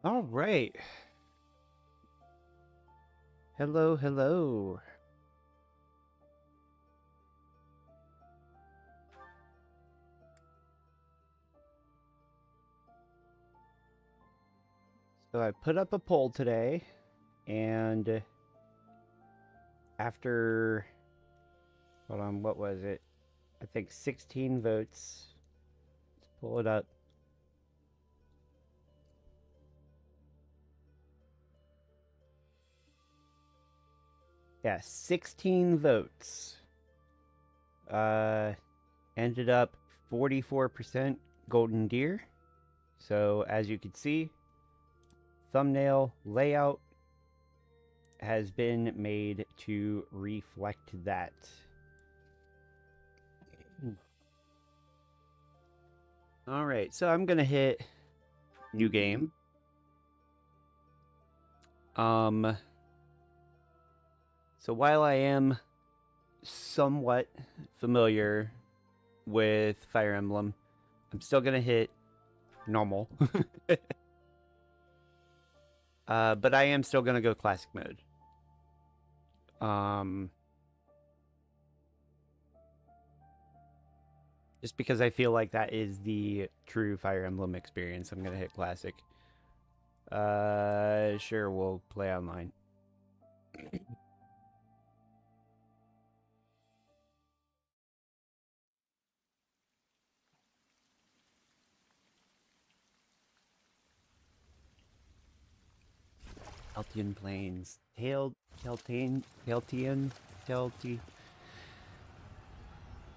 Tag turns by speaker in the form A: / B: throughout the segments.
A: All right. Hello, hello. So I put up a poll today, and after, hold on, what was it? I think 16 votes. Let's pull it up. Yeah, 16 votes. Ended up 44% golden deer. So as you can see, thumbnail layout has been made to reflect that. All right, so I'm gonna hit new game. So while I am somewhat familiar with Fire Emblem, I'm still gonna hit normal. But I am still gonna go classic mode. Just because I feel like that is the true Fire Emblem experience, I'm gonna hit classic. Sure, we'll play online. Keltian Plains. Keltian.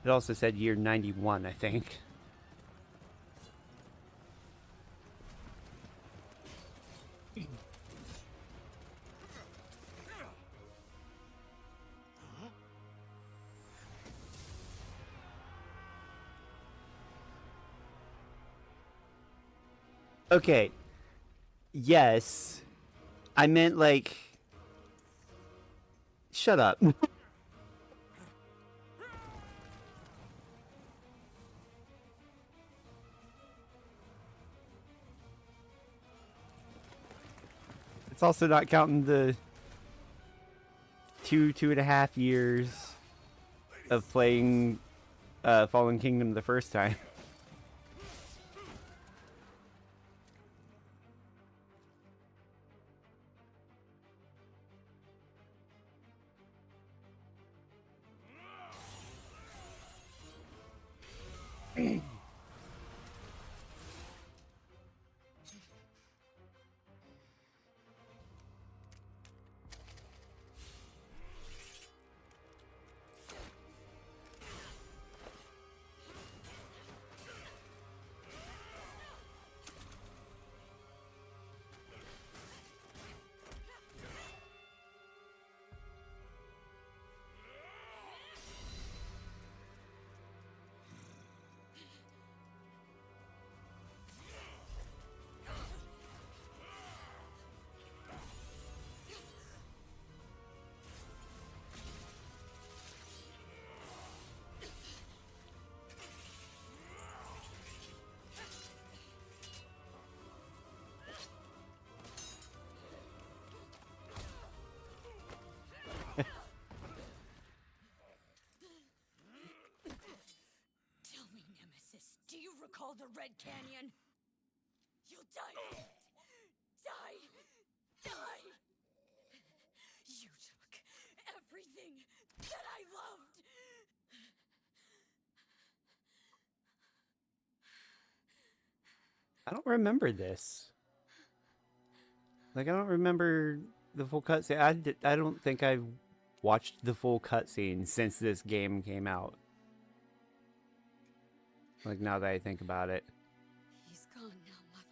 A: It also said year 91, I think. Okay. Yes. I meant like... Shut up. It's also not counting the 2.5 years of playing Fallen Kingdom the first time.
B: Tell me, Nemesis, do you recall the Red Canyon? You'll die. Die. Die. You took everything that I loved.
A: I don't remember this. Like, I don't remember the full cutscene. I don't think I've watched the full cutscene since this game came out. Like, now that I think about it.
B: He's gone now, Mother.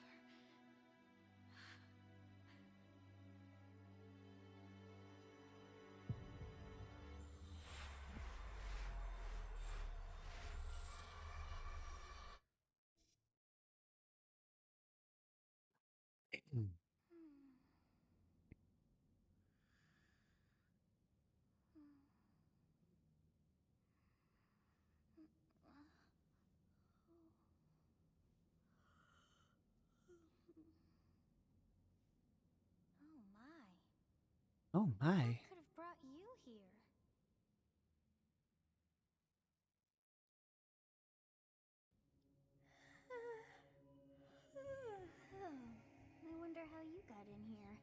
A: Oh my.
B: Could have brought you here. I wonder how you got in here.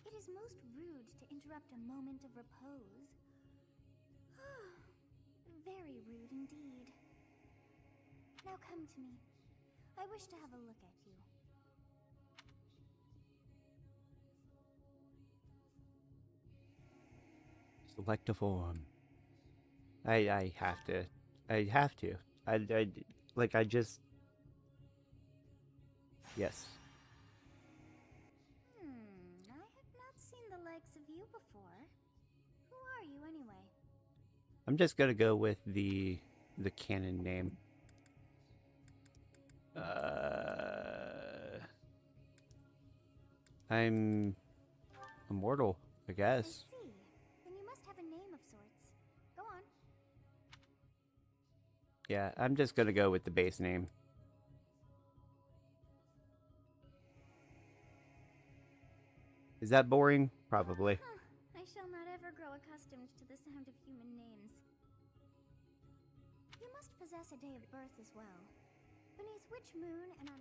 B: It is most rude to interrupt a moment of repose. Very rude indeed. Now come to me. I wish to have a look at you.
A: Select a form. I have to. I have to. I just. Yes.
B: I have not seen the likes of you before. Who are you anyway?
A: I'm just gonna go with the canon name. I'm immortal, I
B: I
A: guess.
B: see. Then you must have a name of sorts. Go on.
A: Yeah, I'm just gonna go with the base name. Is that boring? Probably.
B: I shall not ever grow accustomed to the sound of human names. You must possess a day of birth as well. Beneath which moon and on...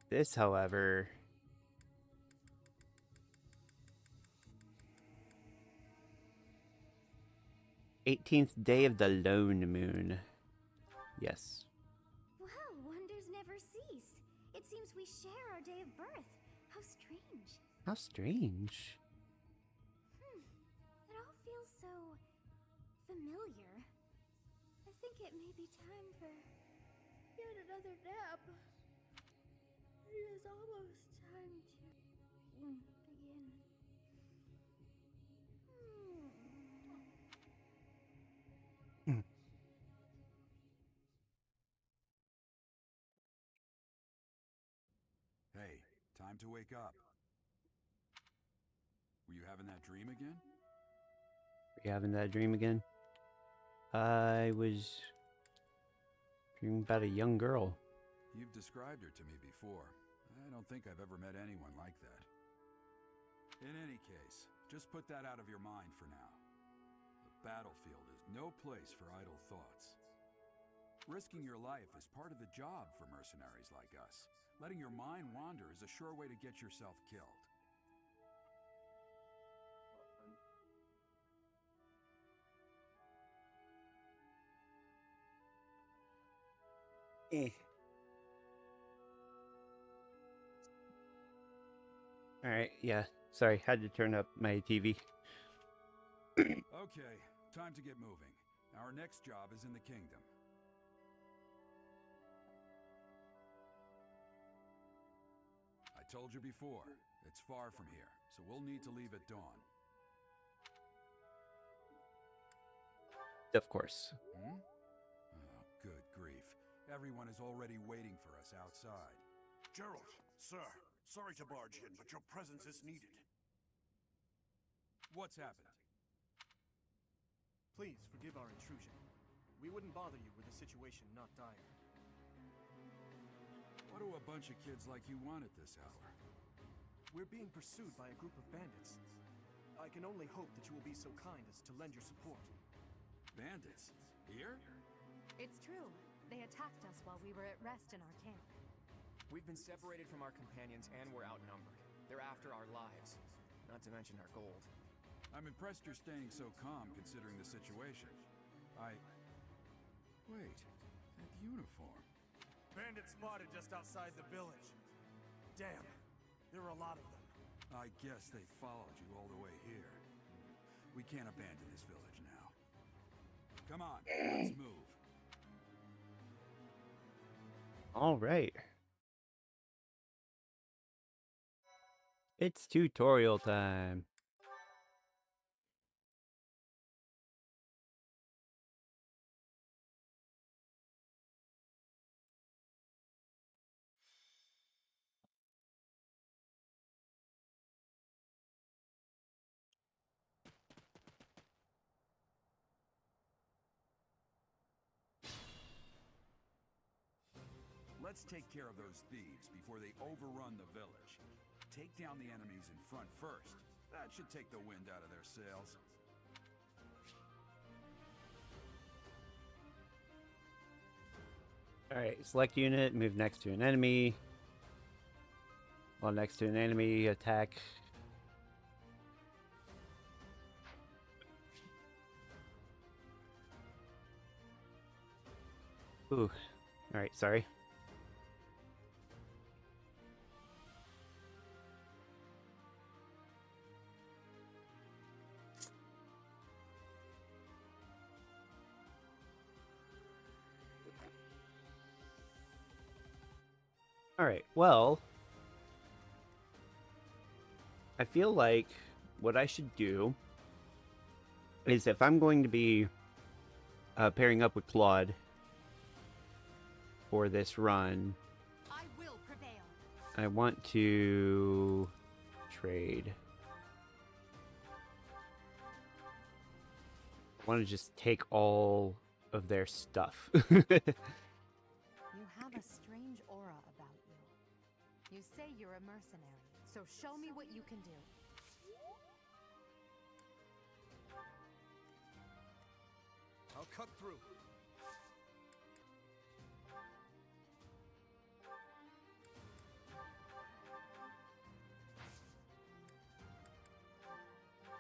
A: This, however, 18th day of the lone moon. Yes.
B: Well, wonders never cease. It seems we share our day of birth. How strange.
A: How strange.
B: It all feels so... familiar. I think it may be time for... yet another nap. It is almost time to... begin.
C: Hey, time to wake up. Were you having that dream again?
A: Are you having that dream again? I was dreaming about a young girl.
C: You've described her to me before. I don't think I've ever met anyone like that. In any case, just put that out of your mind for now. The battlefield is no place for idle thoughts. Risking your life is part of the job for mercenaries like us. Letting your mind wander is a sure way to get yourself killed.
A: Alright, yeah. Sorry, had to turn up my TV.
C: Okay, time to get moving. Our next job is in the kingdom. I told you before, it's far from here, so we'll need to leave at dawn.
A: Of course.
C: Oh, good grief. Everyone is already waiting for us outside.
D: Gerald, sir, sorry to barge in, but your presence is needed.
C: What's happened?
E: Please forgive our intrusion. We wouldn't bother you with a situation not dire.
C: What do a bunch of kids like you want at this hour?
E: We're being pursued by a group of bandits. I can only hope that you will be so kind as to lend your support.
C: Bandits? Here?
F: It's true. They attacked us while we were at rest in our camp.
G: We've been separated from our companions and we're outnumbered. They're after our lives, not to mention our gold.
C: I'm impressed you're staying so calm considering the situation. Wait, that uniform.
D: Bandits spotted just outside the village. Damn, there are a lot of them.
C: I guess they followed you all the way here. We can't abandon this village now. Come on, let's move.
A: Alright. It's tutorial time.
C: Let's take care of those thieves before they overrun the village. take down the enemies in front first. That should take the wind out of their sails.
A: Alright, select unit, move next to an enemy. While next to an enemy, attack. Ooh. Alright, sorry. Alright, well, I feel like what I should do is if I'm going to be pairing up with Claude for this run,
F: I will prevail.
A: I want to trade. I want to just take all of their stuff.
F: You have a strange aura about you. You say you're a mercenary, so show me what you can do.
E: I'll cut through.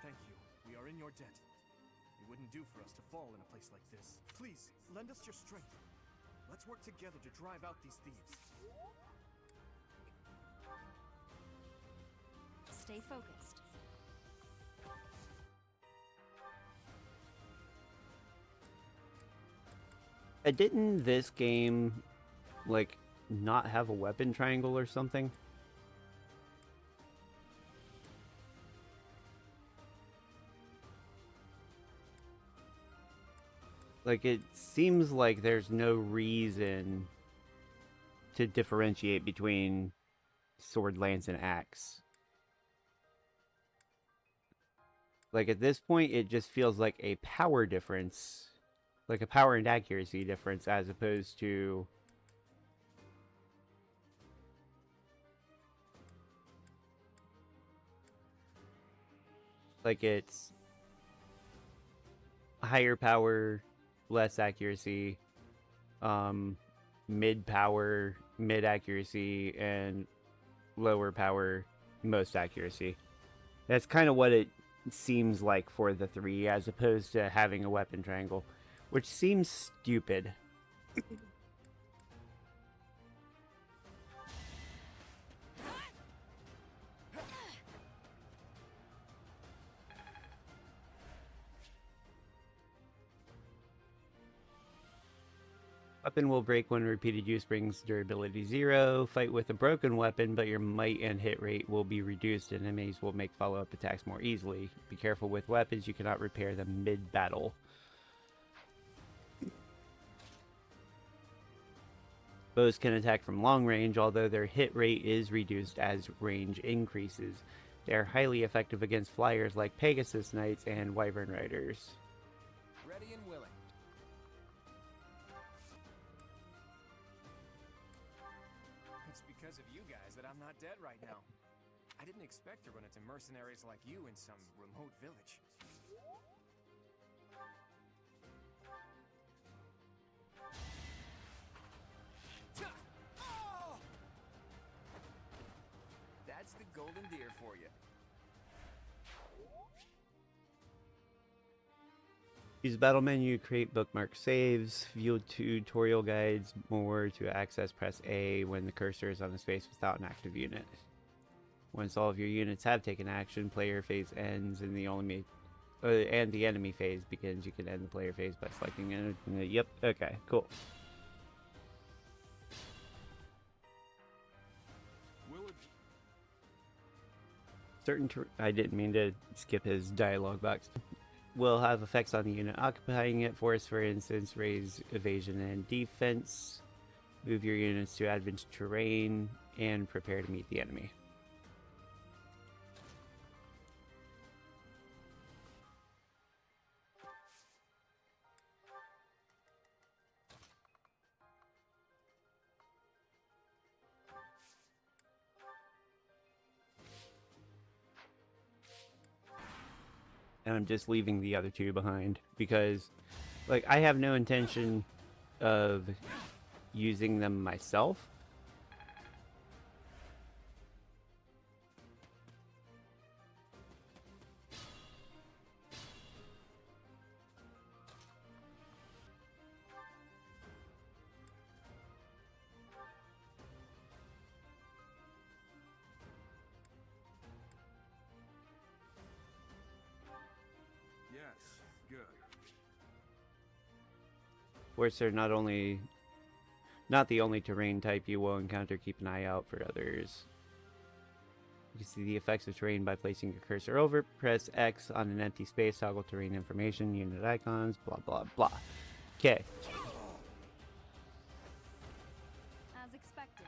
E: Thank you. We are in your debt. It wouldn't do for us to fall in a place like this. Please, lend us your strength. Let's work together to drive out these thieves.
F: Stay focused.
A: Didn't this game, like, not have a weapon triangle or something? Like, it seems like there's no reason to differentiate between sword, lance, and axe. Like, at this point, it just feels like a power difference. Like a power and accuracy difference, as opposed to... like, it's... higher power, less accuracy, mid power, mid accuracy, and lower power, most accuracy. That's kind of what it seems like for the three, as opposed to having a weapon triangle, which seems stupid. Weapon will break when repeated use brings durability 0. Fight with a broken weapon, but your might and hit rate will be reduced and enemies will make follow-up attacks more easily. Be careful with weapons, you cannot repair them mid-battle. Bows can attack from long range, although their hit rate is reduced as range increases. They are highly effective against flyers like Pegasus Knights and Wyvern Riders.
G: Ready and willing. It's because of you guys that I'm not dead right now. I didn't expect to run into mercenaries like you in some remote village. That's the golden deer for you.
A: Use the battle menu, create bookmark saves, view tutorial guides, more to access, press A when the cursor is on the space without an active unit. Once all of your units have taken action, player phase ends and the enemy phase begins. You can end the player phase by selecting it. Yep, okay, cool. I didn't mean to skip his dialogue box. Will have effects on the unit occupying it. Force, for instance, raise evasion and defense. Move your units to advantage terrain and prepare to meet the enemy. and I'm just leaving the other two behind because, like, I have no intention of using them myself.
C: Yes, good.
A: Of course, they're not the only terrain type you will encounter. Keep an eye out for others. You can see the effects of terrain by placing your cursor over. Press X on an empty space, toggle terrain information, unit icons, blah blah blah. Okay.
F: As expected.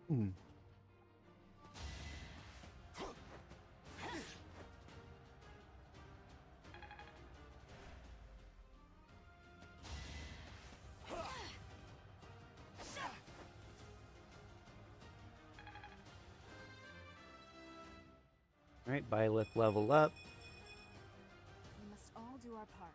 A: Hmm. Alright, Byleth level up.
F: We must all do our part.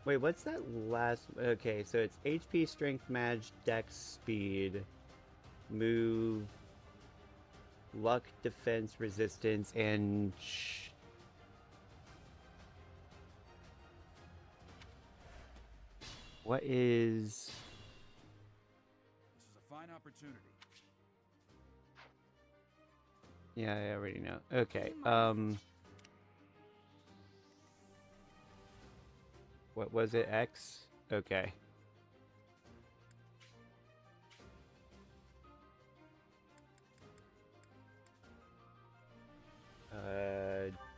A: Wait, what's that last? Okay, so it's HP, Strength, Mag, Dex, Speed, Move, Luck, Defense, Resistance, and what is?
C: This is a fine opportunity.
A: Yeah, I already know. Okay. What was it? X? Okay.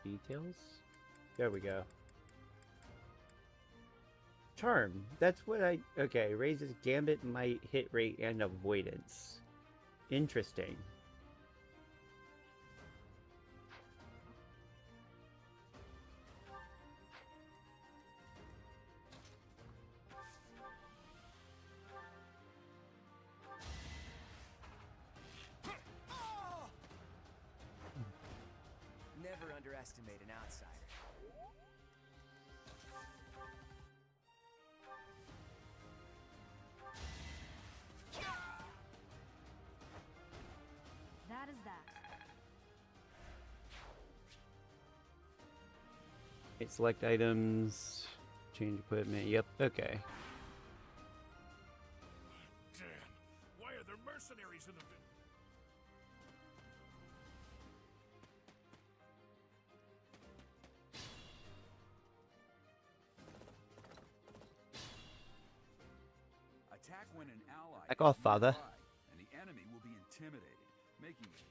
A: Details? There we go. Charm. That's what I... Okay, raises Gambit, Might, Hit Rate, and Avoidance. Interesting.
G: Never underestimate an outsider.
F: That is that.
A: Okay, select items, change equipment. Yep, okay.
D: Damn. Why are there mercenaries in the
C: Attack when an ally
A: Back off,
C: is
A: father.
C: nearby, and the enemy will be intimidated, making it.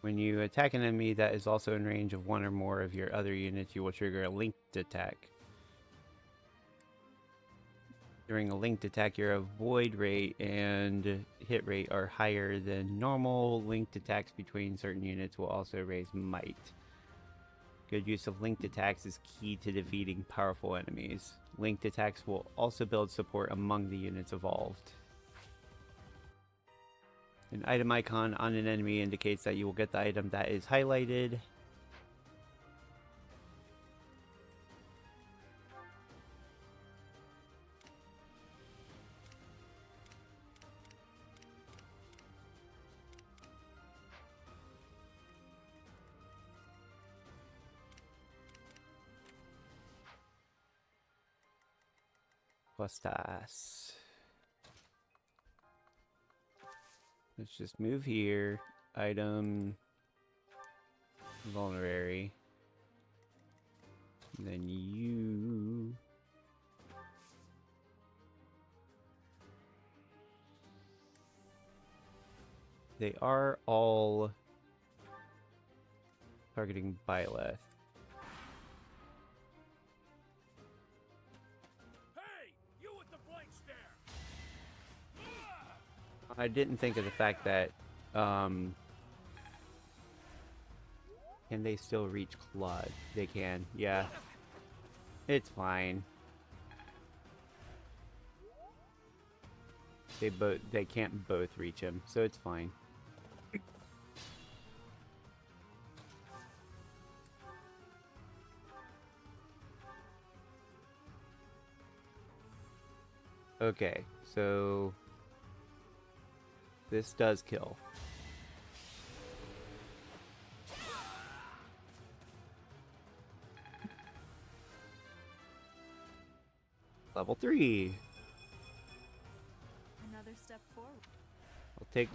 A: When you attack an enemy that is also in range of one or more of your other units, you will trigger a linked attack. During a linked attack, your avoid rate and hit rate are higher than normal. Linked attacks between certain units will also raise might. Good use of linked attacks is key to defeating powerful enemies. Linked attacks will also build support among the units evolved. An item icon on an enemy indicates that you will get the item that is highlighted. Costas. Let's just move here. Item. Vulnerary. And then you. They are all targeting Byleth.
D: Hey, you with the blank stare.
A: I didn't think of the fact that, can they still reach Claude? They can, yeah. It's fine. They can't both reach him, so it's fine. Okay, so this does kill. Level 3.
F: Another step forward.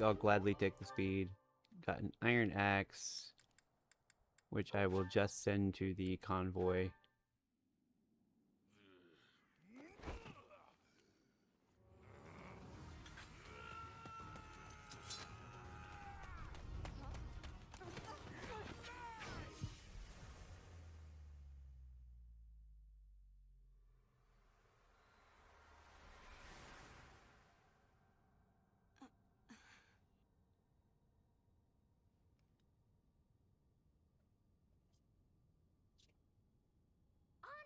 A: I'll gladly take the speed. Got an iron axe, which I will just send to the convoy.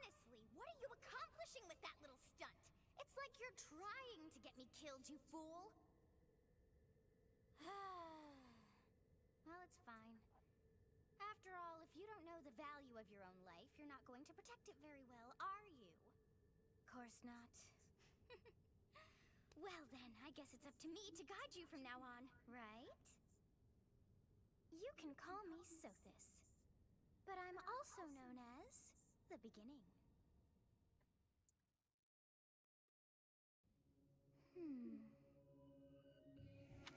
B: Honestly, what are you accomplishing with that little stunt? It's like you're trying to get me killed, you fool. Well, it's fine. After all, if you don't know the value of your own life, you're not going to protect it very well, are you? Course not. Well then, I guess it's up to me to guide you from now on, right? You can call me Sothis, but I'm also known as the beginning.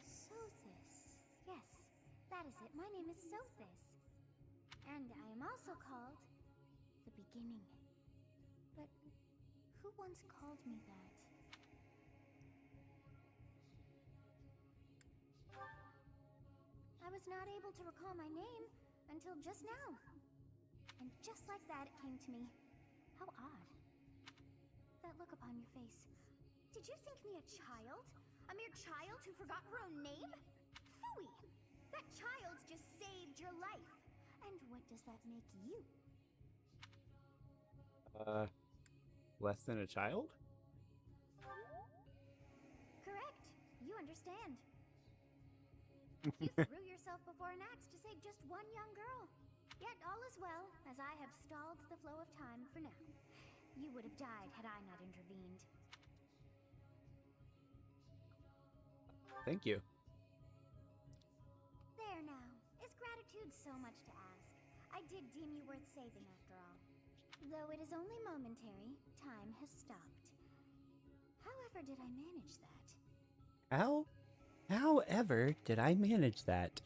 B: Sothis. Yes, that is it. My name is Sothis. And I am also called the beginning. But who once called me that? I was not able to recall my name until just now. And just like that, it came to me. How odd. That look upon your face. Did you think me a child? A mere child who forgot her own name? Phooey! That child just saved your life. And what does that make you?
A: Less than a child?
B: Correct. You understand. You threw yourself before an axe to save just one young girl. Yet all is well, as I have stalled the flow of time for now. You would have died had I not intervened.
A: Thank you.
B: There now. Is gratitude so much to ask? I did deem you worth saving after all. Though it is only momentary, time has stopped. However did I manage that?
A: However did I manage that?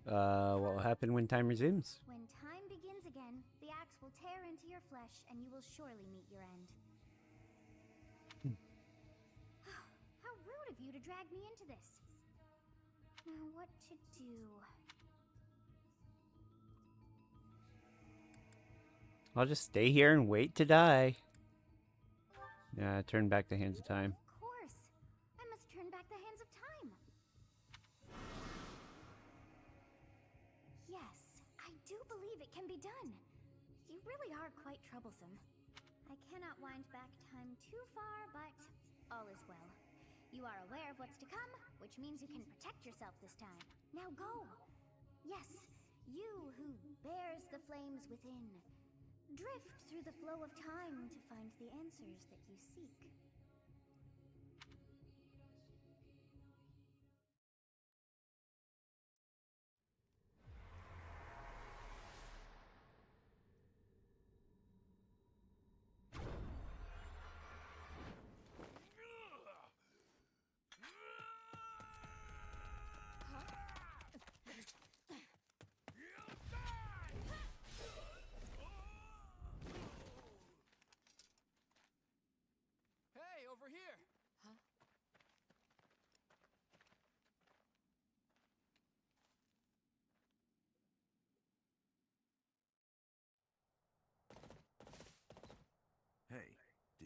A: What will happen when time resumes?
B: When time begins again, the axe will tear into your flesh and you will surely meet your end. How rude of you to drag me into this. Now what to do?
A: I'll just stay here and wait to die. Yeah, turn back the hands of time.
B: Of course. I must turn back the hands of time. Yes, I do believe it can be done. You really are quite troublesome. I cannot wind back time too far, but all is well. You are aware of what's to come, which means you can protect yourself this time. Now go! Yes, you who bears the flames within. Drift through the flow of time to find the answers that you seek.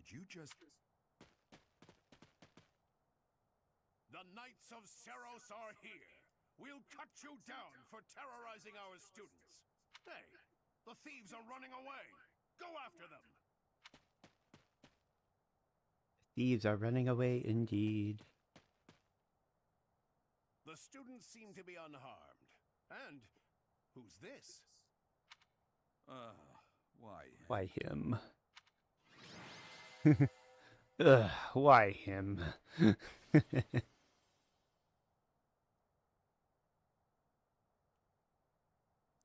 C: Did you just...
H: The Knights of Seros are here. We'll cut you down for terrorizing our students. Hey, the thieves are running away. Go after them.
A: Thieves are running away indeed.
H: The students seem to be unharmed. And who's this?
C: Why?
A: Why him? Ugh, why him?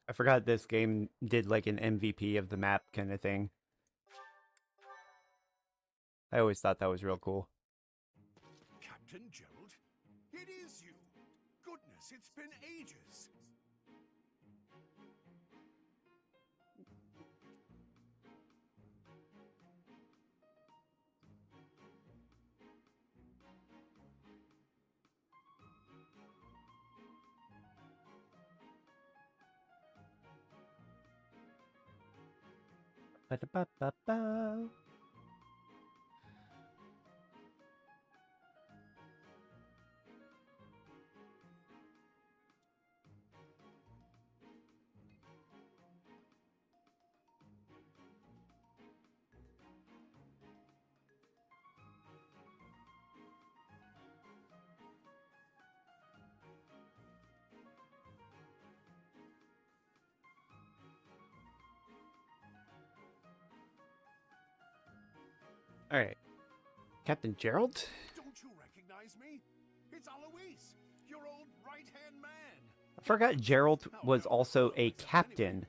A: I forgot this game did like an MVP of the map kind of thing. I always thought that was real cool.
H: Captain Gerald? It is you. Goodness, it's been ages.
A: Ba-da-ba-ba-ba. All right, Captain Gerald?
H: Don't you recognize me? It's Alois, your old right-hand man.
A: I forgot Gerald was also a captain.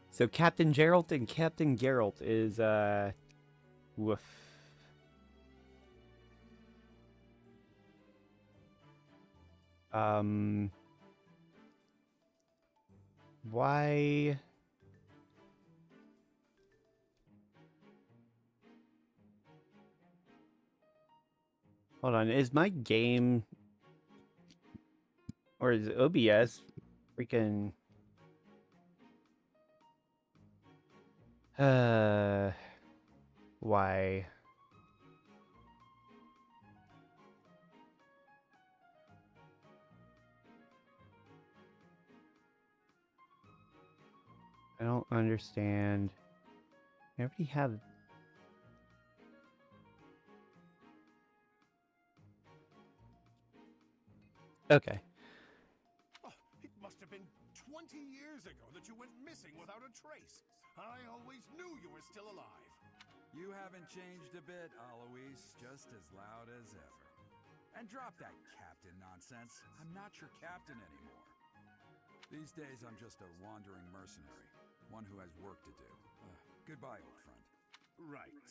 A: So Captain Gerald and Captain Geralt is, woof. Why? Hold on, is my game, or is OBS freaking... Why? I don't understand. I already have... Okay.
H: Oh, it must have been 20 years ago that you went missing without a trace. I always knew you were still alive.
C: You haven't changed a bit, Alois. Just as loud as ever. And drop that captain nonsense. I'm not your captain anymore. These days, I'm just a wandering mercenary. One who has work to do. Goodbye, old friend.
H: Right.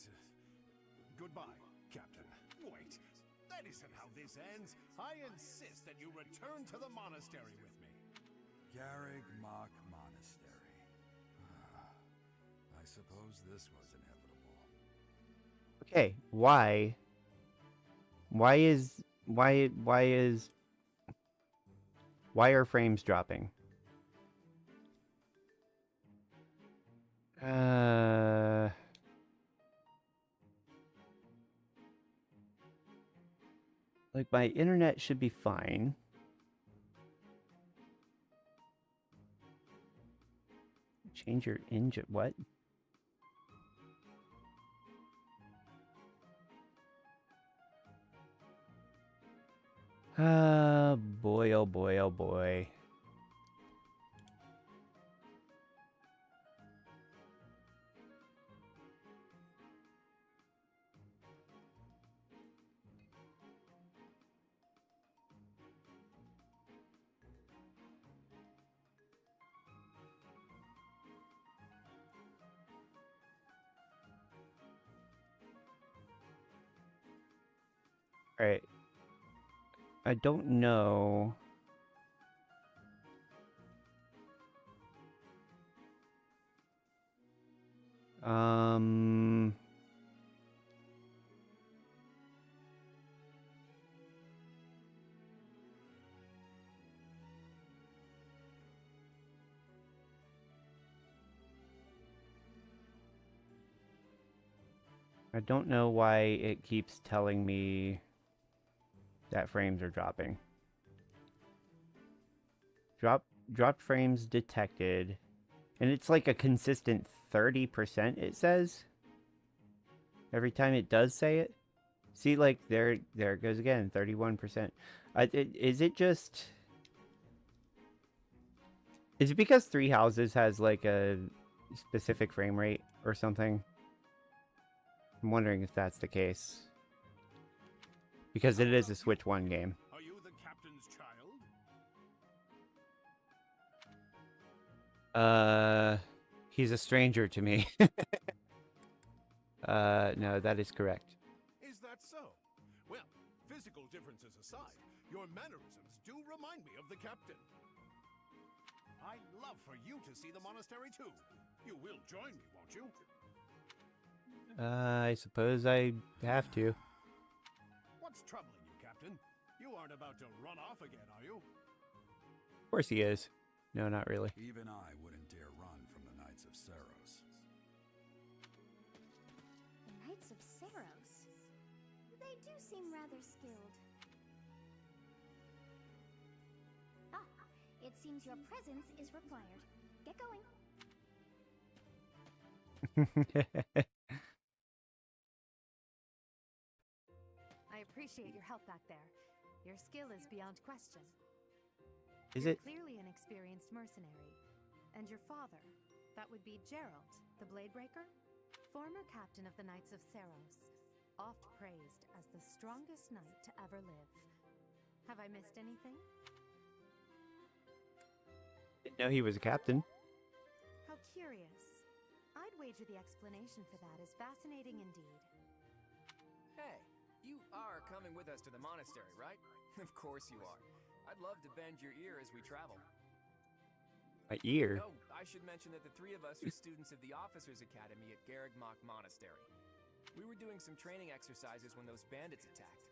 H: Goodbye, Captain. Wait, that isn't how this ends. I insist that you return to the monastery with me.
C: Garrig Mach Monastery. I suppose this was inevitable.
A: Okay, why? Why are frames dropping? Like, my internet should be fine. Change your engine. What? Boy, oh boy, oh boy. All right. I don't know. I don't know why it keeps telling me that frames are dropping. Dropped frames detected. And it's like a consistent 30%, it says. Every time it does say it. See, like, there it goes again, 31%. Is it just... Is it because Three Houses has, like, a specific frame rate or something? I'm wondering if that's the case. Because it is a Switch 1 game.
H: Are you the captain's child?
A: He's a stranger to me. No, that is correct.
H: Is that so? Well, physical differences aside, your mannerisms do remind me of the captain. I'd love for you to see the monastery too. You will join me, won't you?
A: I suppose I have to.
H: What's troubling you, Captain? You aren't about to run off again, are you?
A: Of course he is. No, not really.
C: Even I wouldn't dare run from the Knights of Saros.
I: The Knights of Saros? They do seem rather skilled. Ah, it seems your presence is required. Get going.
F: I appreciate your help back there. Your skill is beyond question.
A: Is
F: You're
A: it?
F: clearly an experienced mercenary. And your father, that would be Gerald, the Bladebreaker? Former captain of the Knights of Saros. Oft praised as the strongest knight to ever live. Have I missed anything?
A: Didn't know he was a captain.
F: How curious. I'd wager the explanation for that is fascinating indeed.
G: Hey, you are coming with us to the monastery, right? Of course you are. I'd love to bend your ear as we travel.
A: My ear?
G: Oh, I should mention that the three of us are students of the Officers' Academy at Garrigmach Monastery. We were doing some training exercises when those bandits attacked.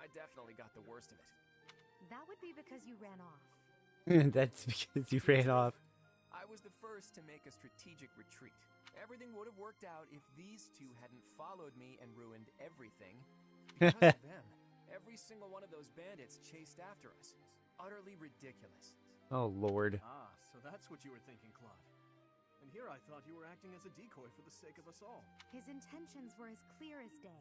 G: I definitely got the worst of it.
F: That would be because you ran off.
A: That's because you ran off.
G: I was the first to make a strategic retreat. Everything would have worked out if these two hadn't followed me and ruined everything. Because of them, every single one of those bandits chased after us. Utterly ridiculous.
A: Oh, Lord.
E: Ah, so that's what you were thinking, Claude. And here I thought you were acting as a decoy for the sake of us all.
F: His intentions were as clear as day.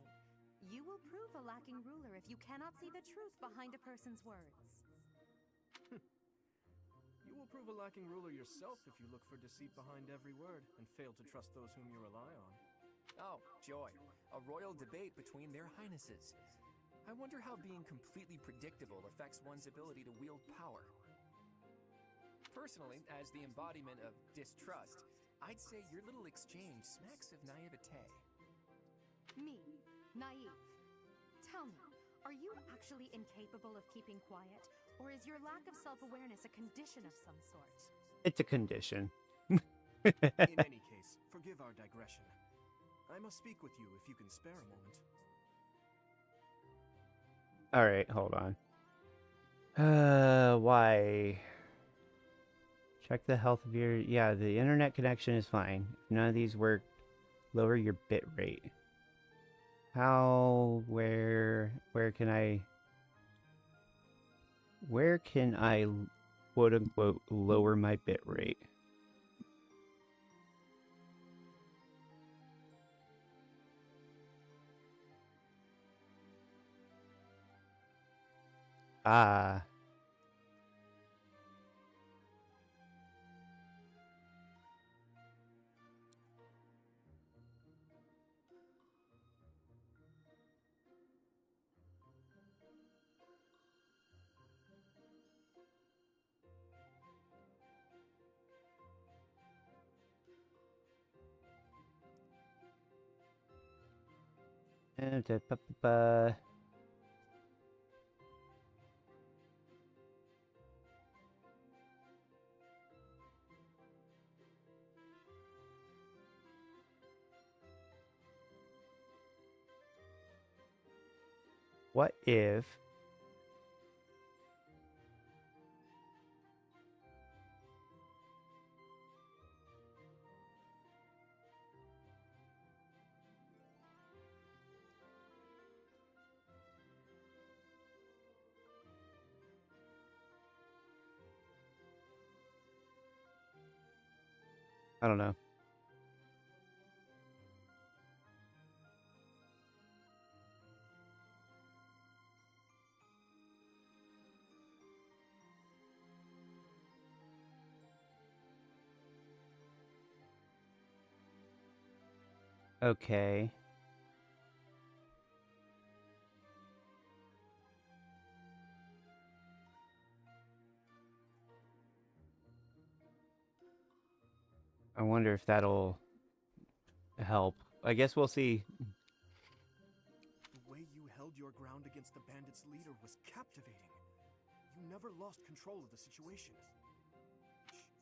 F: You will prove a lacking ruler if you cannot see the truth behind a person's words.
E: You will prove a lacking ruler yourself if you look for deceit behind every word and fail to trust those whom you rely on.
G: Oh, joy. A royal debate between their highnesses. I wonder how being completely predictable affects one's ability to wield power. Personally, as the embodiment of distrust, I'd say your little exchange smacks of naivete.
F: Me, naive. Tell me, are you actually incapable of keeping quiet, or is your lack of self-awareness a condition of some sort?
A: It's a condition.
E: In any case, forgive our digression. I must speak with you if you can spare a moment.
A: Alright, hold on. Why? Check the health of your... Yeah, the internet connection is fine. If none of these work, lower your bit rate. How... Where can I... Where can I, quote-unquote, lower my bit rate? Ah. What if... I don't know. Okay. I wonder if that'll help. I guess we'll see.
E: The way you held your ground against the bandits' leader was captivating. You never lost control of the situation.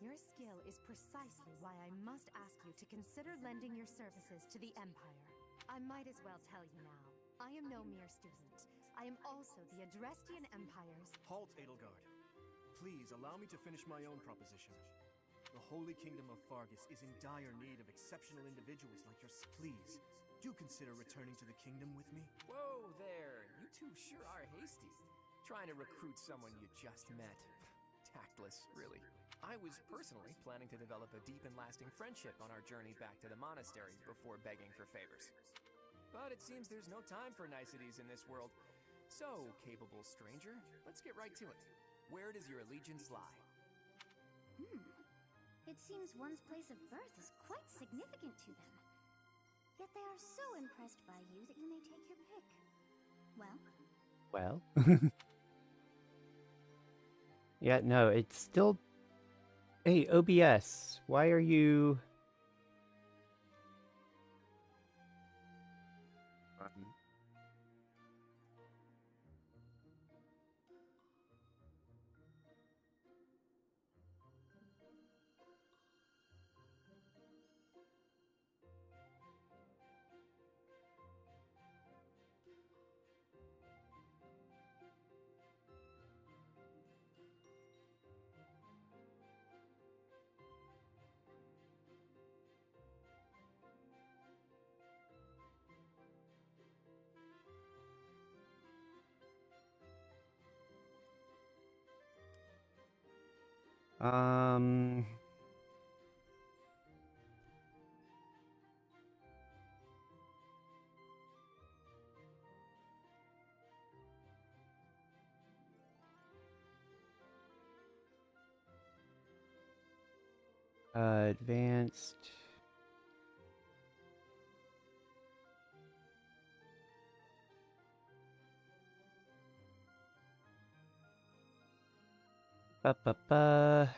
F: Your skill is precisely why I must ask you to consider lending your services to the Empire. I might as well tell you now. I am no mere student. I am also the Adrestian Empire's...
E: Halt, Edelgard. Please allow me to finish my own proposition. The Holy Kingdom of Fargus is in dire need of exceptional individuals like yourself. Please, do consider returning to the kingdom with me.
G: Whoa there, you two sure are hasty. Trying to recruit someone you just met. Tactless, really. I was personally planning to develop a deep and lasting friendship on our journey back to the monastery before begging for favors. But it seems there's no time for niceties in this world. So, capable stranger, let's get right to it. Where does your allegiance lie?
I: It seems one's place of birth is quite significant to them. Yet they are so impressed by you that you may take your pick. Well?
A: Well. Yeah, no, it's still... Hey, OBS, why are you... Um... advanced... Ba-ba-ba...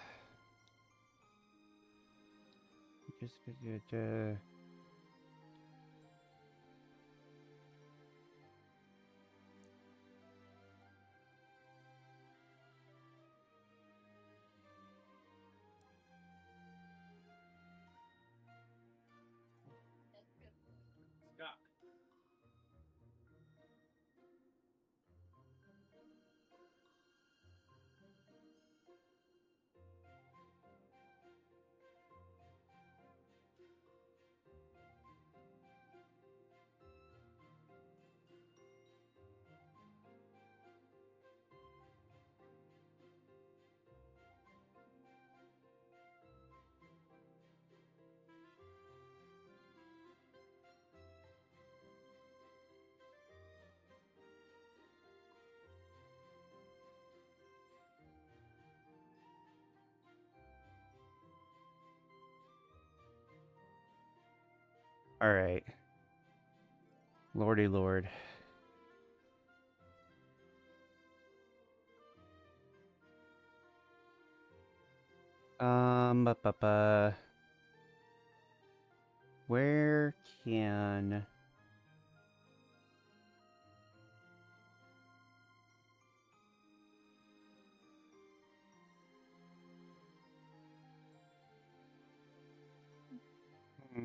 A: Alright. Lordy lord. Ba-ba-ba. Where can... Hmm.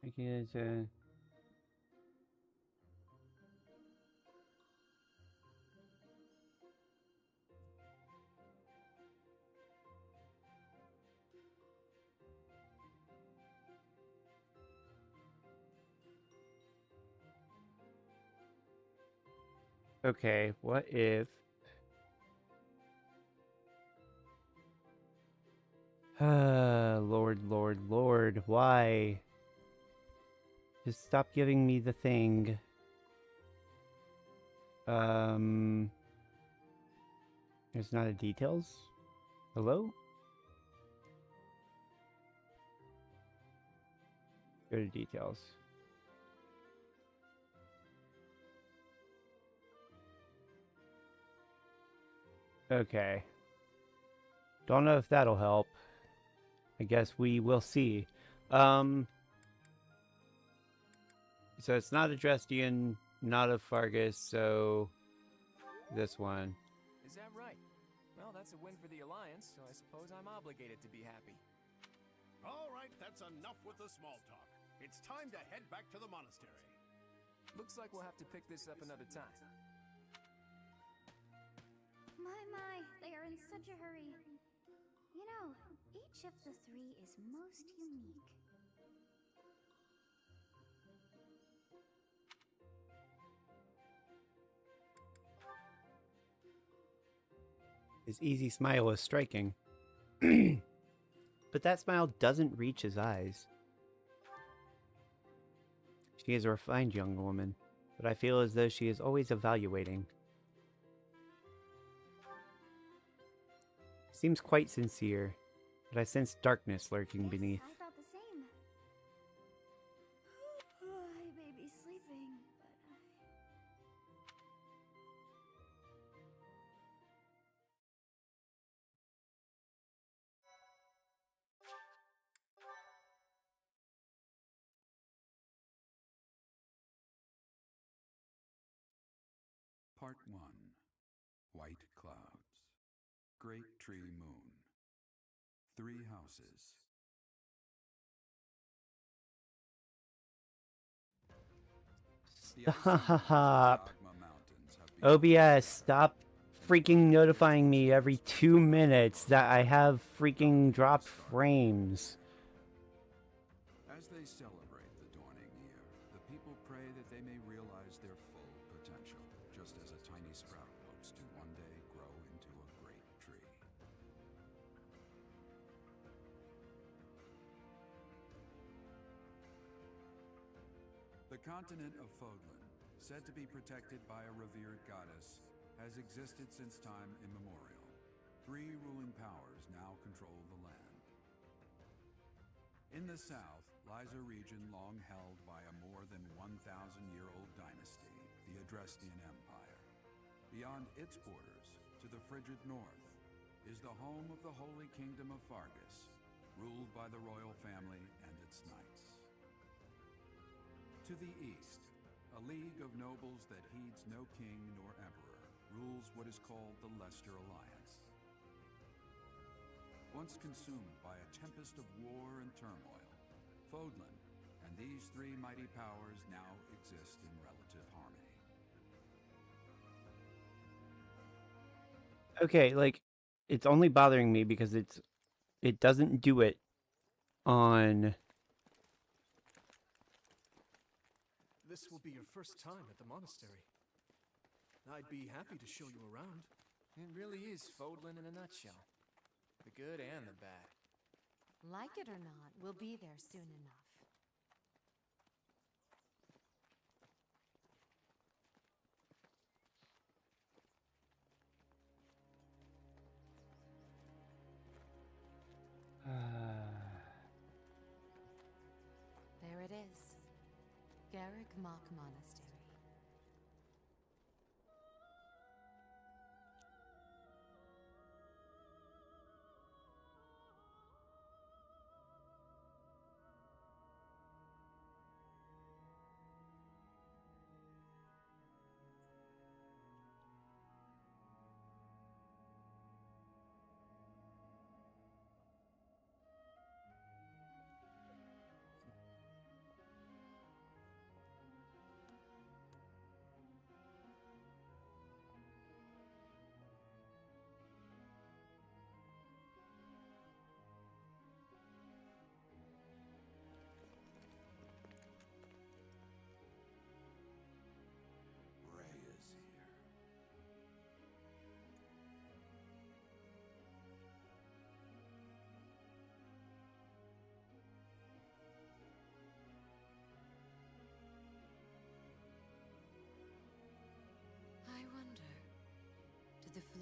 A: I guess, Okay, what if... Lord, Lord, Lord, why? Just stop giving me the thing. There's not a details? Hello? Go to details. Okay. Don't know if that'll help. I guess we will see. So it's not a Drestian, not a Fargus, so this one.
G: Is that right? Well, that's a win for the Alliance, so I suppose I'm obligated to be happy.
H: All right, that's enough with the small talk. It's time to head back to the monastery.
G: Looks like we'll have to pick this up another time.
I: My, they are in such a hurry. You know, each of the three is most unique.
A: His easy smile is striking. But that smile doesn't reach his eyes. She is a refined young woman, but I feel as though she is always evaluating. Seems quite sincere, but I sense darkness lurking beneath.
I: I thought the same. I may be sleeping, but
C: Part 1. White Clouds. Great Tree Moon. 3 houses.
A: Stop. OBS, stop freaking notifying me every 2 minutes that I have freaking dropped frames.
C: As they celebrate the dawning year, the people pray that they may realize their full potential, just as a tiny sprout hopes to one day grow into a great tree. The continent of Fodlan, said to be protected by a revered goddess, has existed since time immemorial. 3 ruling powers now control the land. In the south lies a region long held by a more than 1,000-year-old dynasty, the Adrestian Empire. Beyond its borders, to the frigid north, is the home of the Holy Kingdom of Fargus, ruled by the royal family and its knights. To the east, a league of nobles that heeds no king nor emperor rules what is called the Leicester Alliance. Once consumed by a tempest of war and turmoil, Fodlan and these 3 mighty powers now exist in relative harmony.
A: Okay, like, it's only bothering me because it doesn't do it on...
E: This will be your first time at the monastery. I'd be happy to show you around.
G: It really is Fodlan in a nutshell. The good and the bad.
F: Like it or not, we'll be there soon enough. There it is. Garrick Mock Monastery.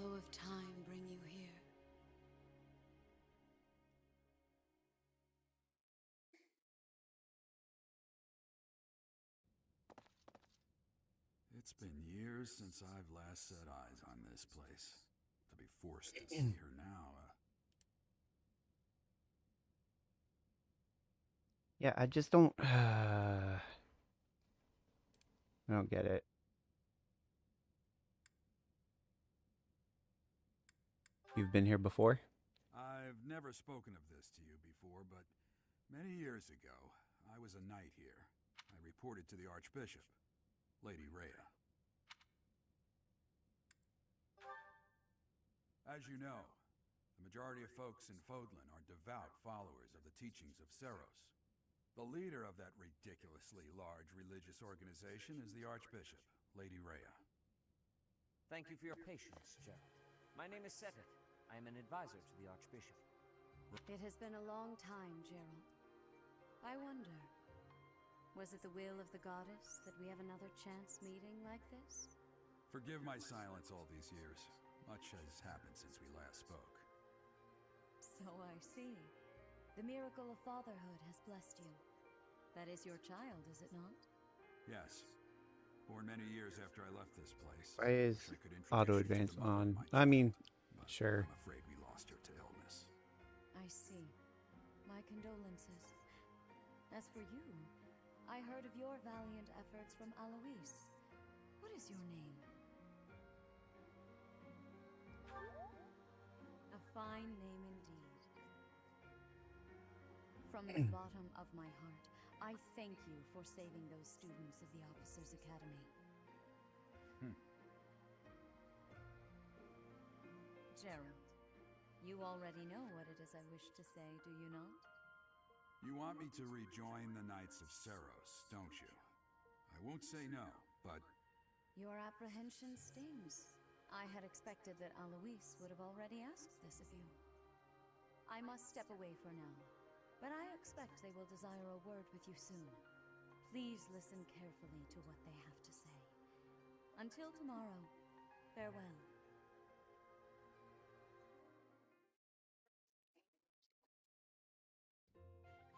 B: flow of time bring you here?
C: It's been years since I've last set eyes on this place. To be forced to see her now,
A: Yeah, I just don't. I don't get it. You've been here before?
C: I've never spoken of this to you before, but many years ago, I was a knight here. I reported to the Archbishop, Lady Rhea. As you know, the majority of folks in Fodlan are devout followers of the teachings of Seros. The leader of that ridiculously large religious organization is the Archbishop, Lady Rhea.
J: Thank you for your patience, Gerald. My name is Seteth. I am an advisor to the Archbishop.
B: It has been a long time, Gerald. I wonder, was it the will of the goddess that we have another chance meeting like this?
C: Forgive my silence all these years. Much has happened since we last spoke.
B: So I see. The miracle of fatherhood has blessed you. That is your child, is it not?
C: Yes. Born many years after I left this place.
A: Why is
C: I could introduce
A: auto
C: you to the
A: advance
C: mother of
A: on?
C: my
A: I mean,
C: child, but
A: sure.
C: I'm afraid we lost her to illness.
B: I see. My condolences. As for you, I heard of your valiant efforts from Alois. What is your name? A fine name indeed. From the bottom of my heart, I thank you for saving those students of the Officers' Academy. Gerald, you already know what it is I wish to say, do you not?
C: You want me to rejoin the Knights of Seros, don't you? I won't say no, but...
B: Your apprehension stings. I had expected that Alois would have already asked this of you. I must step away for now, but I expect they will desire a word with you soon. Please listen carefully to what they have to say. Until tomorrow, farewell.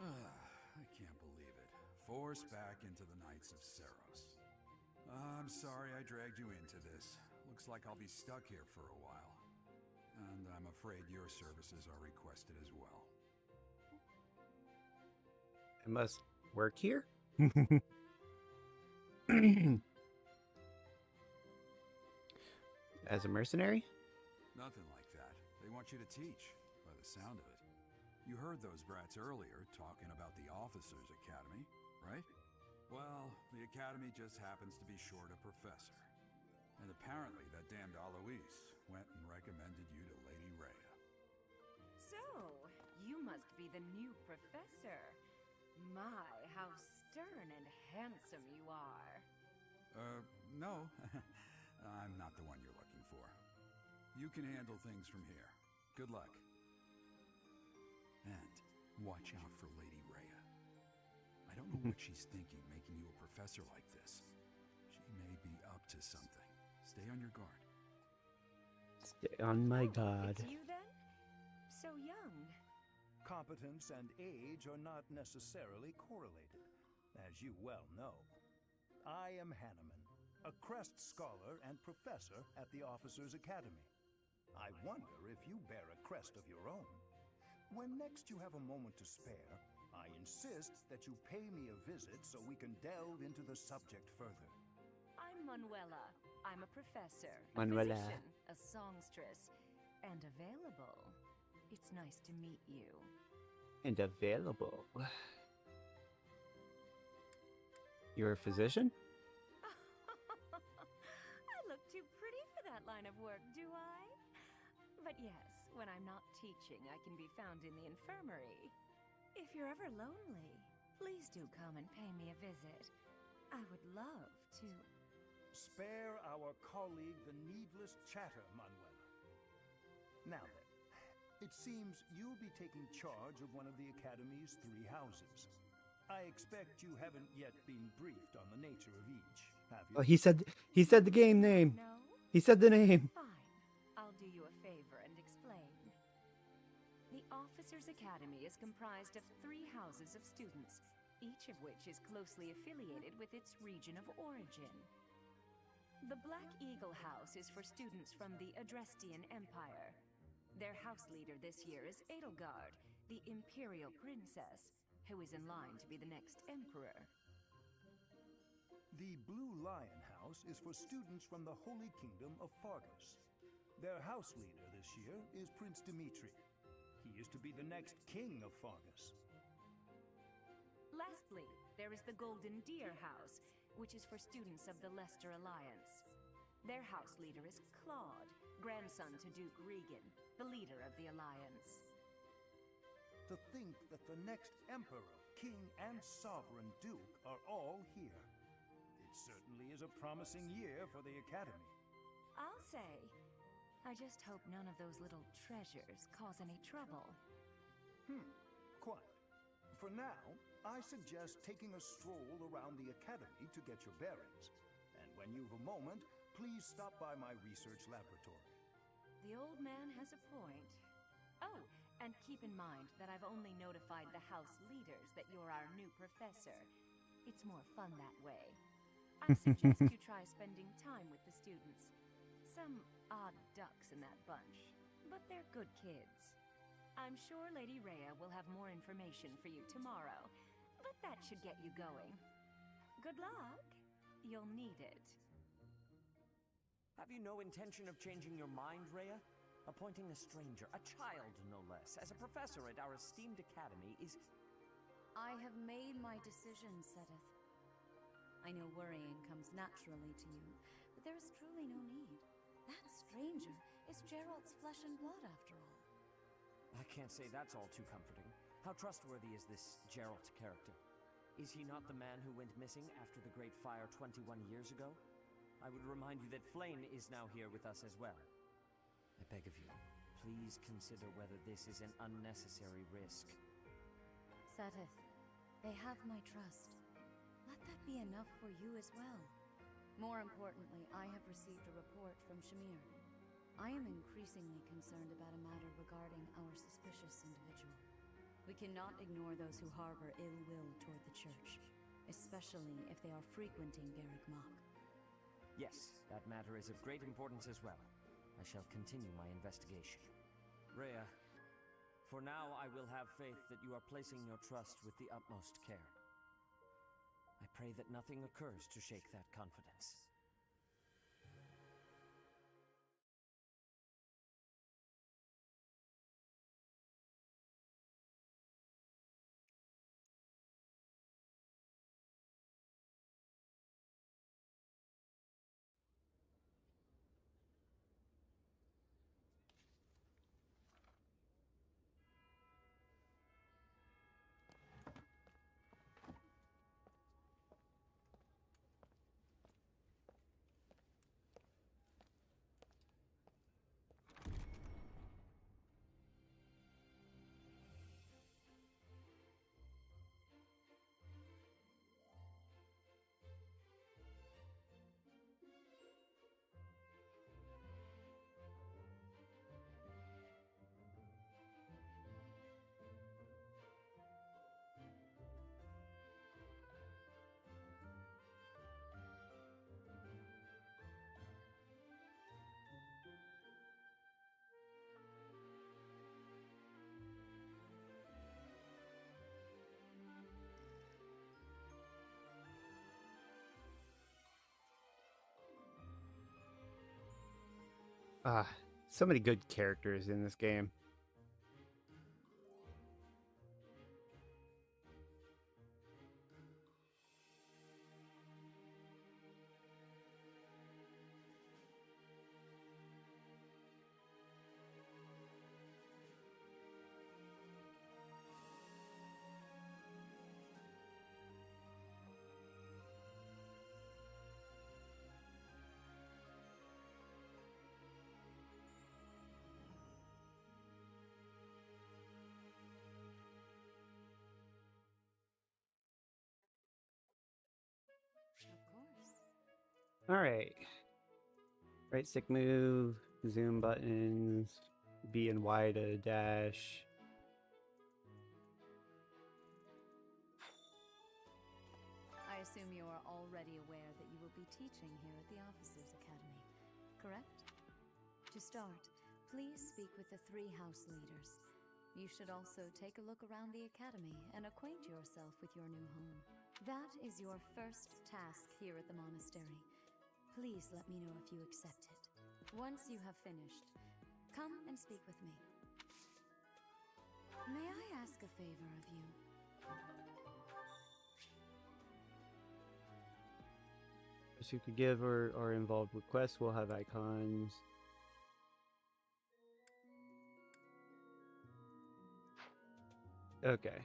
C: I can't believe it. Forced back into the Knights of Seros. I'm sorry I dragged you into this. Looks like I'll be stuck here for a while. And I'm afraid your services are requested as well.
A: I must work here? As a mercenary?
C: Nothing like that. They want you to teach, by the sound of it. You heard those brats earlier talking about the Officers' Academy, right? Well, the Academy just happens to be short a professor. And apparently that damned Alois went and recommended you to Lady Rhea.
K: So, you must be the new professor. My, how stern and handsome you are.
C: No. I'm not the one you're looking for. You can handle things from here. Good luck. And watch out for Lady Rhea. I don't know what she's thinking making you a professor like this. She may be up to something. Stay on your guard.
A: Stay on my guard.
K: It's you then? So young.
L: Competence and age are not necessarily correlated, as you well know. I am Hanneman, a Crest Scholar and Professor at the Officers' Academy. I wonder if you bear a crest of your own. When next you have a moment to spare, I insist that you pay me a visit so we can delve into the subject further.
K: I'm Manuela. I'm a professor,
A: Manuela.
K: a physician, a songstress, and available. It's nice to meet you.
A: And available. You're a physician?
K: I look too pretty for that line of work, do I? But yes, when I'm not teaching, I can be found in the infirmary. If you're ever lonely, please do come and pay me a visit. I would love to...
L: Spare our colleague the needless chatter, Manuela. Now then, it seems you'll be taking charge of one of the Academy's 3 houses. I expect you haven't yet been briefed on the nature of each, have you?
A: Oh, he said the game name.
K: No?
A: He said the name.
K: Fine. I'll academy is comprised of 3 houses of students, each of which is closely affiliated with its region of origin. The Black Eagle House is for students from the Adrestian Empire. Their house leader this year is Edelgard, the Imperial Princess, who is in line to be the next emperor.
L: The Blue Lion House is for students from the Holy Kingdom of Fargus. Their house leader this year is Prince Dimitri. He is to be the next king of Fargus.
K: Lastly, there is the Golden Deer House, which is for students of the Leicester Alliance. Their house leader is Claude, grandson to Duke Regan, the leader of the Alliance.
L: To think that the next emperor, king, and sovereign duke are all here. It certainly is a promising year for the academy.
K: I'll say, I just hope none of those little treasures cause any trouble.
L: Quite. For now, I suggest taking a stroll around the academy to get your bearings. And when you've a moment, please stop by my research laboratory.
K: The old man has a point. Oh, and keep in mind that I've only notified the house leaders that you're our new professor. It's more fun that way. I suggest you try spending time with the students. Some odd ducks in that bunch, but they're good kids. I'm sure Lady Rhea will have more information for you tomorrow, but that should get you going. Good luck. You'll need it.
J: Have you no intention of changing your mind, Rhea? Appointing a stranger, a child no less, as a professor at our esteemed academy is...
F: I have made my decision, Sedith. I know worrying comes naturally to you, but there is truly no need. That stranger is Gerald's flesh and blood, after all.
J: I can't say that's all too comforting. How trustworthy is this Gerald character? Is he not the man who went missing after the Great Fire 21 years ago? I would remind you that Flayn is now here with us as well. I beg of you, please consider whether this is an unnecessary risk.
F: Sedith, they have my trust. Let that be enough for you as well. More importantly, I have received a report from Shamir. I am increasingly concerned about a matter regarding our suspicious individual. We cannot ignore those who harbor ill will toward the Church, especially if they are frequenting Garreg Mach.
J: Yes, that matter is of great importance as well. I shall continue my investigation. Rhea, for now I will have faith that you are placing your trust with the utmost care. I pray that nothing occurs to shake that confidence.
A: So many good characters in this game.
F: Of course.
A: Alright. Right stick move, zoom buttons, B and Y to dash,
K: are already aware that you will be teaching here at the Officers' Academy, correct? To start, please speak with the 3 house leaders. You should also take a look around the academy and acquaint yourself with your new home. That is your first task here at the monastery. Please let me know if you accept it. Once you have finished, come and speak with me. May I ask a favor of you?
A: You could give or involved requests will have icons. Okay.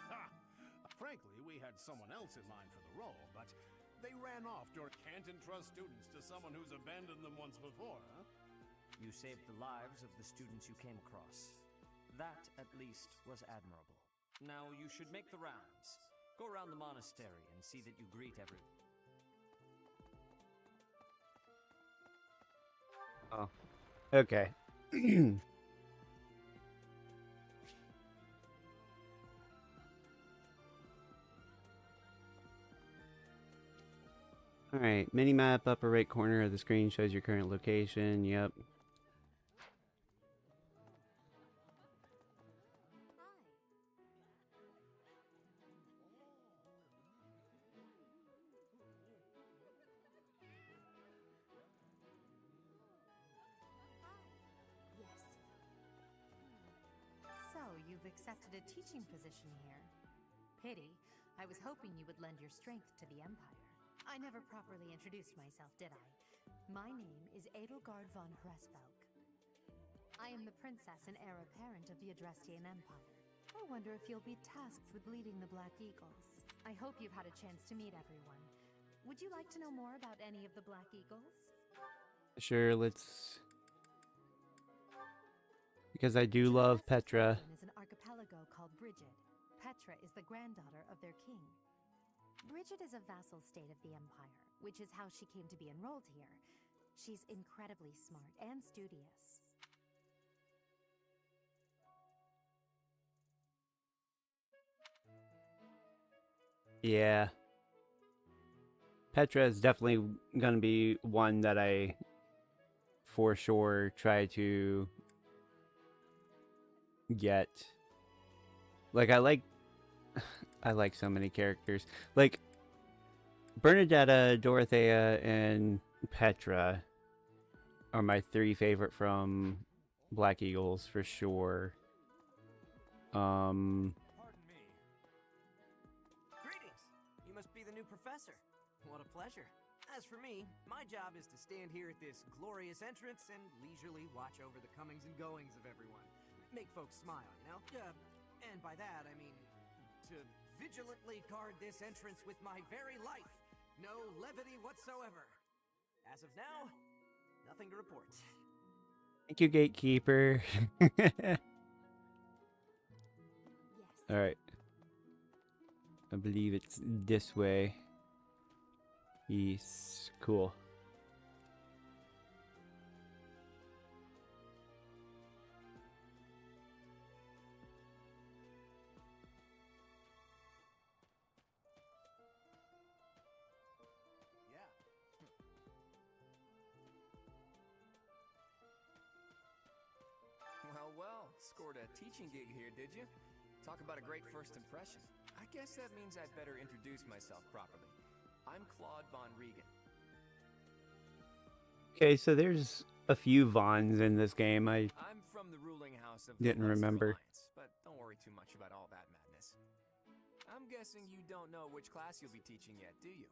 H: Ha! Frankly, we had someone else in mind for the role, but they ran off during can't entrust students to someone who's abandoned them once before, huh?
J: You saved the lives of the students you came across. That, at least, was admirable. Now you should make the rounds. Go around the monastery and see that you greet everyone.
A: Oh, okay. Alright, mini-map upper right corner of the screen shows your current location. Yep.
F: So, you've accepted a teaching position here. Pity. I was hoping you would lend your strength to the Empire. I never properly introduced myself, did I? My name is Edelgard von Hresvelk. I am the princess and heir apparent of the Adrestian Empire. I wonder if you'll be tasked with leading the Black Eagles. I hope you've had a chance to meet everyone. Would you like to know more about any of the Black Eagles?
A: Sure, let's... Because I do love Petra.
F: Is an archipelago called Brigid. Petra is the granddaughter of their king. Brigid is a vassal state of the Empire, which is how she came to be enrolled here. She's incredibly smart and studious.
A: Yeah. Petra is definitely gonna be one that I for sure try to get. Like I like so many characters. Like Bernadetta, Dorothea, and Petra are my 3 favorite from Black Eagles for sure.
J: Pardon me. Greetings! You must be the new professor. What a pleasure. As for me, my job is to stand here at this glorious entrance and leisurely watch over the comings and goings of everyone. Make folks smile, you know? And by that, I mean to vigilantly guard this entrance with my very life. No levity whatsoever. As of now, nothing to report.
A: Thank you, Gatekeeper. Alright. I believe it's this way. Yes, cool.
G: Well, scored a teaching gig here, did you? Talk about a great first impression. I guess that means I'd better introduce myself properly. I'm Claude von Regan.
A: Okay, so there's a few Vons in this game. I'm
G: from the ruling house of
A: didn't
G: the
A: remember.
G: Alliance, but don't worry too much about all that madness. I'm guessing you don't know which class you'll be teaching yet, do you?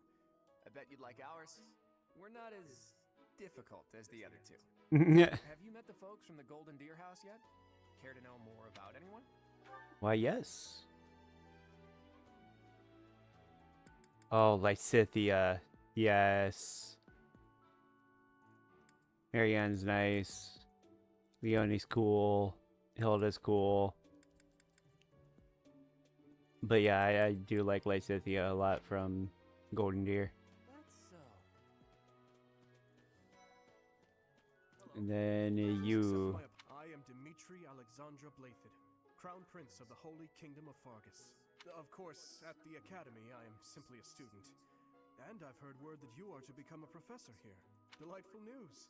G: I bet you'd like ours. We're not as difficult as the other 2. Have you met the folks from the Golden Deer House yet? Care to know more about anyone?
A: Why, yes. Oh, Lysithea. Yes. Marianne's nice. Leonie's cool. Hilda's cool. But yeah, I do like Lysithea a lot from Golden Deer. And then you.
E: I am Dimitri Alexandra Blathid, Crown Prince of the Holy Kingdom of Fargus. Of course, at the Academy, I am simply a student. And I've heard word that you are to become a professor here. Delightful news.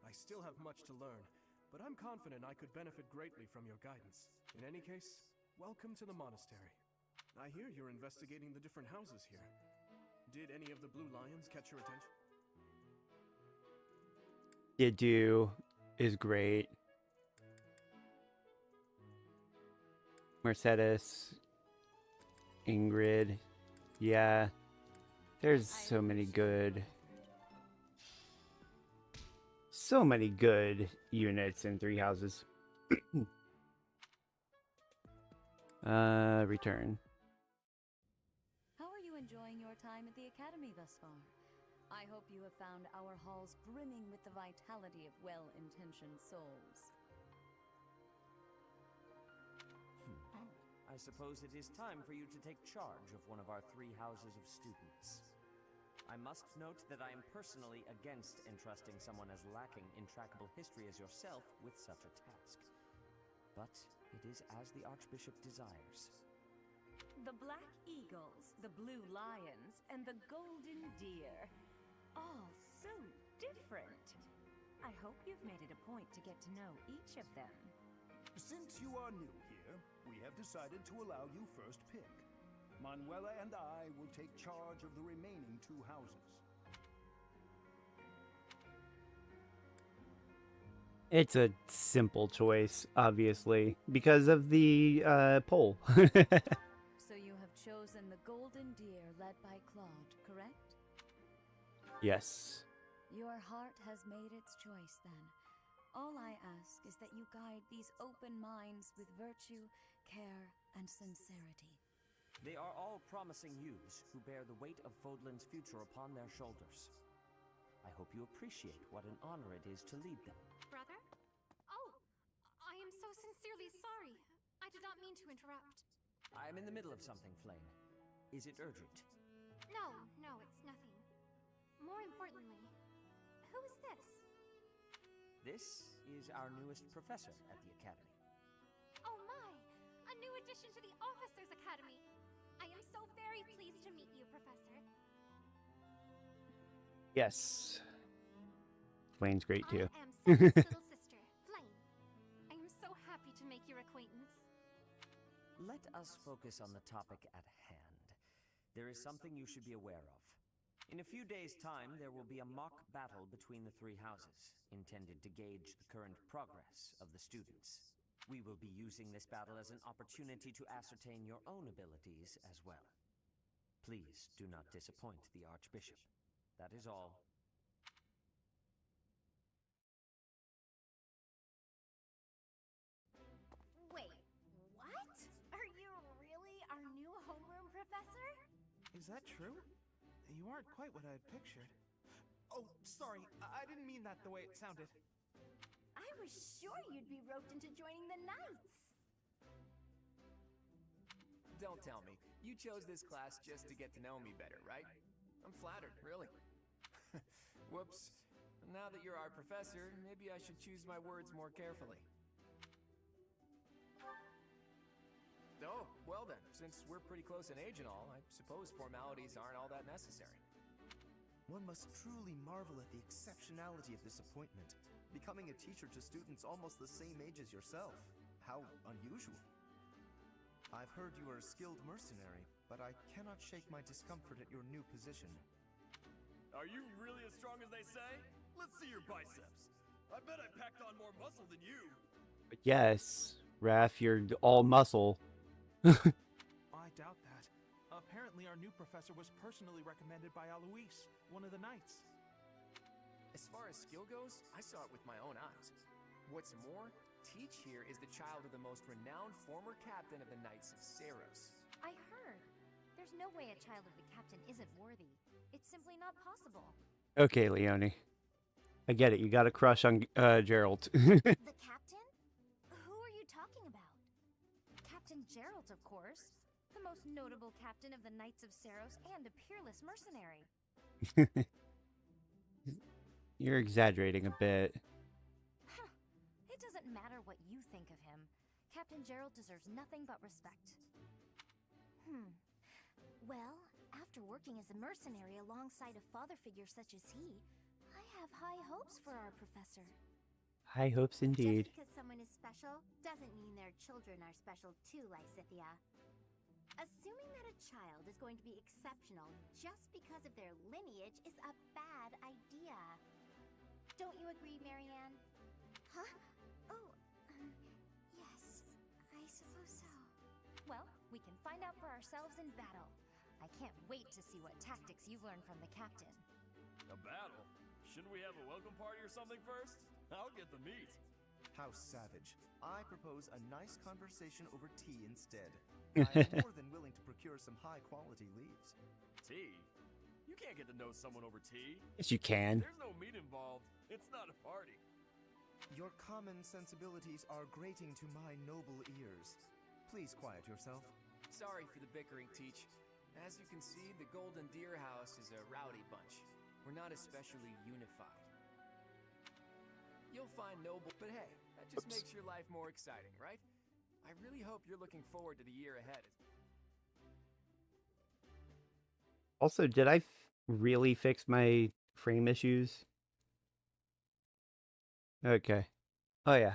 E: I still have much to learn, but I'm confident I could benefit greatly from your guidance. In any case, welcome to the monastery. I hear you're investigating the different houses here. Did any of the blue lions catch your attention?
A: Yidu is great. Mercedes, Ingrid, yeah. There's so many good units in Three Houses. Return.
K: How are you enjoying your time at the Academy thus far? I hope you have found our halls brimming with the vitality of well-intentioned souls.
J: I suppose it is time for you to take charge of one of our 3 houses of students. I must note that I am personally against entrusting someone as lacking in trackable history as yourself with such a task. But it is as the Archbishop desires.
K: The Black Eagles, the Blue Lions, and the Golden Deer. All so different. I hope you've made it a point to get to know each of them.
L: Since you are new here, we have decided to allow you first pick. Manuela and I will take charge of the remaining 2 houses.
A: It's a simple choice, obviously, because of the poll.
K: So you have chosen the Golden Deer led by Claude, correct?
A: Yes.
K: Your heart has made its choice then. All I ask is that you guide these open minds with virtue, care, and sincerity.
J: They are all promising youths who bear the weight of Fodlan's future upon their shoulders. I hope you appreciate what an honor it is to lead them.
M: Brother? Oh, I am so sincerely sorry. I did not mean to interrupt.
J: I am in the middle of something, Flame. Is it urgent?
M: No, it's nothing. More importantly, who is this?
J: This is our newest professor at the Academy.
M: Oh my! A new addition to the Officers' Academy! I am so very pleased to meet you, Professor.
A: Yes. Flame's great too.
M: I am Seven's little sister, Flame. I am so happy to make your acquaintance.
J: Let us focus on the topic at hand. There is something you should be aware of. In a few days' time, there will be a mock battle between the 3 houses, intended to gauge the current progress of the students. We will be using this battle as an opportunity to ascertain your own abilities as well. Please do not disappoint the Archbishop. That is all.
I: Wait, what? Are you really our new homeroom professor?
D: Is that true? You aren't quite what I had pictured. Oh, sorry. I didn't mean that the way it sounded.
I: I was sure you'd be roped into joining the Knights.
G: Don't tell me. You chose this class just to get to know me better, right? I'm flattered, really. Whoops. Now that you're our professor, maybe I should choose my words more carefully. Oh, well then, since we're pretty close in age and all, I suppose formalities aren't all that necessary.
N: One must truly marvel at the exceptionality of this appointment. Becoming a teacher to students almost the same age as yourself. How unusual. I've heard you are a skilled mercenary, but I cannot shake my discomfort at your new position.
O: Are you really as strong as they say? Let's see your biceps. I bet I packed on more muscle than you.
A: But yes, Raph, you're all muscle.
D: I doubt that. Apparently our new professor was personally recommended by Alois, one of the Knights.
G: As far as skill goes, I saw it with my own eyes. What's more, Teach here is the child of the most renowned former captain of the Knights of Saros.
I: I heard. There's no way a child of the captain isn't worthy. It's simply not possible.
A: Okay, Leonie. I get it. You got a crush on Gerald.
I: The captain? Who are you talking about? Captain Gerald, of course. The most notable captain of the Knights of Saros and a peerless mercenary.
A: You're exaggerating a bit.
I: It doesn't matter what you think of him. Captain Gerald deserves nothing but respect. Well, after working as a mercenary alongside a father figure such as he, I have high hopes for our professor.
A: High hopes indeed.
M: Just because someone is special doesn't mean their children are special too, Lysithia. Assuming that a child is going to be exceptional just because of their lineage is a bad idea. Don't you agree, Marianne?
I: Huh? Oh, yes, I suppose so. Well, we can find out for ourselves in battle. I can't wait to see what tactics you've learned from the captain.
O: A battle? Shouldn't we have a welcome party or something first? I'll get the meat.
N: How savage. I propose a nice conversation over tea instead. I am more than willing to procure some high-quality leaves.
O: Tea? You can't get to know someone over tea.
A: Yes, you can.
O: There's no meat involved. It's not a party.
N: Your common sensibilities are grating to my noble ears. Please quiet yourself.
G: Sorry for the bickering, Teach. As you can see, the Golden Deer House is a rowdy bunch. We're not especially unified. You'll find noble, but hey, that just makes your life more exciting, right? I really hope you're looking forward to the year ahead.
A: Also, did I really fix my frame issues? Okay. Oh yeah.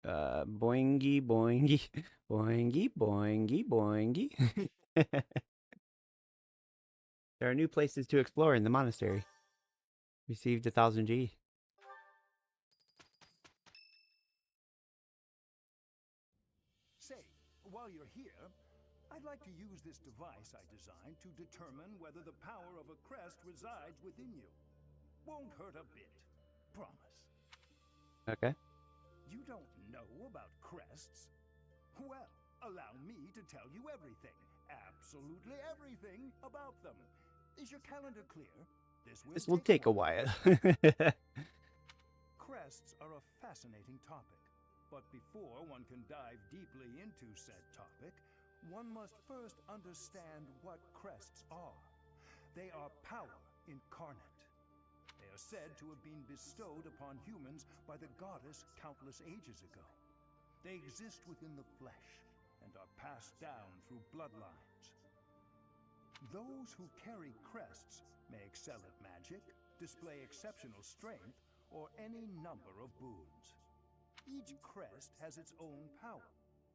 A: Boingy, boingy, boingy, boingy, boingy. There are new places to explore in the monastery. Received 1,000 G.
L: Say, while you're here, I'd like to use this device I designed to determine whether the power of a crest resides within you. Won't hurt a bit. Promise.
A: Okay.
L: You don't know about crests? Well, allow me to tell you everything. Absolutely everything about them. Is your calendar clear?
A: This will take a while.
L: Crests are a fascinating topic. But before one can dive deeply into said topic, one must first understand what crests are. They are power incarnate. They are said to have been bestowed upon humans by the goddess countless ages ago. They exist within the flesh and are passed down through bloodlines. Those who carry crests may excel at magic, display exceptional strength, or any number of boons. Each crest has its own power,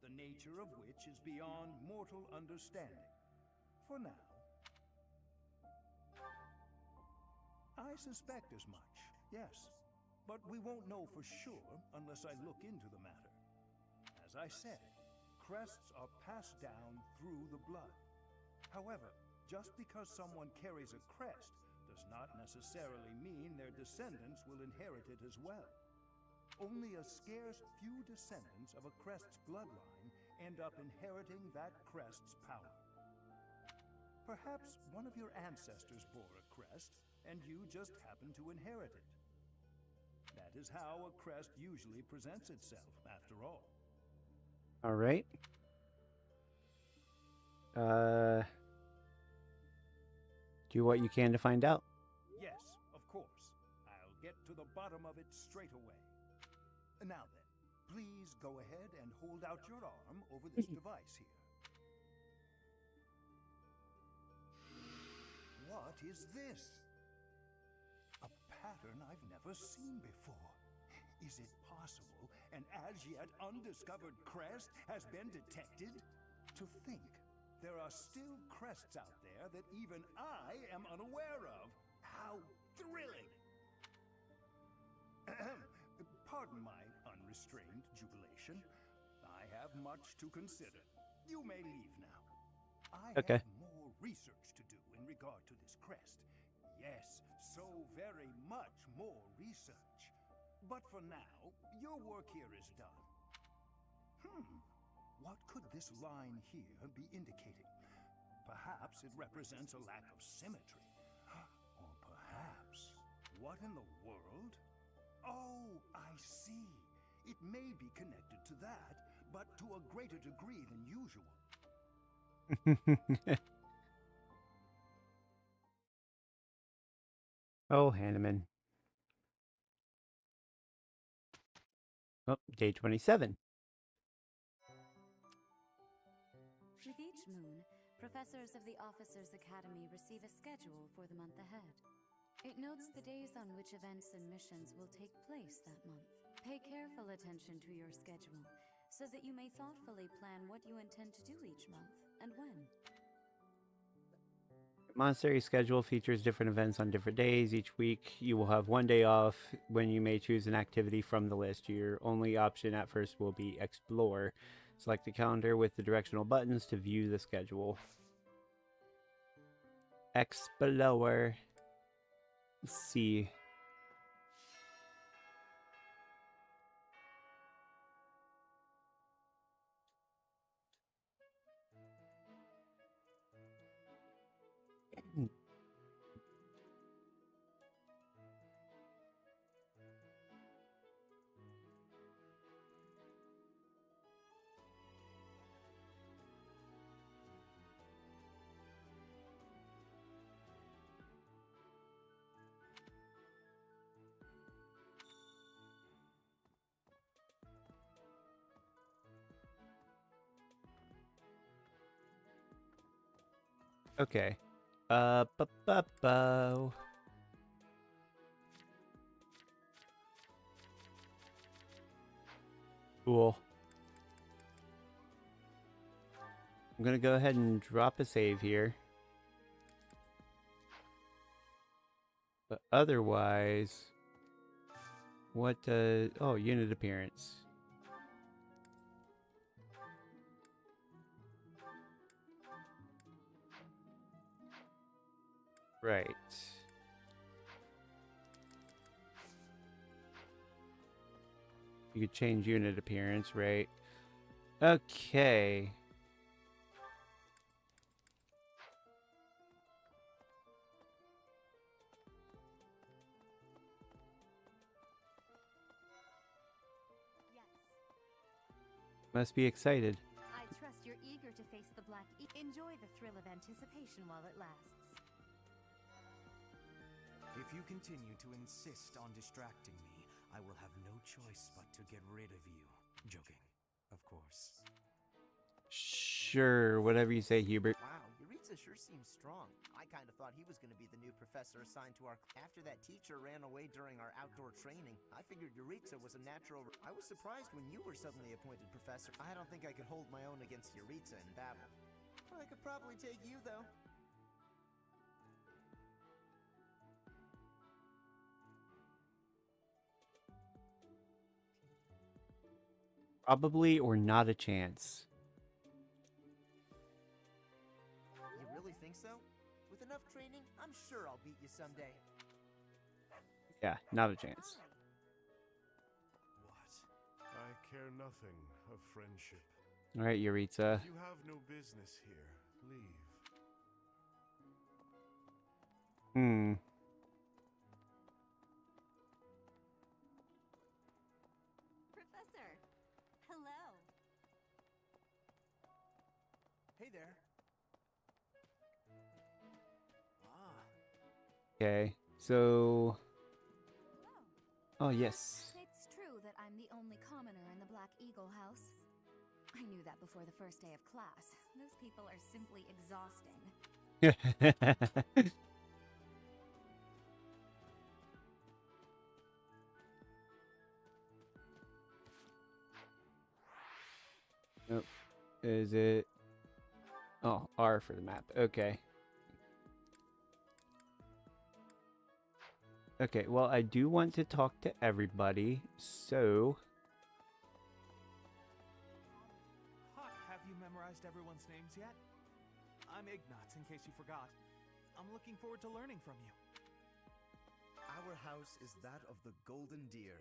L: the nature of which is beyond mortal understanding. For now. I suspect as much, yes. But we won't know for sure unless I look into the matter. As I said, crests are passed down through the blood. However, just because someone carries a crest does not necessarily mean their descendants will inherit it as well. Only a scarce few descendants of a crest's bloodline end up inheriting that crest's power. Perhaps one of your ancestors bore a crest, and you just happen to inherit it. That is how a crest usually presents itself, after all.
A: All right. Do what you can to find out.
L: Yes, of course. I'll get to the bottom of it straight away. Now then, please go ahead and hold out your arm over this device here. What is this? A pattern I've never seen before. Is it possible an as yet undiscovered crest has been detected? To think, there are still crests out there that even I am unaware of. How thrilling! Pardon my unrestrained jubilation. I have much to consider. You may leave now. I have more research to do in regard to this crest. Yes, so very much more research. But for now, your work here is done. What could this line here be indicating? Perhaps it represents a lack of symmetry. Or perhaps, what in the world? Oh, I see. It may be connected to that, but to a greater degree than usual.
A: Oh, Hanneman. Oh, day 27.
F: With each moon, professors of the Officers' Academy receive a schedule for the month ahead. It notes the days on which events and missions will take place that month. Pay careful attention to your schedule, so that you may thoughtfully plan what you intend to do each month and when.
A: Monastery schedule features different events on different days. Each week, you will have one day off when you may choose an activity from the list. Your only option at first will be Explore. Select the calendar with the directional buttons to view the schedule. Explore. Let's see. Okay. Cool. I'm gonna go ahead and drop a save here. But otherwise, what does... Oh, unit appearance. Right. You could change unit appearance, right? Okay. Must be excited.
F: I trust you're eager to face the Black Enjoy the thrill of anticipation while it lasts.
P: If you continue to insist on distracting me, I will have no choice but to get rid of you. Joking, of course.
A: Sure, whatever you say, Hubert.
Q: Wow, Yuritsa sure seems strong. I kind of thought he was going to be the new professor assigned to our... After that teacher ran away during our outdoor training, I figured Yuritsa was a natural... I was surprised when you were suddenly appointed professor. I don't think I could hold my own against Yuritsa in battle. Well, I could probably take you, though.
A: Probably or not a chance.
Q: You really think so? With enough training, I'm sure I'll beat you someday.
A: Yeah, not a chance.
H: What? I care nothing of friendship.
A: All right, Yuritsa.
H: If you have no business here, leave.
F: Professor, hello.
G: Hey there.
A: Okay, so... Oh, yes.
F: It's true that I'm the only commoner in the Black Eagle house. I knew that before the first day of class. Those people are simply exhausting.
A: Nope. Is it... Oh, R for the map. Okay. Okay, well, I do want to talk to everybody, so...
D: Have you memorized everyone's names yet? I'm Ignatz, in case you forgot. I'm looking forward to learning from you.
N: Our house is that of the Golden Deer.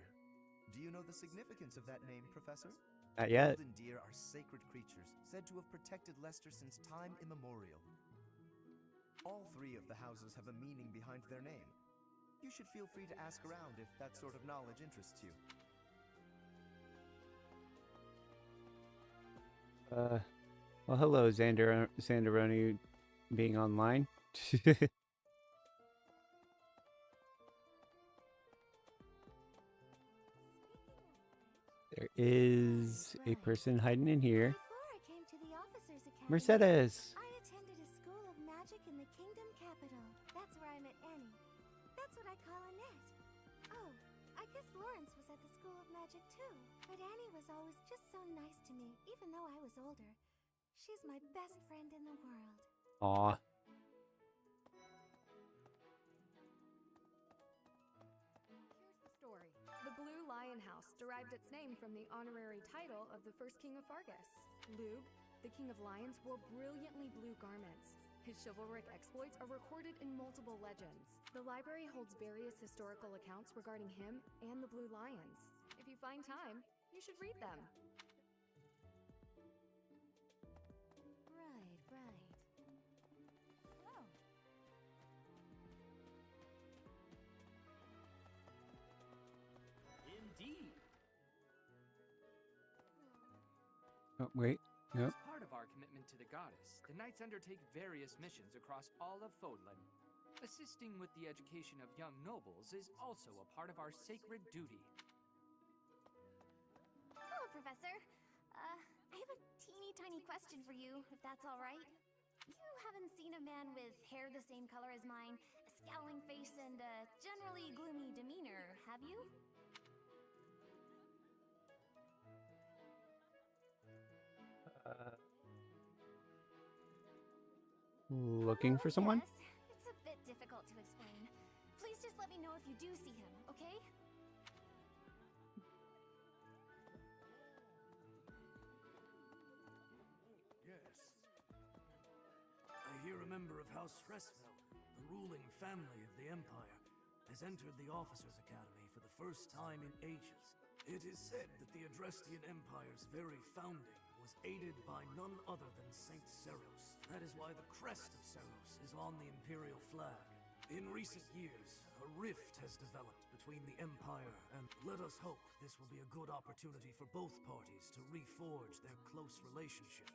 N: Do you know the significance of that name, Professor?
A: Not yet.
N: Golden deer are sacred creatures, said to have protected Leicester since time immemorial. All three of the houses have a meaning behind their name. You should feel free to ask around if that sort of knowledge interests you.
A: Well, hello, Xanderoni being online. There is a person hiding in here.
M: Before I came to the Officers Academy,
A: Mercedes.
M: I attended a school of magic in the kingdom capital. That's where I met Annie. That's what I call Annette. Oh, I guess Lawrence was at the school of magic too. But Annie was always just so nice to me, even though I was older. She's my best friend in the world.
A: Aw.
R: Here's the story. The Blue Lion House derived its name from the honorary title of the first king of Fargus. Lugh, the king of lions, wore brilliantly blue garments. His chivalric exploits are recorded in multiple legends. The library holds various historical accounts regarding him and the Blue Lions. If you find time, you should read them.
I: Right. Oh.
G: Indeed.
A: Oh, wait. Nope.
S: As part of our commitment to the goddess, the knights undertake various missions across all of Fodlan. Assisting with the education of young nobles is also a part of our sacred duty.
I: Hello, Professor. I have a teeny tiny question for you, if that's all right. You haven't seen a man with hair the same color as mine, a scowling face, and a generally gloomy demeanor, have you?
A: Looking for someone?
I: Yes, it's a bit difficult to explain. Please just let me know if you do see him, okay?
P: Yes. I hear a member of House Fresfeld, the ruling family of the Empire, has entered the Officers Academy for the first time in ages. It is said that the Adrestian Empire's very founding was aided by none other than Saint Seros. That is why the crest of Seros is on the Imperial flag. In recent years, a rift has developed between the Empire and let us hope this will be a good opportunity for both parties to reforge their close relationship.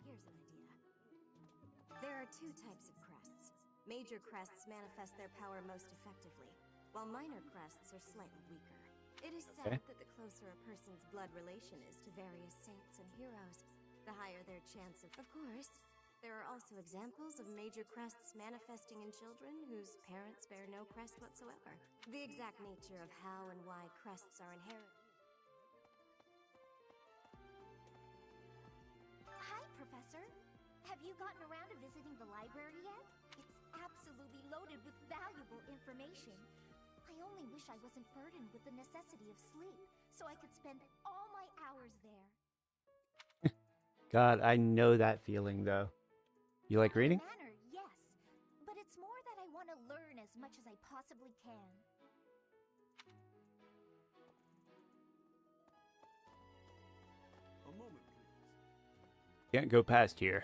T: Here's an idea. There are two types of crests. Major crests manifest their power most effectively, while minor crests are slightly weaker. It is said that the closer a person's blood relation is to various saints and heroes, the higher their chance of... Of course, there are also examples of major crests manifesting in children whose parents bear no crest whatsoever. The exact nature of how and why crests are inherited...
I: Hi, Professor. Have you gotten around to visiting the library yet? It's absolutely loaded with valuable information. I only wish I wasn't burdened with the necessity of sleep, so I could spend all my hours there.
A: God, I know that feeling, though. You like reading?
I: Manner, yes, but it's more that I want to learn as much as I possibly can.
H: A moment, please.
A: Can't go past here.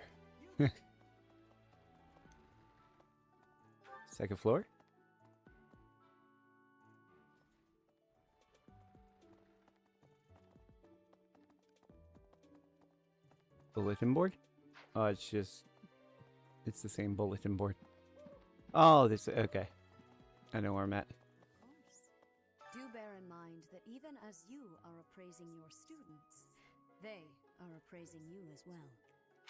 A: Second floor? Bulletin board? Oh, it's the same bulletin board. Oh, this, okay. I know where I'm at.
U: Do bear in mind that even as you are appraising your students, they are appraising you as well.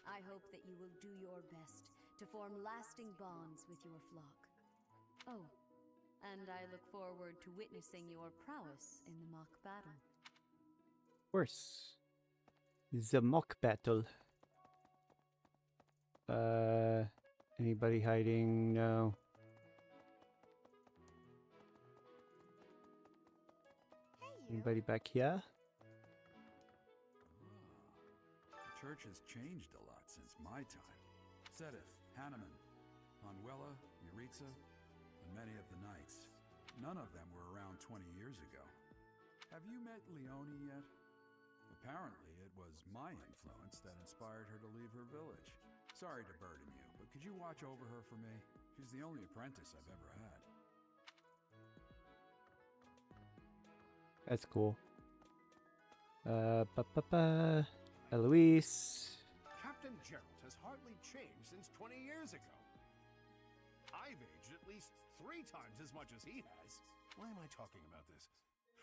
U: I hope that you will do your best to form lasting bonds with your flock. Oh, and I look forward to witnessing your prowess in the mock battle.
A: Of course. The mock battle. Anybody hiding? No. Anybody back here?
C: The church has changed a lot since my time. Sedith, Hanneman, Manuela, Yuritsa, and many of the knights. None of them were around 20 years ago. Have you met Leone yet? Apparently, it was my influence that inspired her to leave her village. Sorry to burden you, but could you watch over her for me? She's the only apprentice I've ever had.
A: That's cool. Eloise.
H: Captain Gerald has hardly changed since 20 years ago. I've aged at least 3 times as much as he has. Why am I talking about this?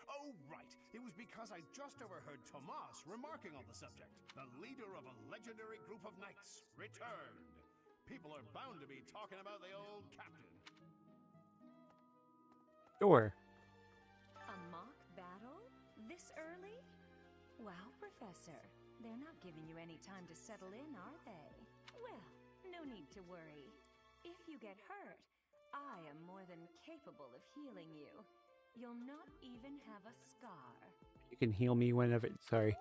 H: Oh, right. It was because I just overheard Tomas remarking on the subject. The leader of a legendary group of knights returned. People are bound to be talking about the old captain.
A: Sure.
K: A mock battle? This early? Wow, Professor. They're not giving you any time to settle in, are they? Well, no need to worry. If you get hurt, I am more than capable of healing you. You'll not even have a scar.
A: You can heal me whenever. Sorry.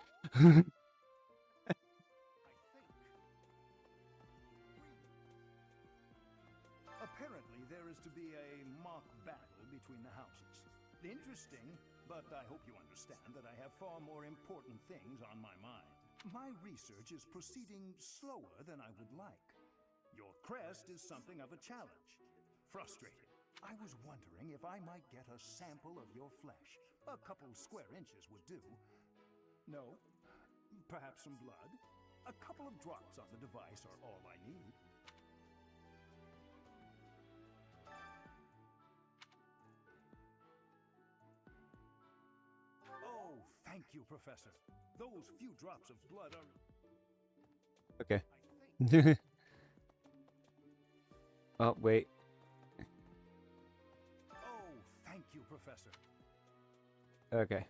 L: Apparently, there is to be a mock battle between the houses. Interesting, but I hope you understand that I have far more important things on my mind. My research is proceeding slower than I would like. Your crest is something of a challenge. Frustrating. I was wondering if I might get a sample of your flesh. A couple square inches would do. No? Perhaps some blood? A couple of drops on the device are all I need. Oh, thank you, Professor. Those few drops of blood are...
A: Okay. Oh, wait.
L: Oh, thank you, Professor.
A: Okay.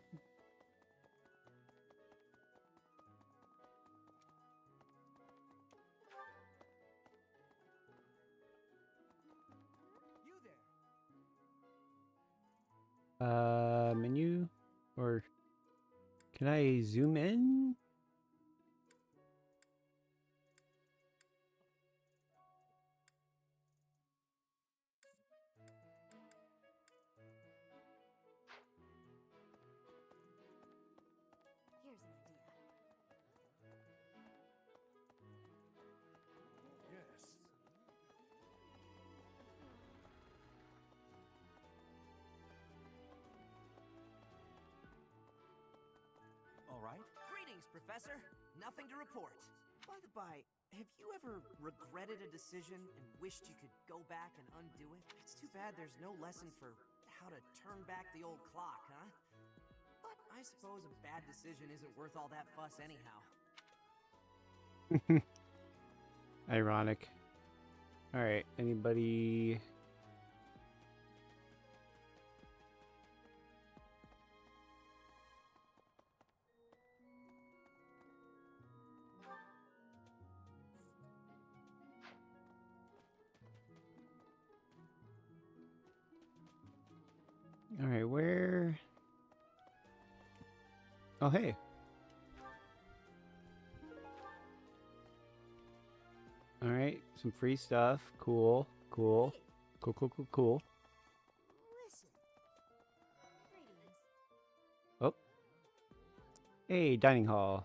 D: You there.
A: Menu? Or can I zoom in?
T: Here's an idea.
H: Yes.
Q: All right. Greetings, Professor. Nothing to report. By the by, have you ever regretted a decision and wished you could go back and undo it? It's too bad there's no lesson for how to turn back the old clock, huh? But I suppose a bad decision isn't worth all that fuss anyhow.
A: Ironic. All right. Anybody? All right. Where? Oh, hey. All right, some free stuff. Cool, cool, cool, cool, cool, cool.
T: Listen. Greetings.
A: Oh, hey, dining hall.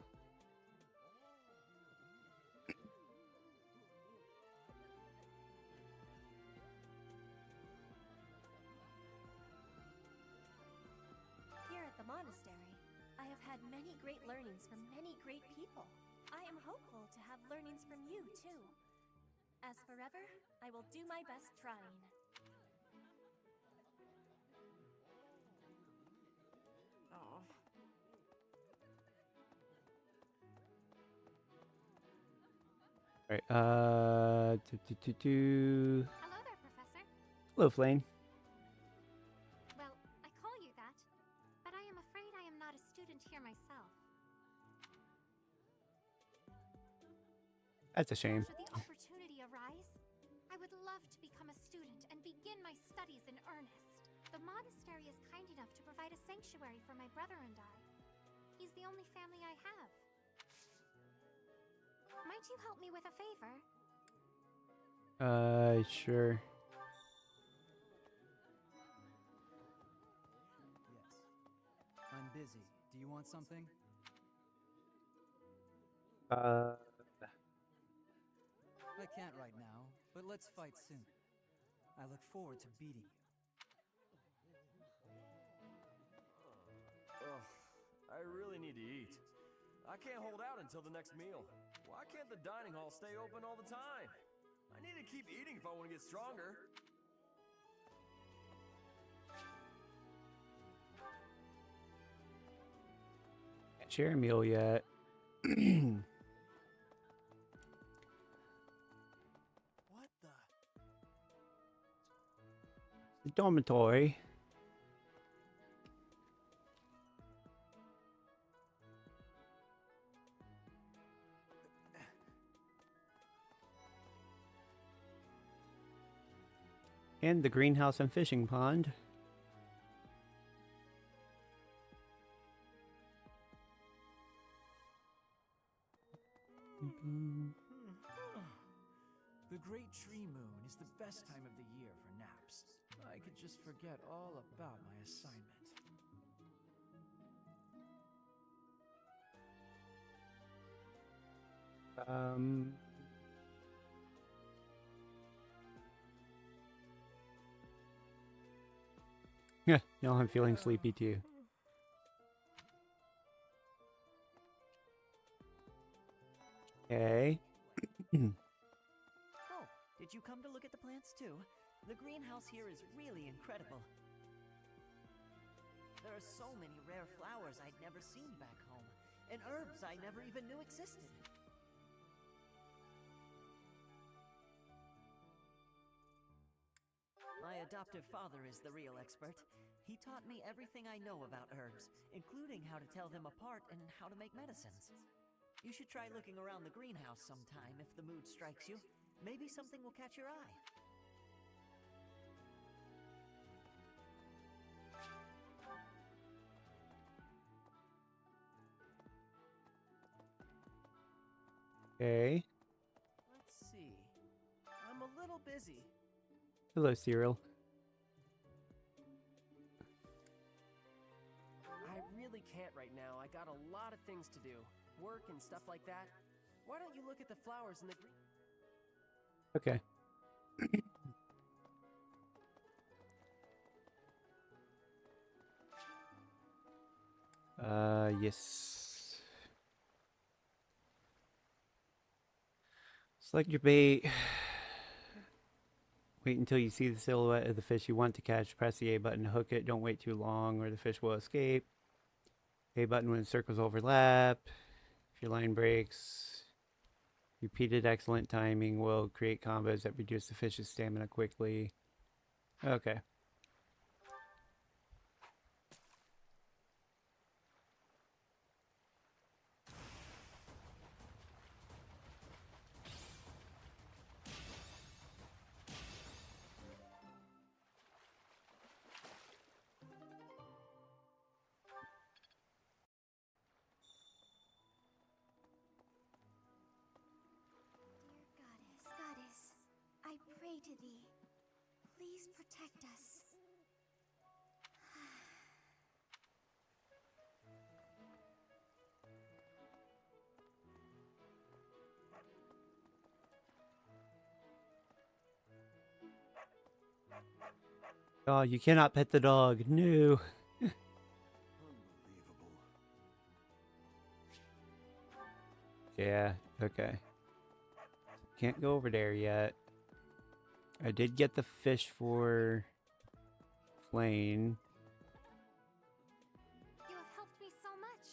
I: Here at the monastery, I have had many great learnings from many great people. I am hopeful to have learnings from you, too. As forever, I will do my best trying.
Q: Oh.
A: All right,
M: Hello there, Professor.
A: Hello, Flame.
M: Well, I call you that, but I am afraid I am not a student here myself.
A: That's a shame.
M: Should the opportunity arise, I would love to become a student and begin my studies in earnest. The monastery is kind enough to provide a sanctuary for my brother and I. He's the only family I have. Might you help me with a favor?
A: Sure.
B: Yes. I'm busy. Do you want something? I can't right now, but let's fight soon. I look forward to beating you.
O: Ugh, I really need to eat. I can't hold out until the next meal. Why can't the dining hall stay open all the time? I need to keep eating if I want to get stronger.
A: chair meal yet.
D: What the?
A: The dormitory. And the greenhouse and fishing pond.
G: The Great Tree Moon is the best time of the year for naps. I could just forget all about my assignment.
A: Yeah, now I'm feeling sleepy too. Okay.
E: Oh, did you come to look at the plants too? The greenhouse here is really incredible. There are so many rare flowers I'd never seen back home, and herbs I never even knew existed. My adoptive father is the real expert. He taught me everything I know about herbs, including how to tell them apart and how to make medicines. You should try looking around the greenhouse sometime if the mood strikes you. Maybe something will catch your eye.
A: Okay.
G: Let's see. I'm a little busy.
A: Hello, Cyril.
G: I really can't right now. I got a lot of things to do. Work and stuff like that. Why don't you look at the flowers in the green?
A: Okay. Yes. Select your bait. Wait until you see the silhouette of the fish you want to catch. Press the A button to hook it. Don't wait too long or the fish will escape. A button when circles overlap. If your line breaks. Repeated excellent timing will create combos that reduce the fish's stamina quickly. Okay.
M: Goddess, I pray to thee. Please protect us.
A: Oh, you cannot pet the dog. No. Yeah, okay. Can't go over there yet. I did get the fish for Flane.
M: You have helped me so much.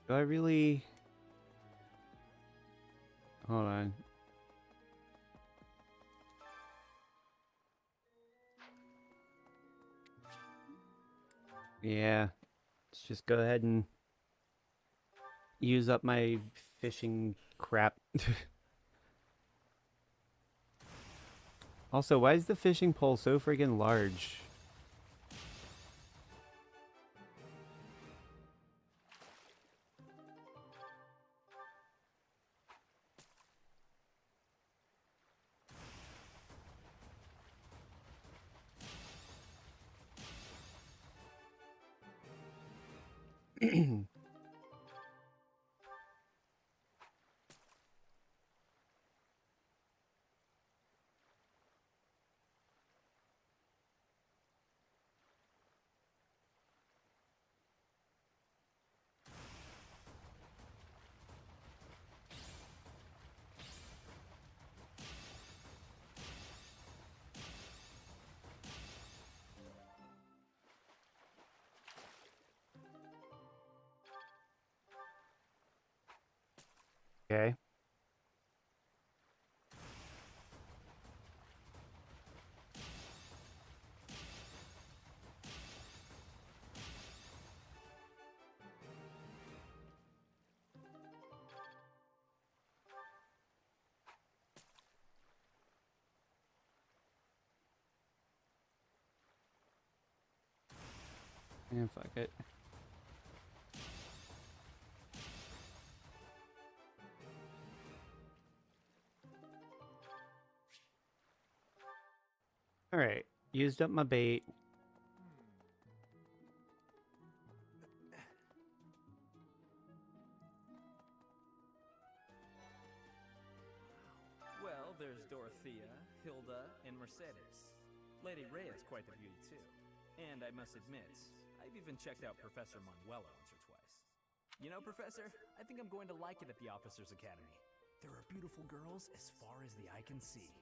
A: Do I really... Hold on. Yeah. Let's just go ahead and use up my fishing crap. Also, why is the fishing pole so friggin' large? Okay. And fuck it. Alright, used up my bait.
J: Well, there's Dorothea, Hilda, and Mercedes. Lady Rhea's quite the beauty, too. And I must admit, I've even checked out Professor Manuela once or twice. You know, Professor, I think I'm going to like it at the Officers Academy. There are beautiful girls as far as the eye can see.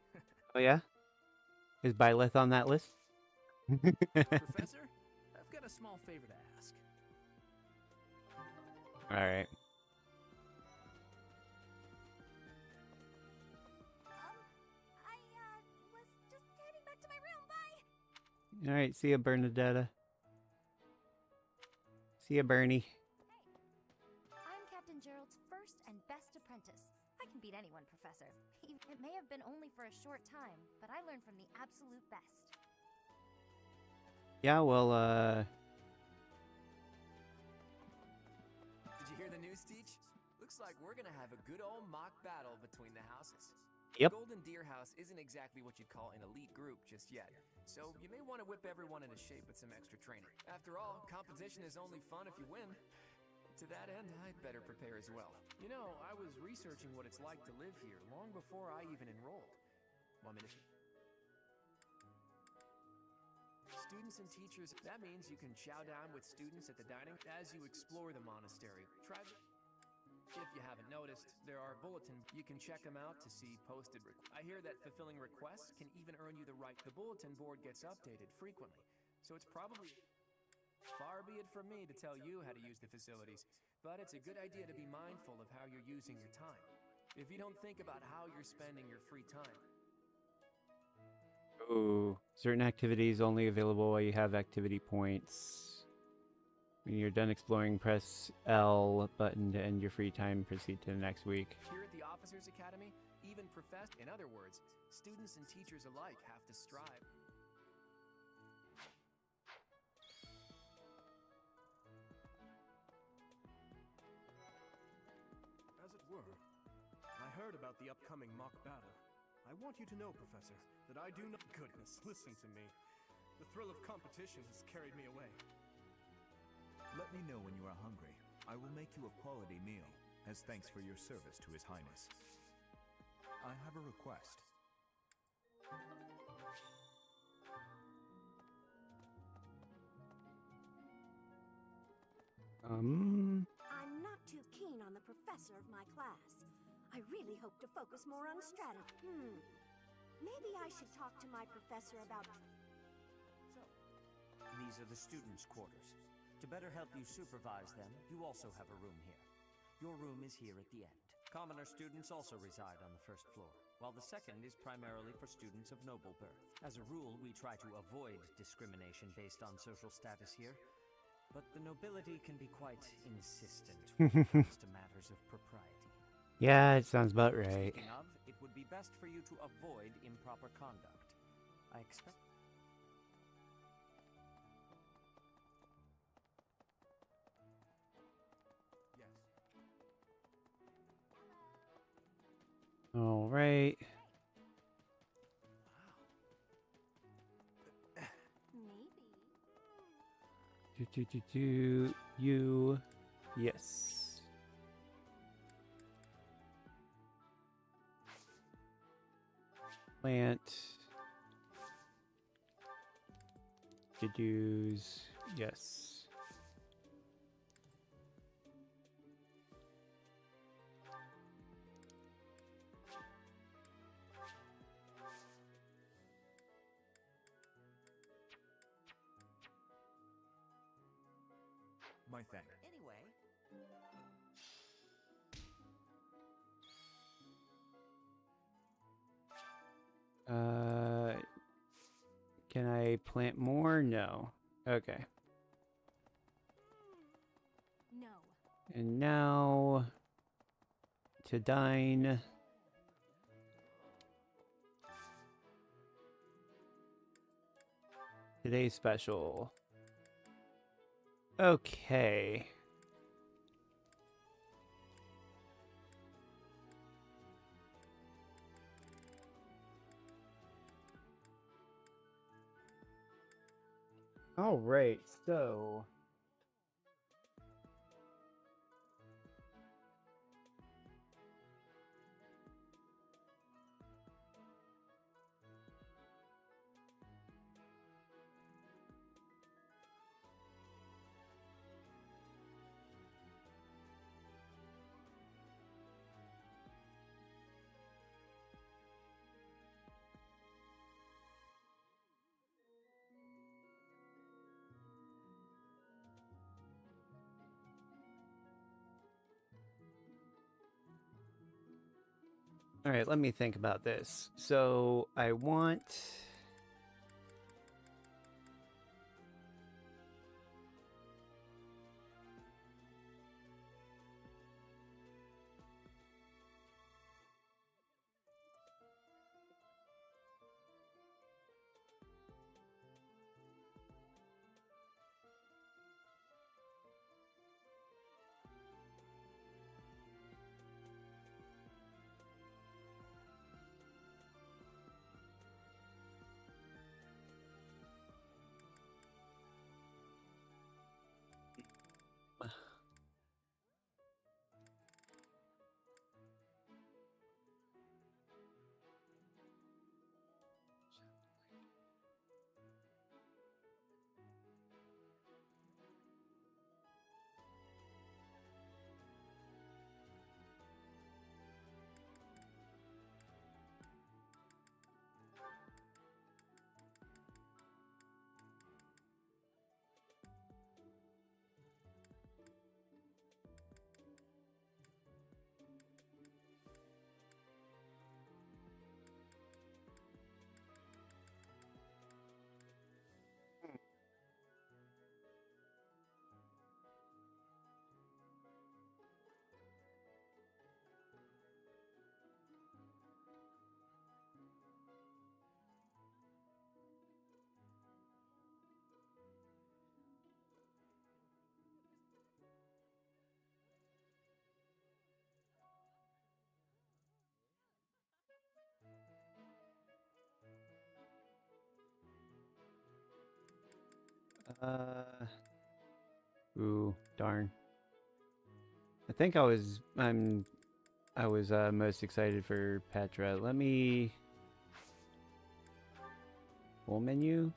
A: Oh yeah? Is Byleth on that list?
J: Professor, I've got a small favor to ask.
A: Alright.
I: I was just heading back to my room. Bye!
A: Alright, see ya, Bernadetta. See ya, Bernie.
I: I'm Captain Gerald's first and best apprentice. I can beat anyone, Professor. It may have been only for a short time, but I learned from the absolute best.
A: Yeah, well,
G: Did you hear the news, Teach? Looks like we're gonna have a good old mock battle between the houses.
A: Yep.
G: Golden Deer House isn't exactly what you'd call an elite group just yet, so you may want to whip everyone into shape with some extra training. After all, competition is only fun if you win. To that end, I'd better prepare as well.
J: You know, I was researching what it's like to live here long before I even enrolled.
G: 1 minute. Students and teachers, that means you can chow down with students at the dining as you explore the monastery. Try the... If you haven't noticed, there are bulletins. You can check them out to see posted I hear that fulfilling requests can even earn you the right. The bulletin board gets updated frequently, so it's probably... Far be it from me to tell you how to use the facilities, but it's a good idea to be mindful of how you're using your time. If you don't think about how you're spending your free time.
A: ooh, certain activities only available while you have activity points. When you're done exploring, press L button to end your free time. Proceed to the next week.
G: Here at the Officers Academy, even in other words, students and teachers alike have to strive.
O: As it were, I heard about the upcoming mock battle. I want you to know, Professor, that I do not... Goodness, listen to me. The thrill of competition has carried me away.
V: Let me know when you are hungry. I will make you a quality meal, as thanks for your service to His Highness. I have a request.
W: I'm not too keen on the professor of my class. I really hope to focus more on strategy. Maybe I should talk to my professor about...
X: These are the students' quarters. To better help you supervise them, you also have a room here. Your room is here at the end. Commoner students also reside on the first floor, while the second is primarily for students of noble birth. As a rule, we try to avoid discrimination based on social status here, but the nobility can be quite insistent when it comes to matters of propriety.
A: Yeah, it sounds about right.
X: Speaking of, it would be best for you to avoid improper conduct. I expect...
A: All right. You. Yes. Plant. Deduce. Yes.
V: My thanks.
E: Anyway.
A: Can I plant more? No. Okay.
T: No.
A: And now to dine. Today's special. Okay. All right, so all right, let me think about this. So I want... Ooh, darn. I think I was most excited for Petra. Let me full menu.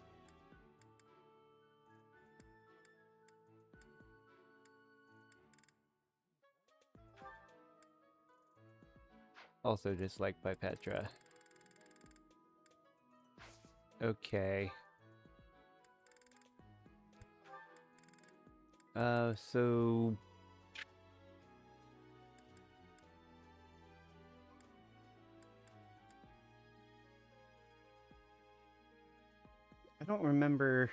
A: Also disliked by Petra. Okay. So I don't remember.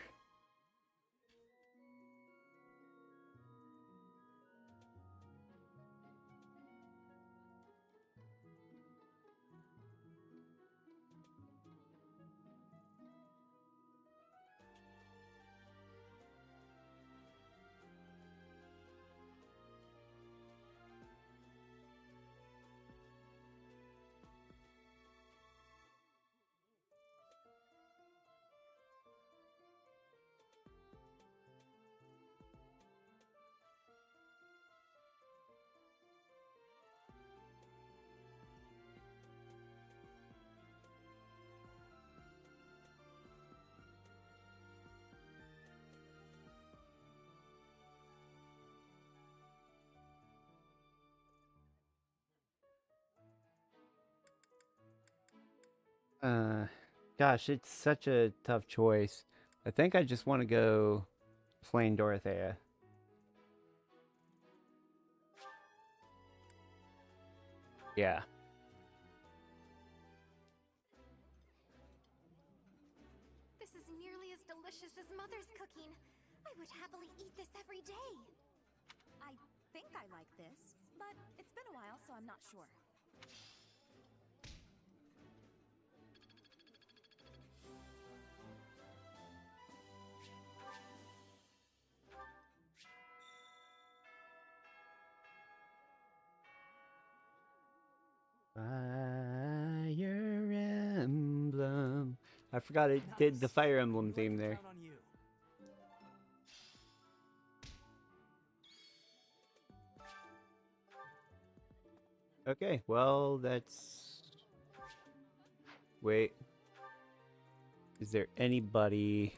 A: Gosh, it's such a tough choice. I think I just want to go plain Dorothea. Yeah.
I: delicious as Mother's cooking. I would happily eat this every day.
T: I think I like this, but it's been a while, so I'm not sure.
A: Fire Emblem. I forgot it did the Fire Emblem theme there. Okay, well, that's... Wait. Is there anybody...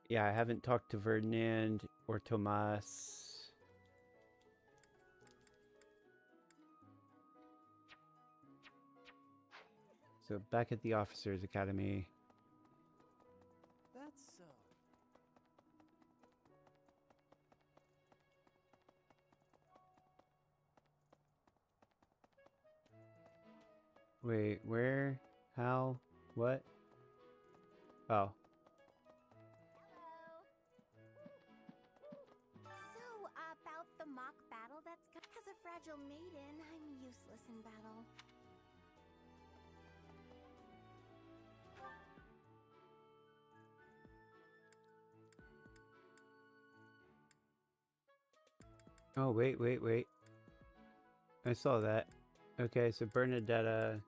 A: Yeah, I haven't talked to Ferdinand or Tomas. So back at the Officers Academy.
G: That's so.
A: Wait, where? How? What? Oh.
M: So, about the mock battle that's as a fragile maiden, I'm useless in battle.
A: Oh, wait. I saw that. Okay, so Bernadetta...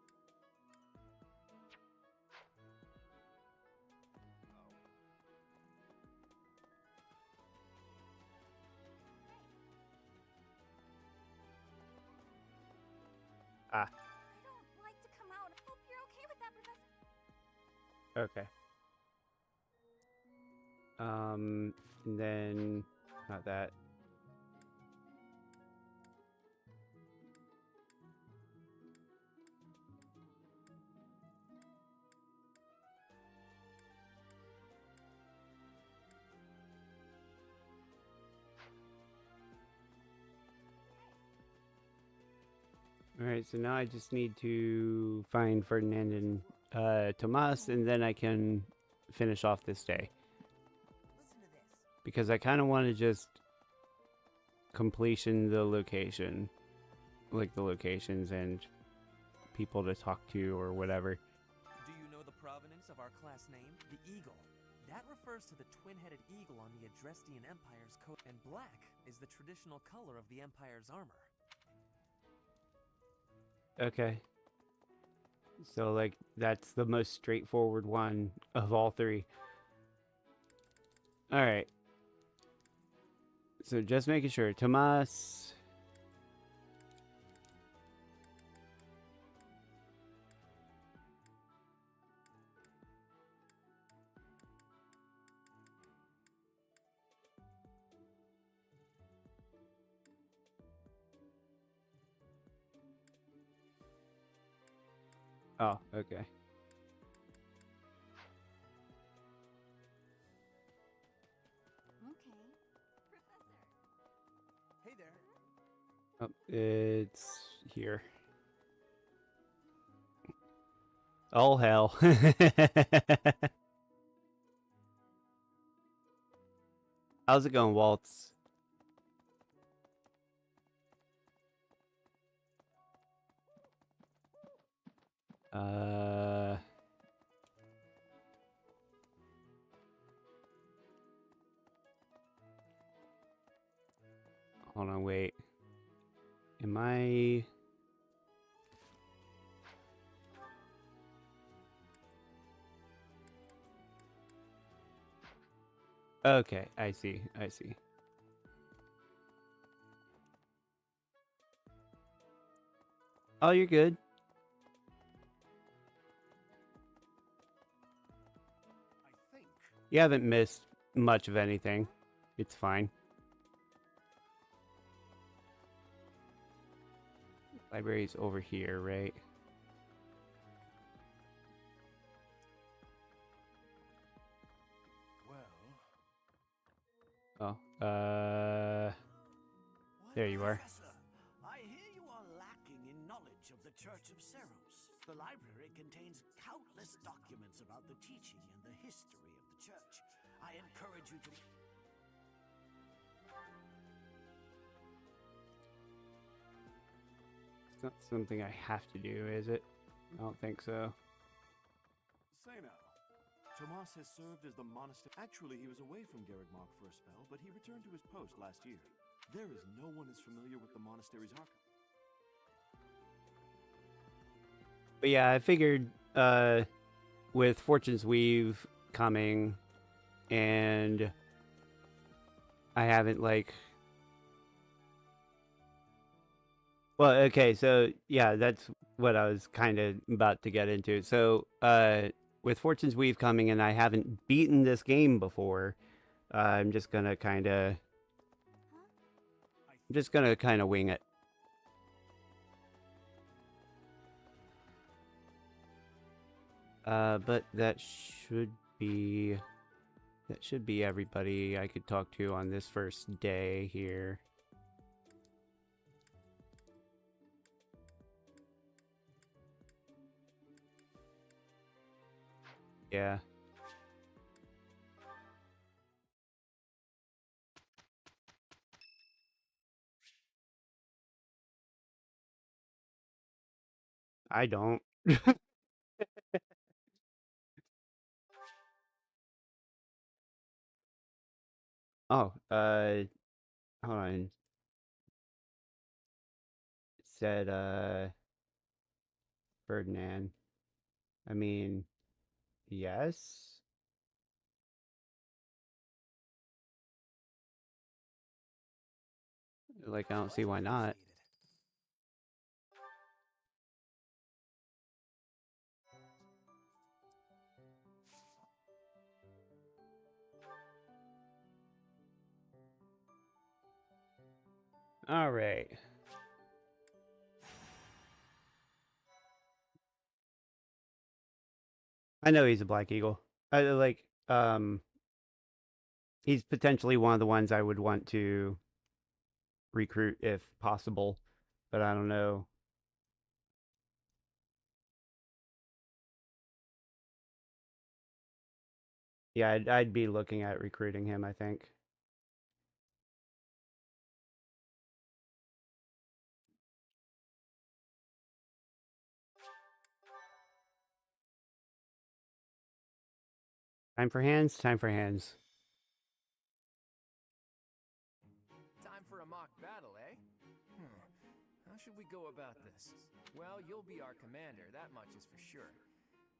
A: Ah,
T: I don't like to come out. I hope you're okay with that, Professor.
A: okay. And then... Not that. Alright, so now I just need to find Ferdinand and Tomas, and then I can finish off this day. Because I kind of want to just completion the location. Like the locations and people to talk to or whatever.
G: Do you know the provenance of our class name? The Eagle. That refers to the twin-headed eagle on the Adrestian Empire's coat, and black is the traditional color of the Empire's armor.
A: Okay. So, like, that's the most straightforward one of all three. Alright. So, just making sure. Tomas... Oh, okay.
T: Okay.
G: Hey there.
A: Oh, it's here. Oh, hell. How's it going, Waltz? Hold on, wait. Am I... Okay, I see. Oh, you're good. You haven't missed much of anything. It's fine. Library's over here, right?
P: Well...
A: Oh, there you are.
P: Professor, I hear you are lacking in knowledge of the Church of Ceros.
F: The library contains countless documents about the teaching and the history of the church. I encourage you to...
A: It's not something I have to do, is it? I don't think so.
N: Say now, Tomas has served as the monastery. Actually, he was away from Garrigmok for a spell, but he returned to his post last year. There is no one as familiar with the monastery's archive.
A: But yeah, I figured with Fortune's Weave coming, and I haven't like... Well, okay, so yeah, that's what I was kind of about to get into. So with Fortune's Weave coming, and I haven't beaten this game before, I'm just gonna kind of wing it. But that should be everybody I could talk to on this first day here. Yeah. I don't. Oh, hold on. It said, Ferdinand. I mean, yes. Like, I don't see why not. All right. I know he's a Black Eagle. He's potentially one of the ones I would want to recruit if possible, but I don't know. Yeah, I'd be looking at recruiting him, I think. Time for hands, time for hands.
G: Time for a mock battle, eh? How should we go about this? Well, you'll be our commander, that much is for sure.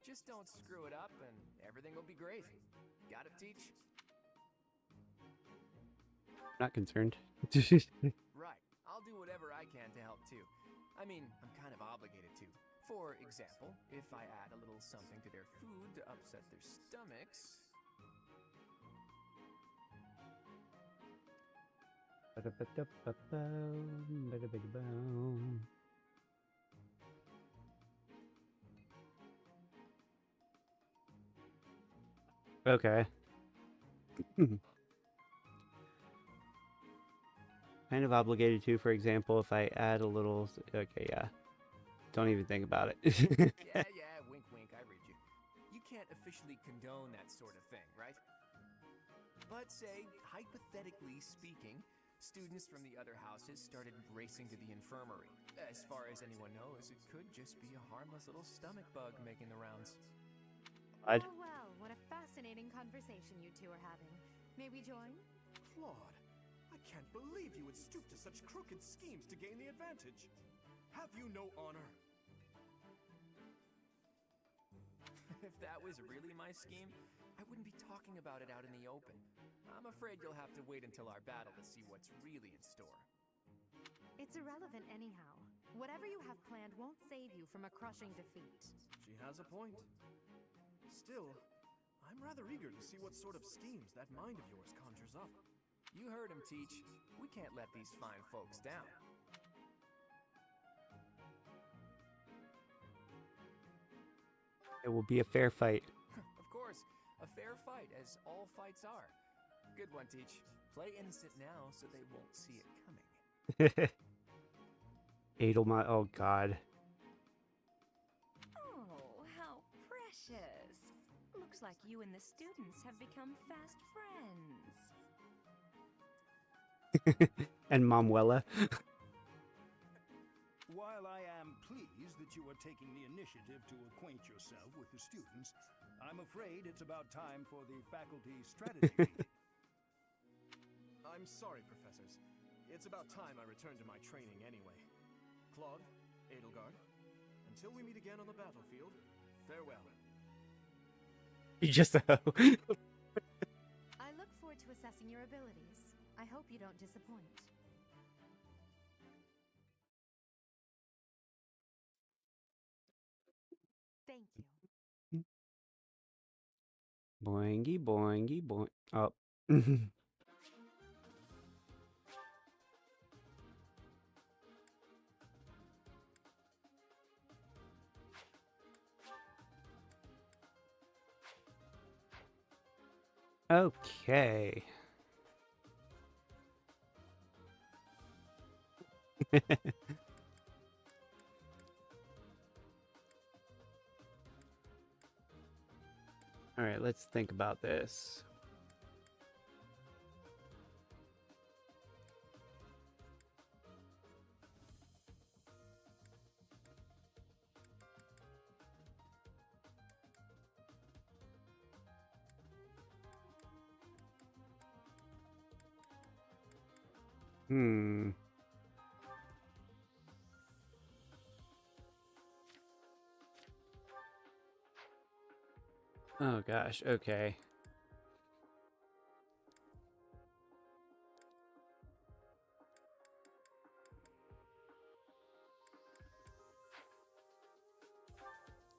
G: Just don't screw it up and everything will be great. Got it, Teach?
A: Not concerned.
G: Right. I'll do whatever I can to help too. I mean, I'm kind of obligated to. For example, if I add a little something to their food to upset their stomachs...
A: Okay. Kind of obligated to, for example, if I add a little... Okay, yeah. Don't even think about it.
G: yeah, wink, wink, I read you. You can't officially condone that sort of thing, right? But say, hypothetically speaking, students from the other houses started racing to the infirmary. As far as anyone knows, it could just be a harmless little stomach bug making the rounds.
A: I'd...
K: Oh, well, what a fascinating conversation you two are having. May we join?
O: Claude, I can't believe you would stoop to such crooked schemes to gain the advantage. Have you no honor?
G: If that was really my scheme, I wouldn't be talking about it out in the open. I'm afraid you'll have to wait until our battle to see what's really in store.
K: It's irrelevant anyhow. Whatever you have planned won't save you from a crushing defeat.
O: She has a point. Still, I'm rather eager to see what sort of schemes that mind of yours conjures up.
G: You heard him, Teach. We can't let these fine folks down.
A: It will be a fair fight.
G: Of course, a fair fight, as all fights are. Good one, Teach. Play innocent now so they won't see it coming.
A: Edelmont, oh god.
K: like you and the students have become fast friends.
A: And Mamuela.
L: While I am pleased that you are taking the initiative to acquaint yourself with the students, I'm afraid it's about time for the faculty strategy meeting.
O: I'm sorry, professors. It's about time I returned to my training anyway. Claude, Edelgard, until we meet again on the battlefield, farewell.
A: You just
I: I look forward to assessing your abilities. I hope you don't disappoint. Thank you.
A: Boingy, boingy, boing. Oh. Okay. All right, let's think about this. Hmm. Oh gosh, okay.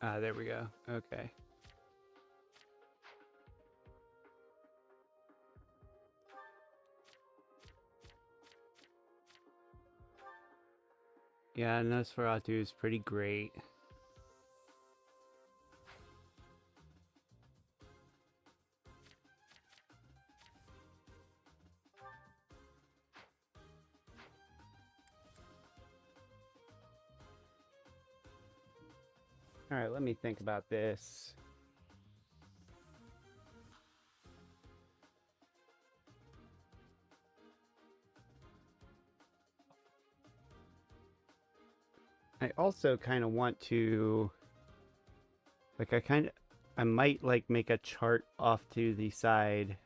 A: Ah, there we go. Okay. Yeah, Nosferatu is pretty great. All right, let me think about this. I also kind of want to, like, I might, like, make a chart off to the side.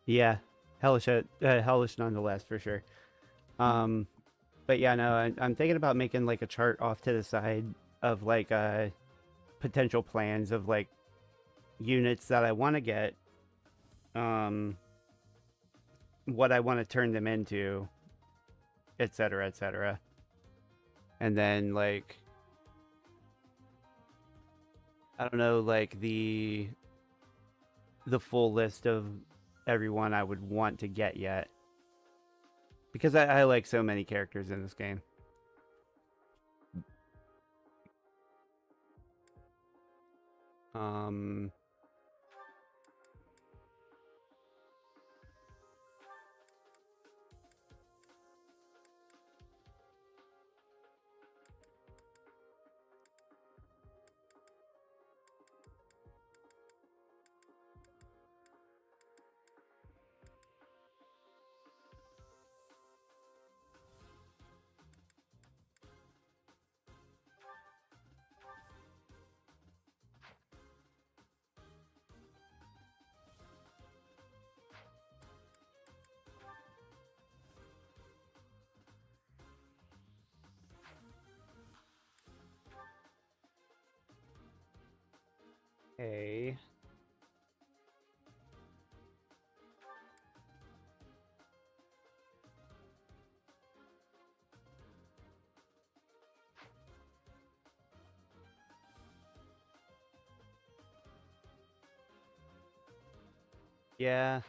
A: Yeah, hellish nonetheless, for sure. But yeah, no, I'm thinking about making, like, a chart off to the side of, like, potential plans of, like, units that I want to get, what I want to turn them into, etc., etc. And then, like, I don't know, like, the full list of everyone I would want to get yet. Because I like so many characters in this game. Okay. Yeah.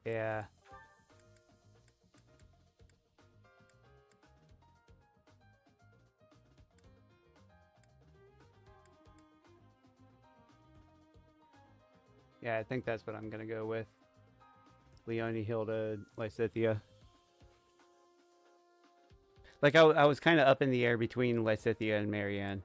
A: Yeah. Yeah, I think that's what I'm gonna go with. Leone, Hilda, Lysithea. Like, I was kind of up in the air between Lysithea and Marianne.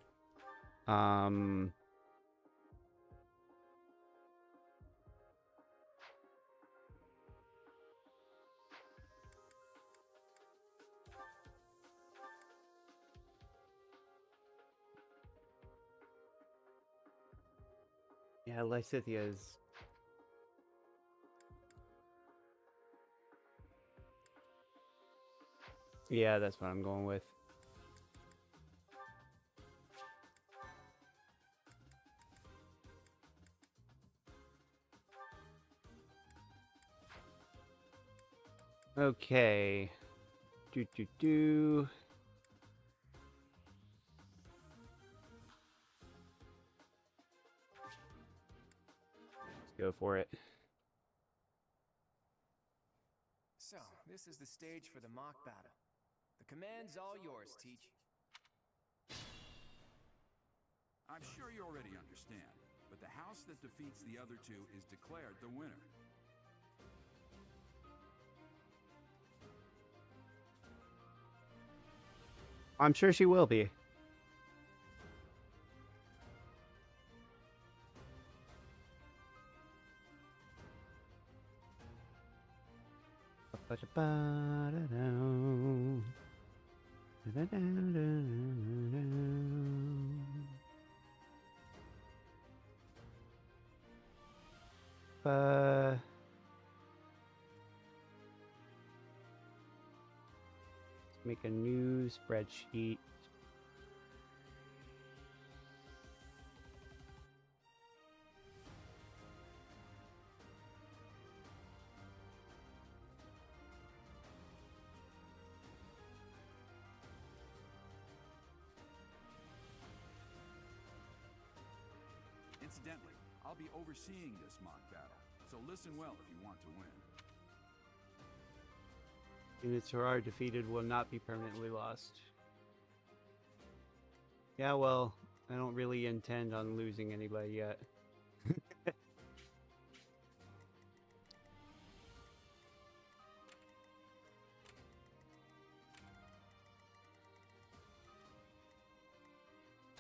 A: Yeah, Lysithea is... Yeah, that's what I'm going with. Okay. Do. Let's go for it.
G: So, this is the stage for the mock battle. The command's all yours, Teach.
C: I'm sure you already understand, but the house that defeats the other two is declared the winner.
A: I'm sure she will be. Let's make a new spreadsheet.
C: Incidentally, I'll be overseeing this mock battle, so listen well if you want to win.
A: Units who are defeated will not be permanently lost. Yeah, well, I don't really intend on losing anybody yet.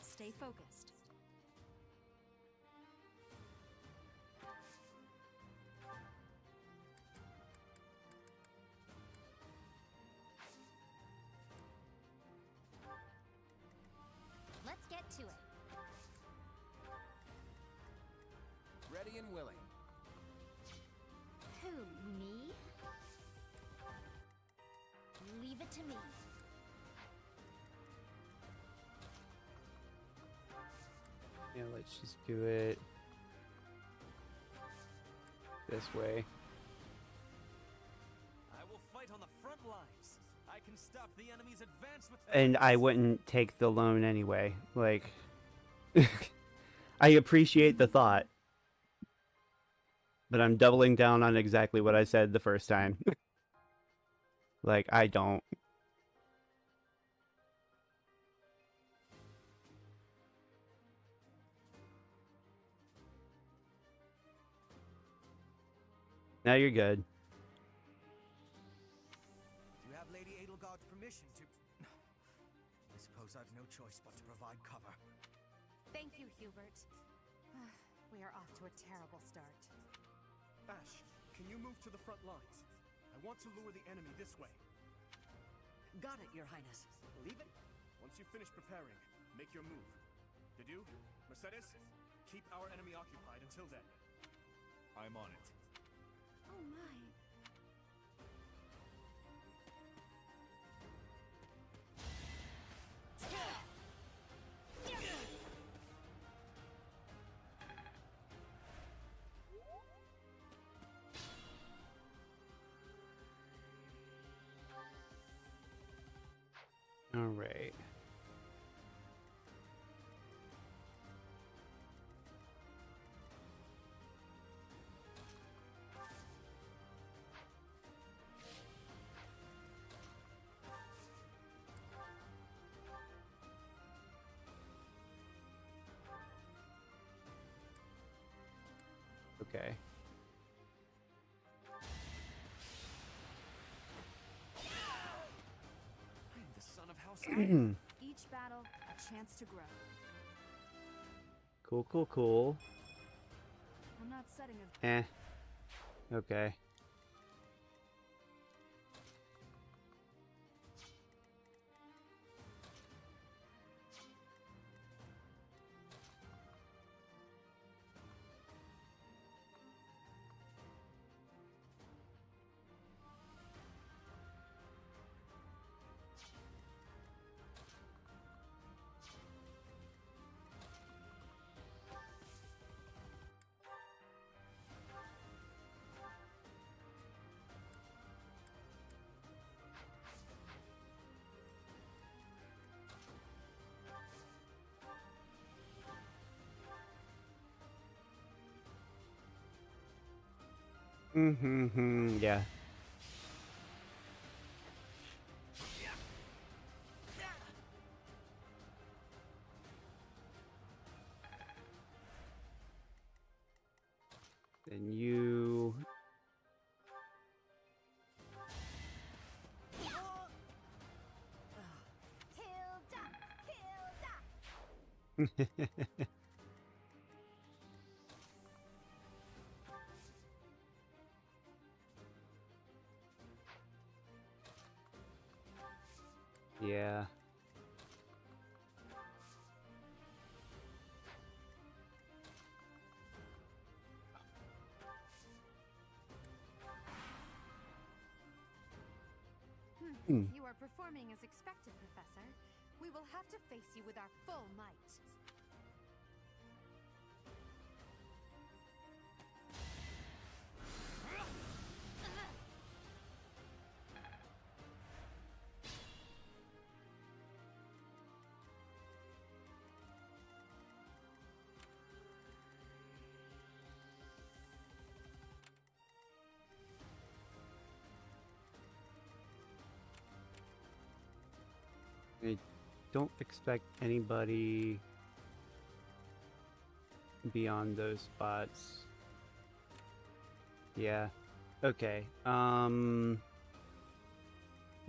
T: Stay focused.
I: Let's get to it.
G: Ready and willing.
I: Who, me? Leave it to me.
A: Yeah, let's just do it this way.
O: I will fight on the front lines. I can stop the enemy's advance with
A: And I wouldn't take the loan anyway. Like, I appreciate the thought, but I'm doubling down on exactly what I said the first time. Like, I don't. Now you're good.
Q: Do you have Lady Edelgard's permission to... I suppose I've no choice but to provide cover.
K: Thank you, Hubert. We are off to a terrible start.
O: Ash, can you move to the front lines? I want to lure the enemy this way.
E: Got it, Your Highness. Leave it.
O: Once you finish preparing, make your move. Dedu, Mercedes, keep our enemy occupied until then. I'm on it.
W: Oh my.
A: All right. Okay.
B: I'm the son of House Iron. Each battle, a chance to grow.
A: Cool, cool, cool.
B: I'm not setting a...
A: Eh. Okay. Yeah. Then you... Yeah.
B: You are performing as expected, Professor. We will have to face you with our full might.
A: I don't expect anybody beyond those spots. Yeah. Okay. We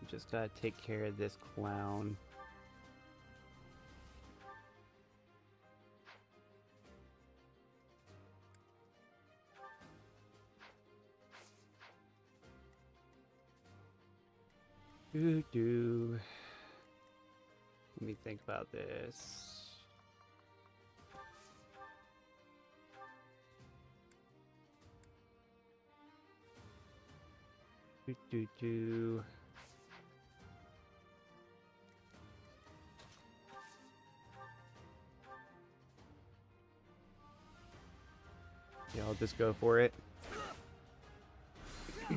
A: just gotta take care of this clown. Doo-doo. Let me think about this. Doo-doo-doo. Yeah, I'll just go for it.
B: The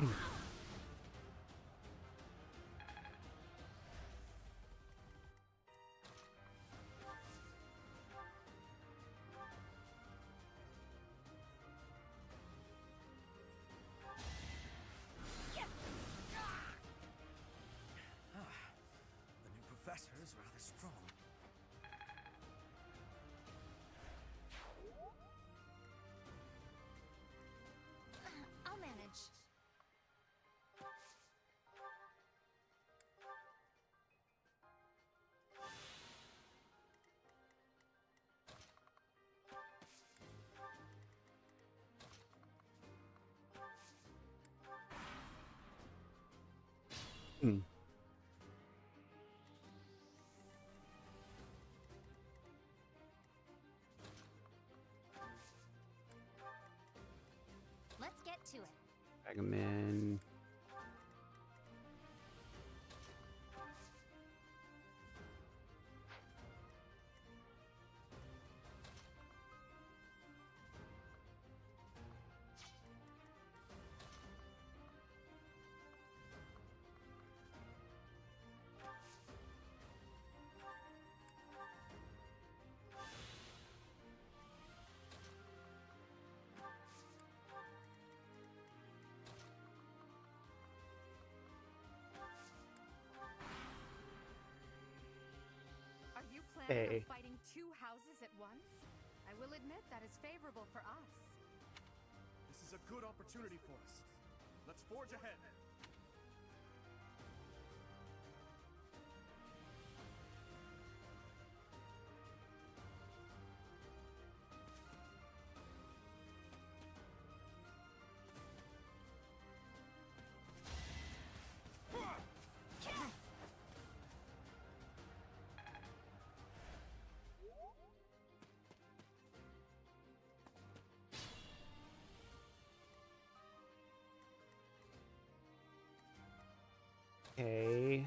B: new professor is rather strong.
I: I'll manage. Let's get to it.
A: Drag him in.
B: Are you planning
A: Hey.
B: on fighting two houses at once? I will admit that is favorable for us.
O: is a good opportunity for us. Let's forge ahead.
A: Okay.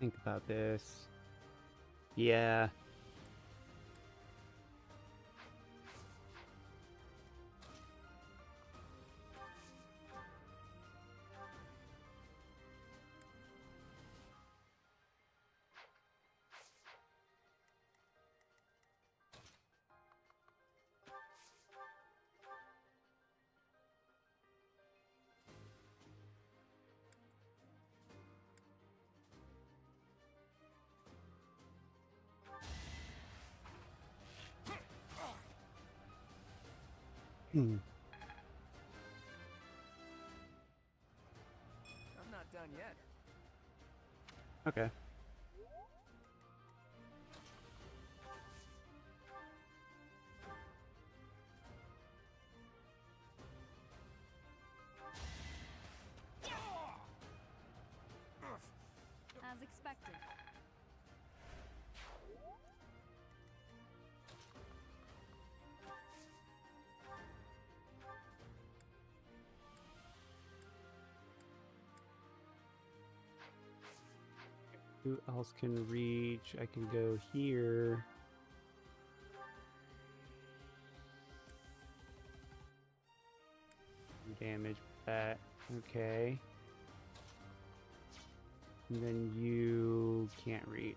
A: Think about this. Yeah.
G: I'm not done yet.
A: Okay.
K: As expected.
A: Who else can reach? I can go here. Damage that. Okay. And then you can't reach.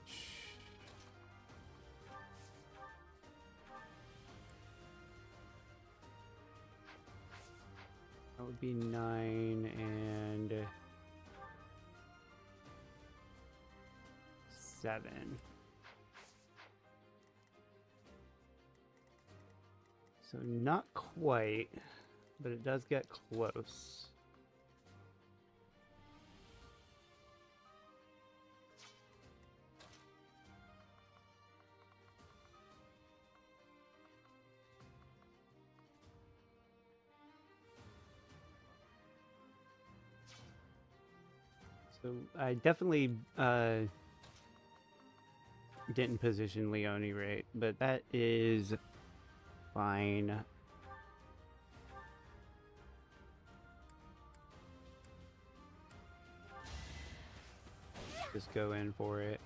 A: That would be 9 and 7. So not quite, but it does get close. So I definitely didn't position Leone right, but that is fine. Just go in for it.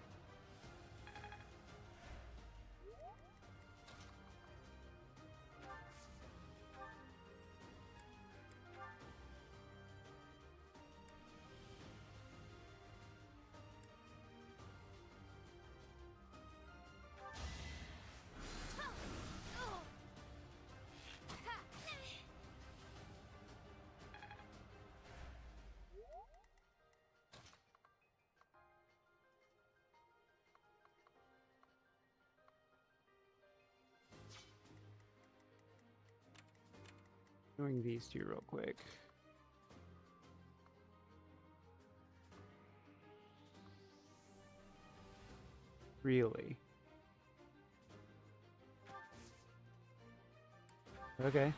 A: Doing these two real quick. Really? Okay.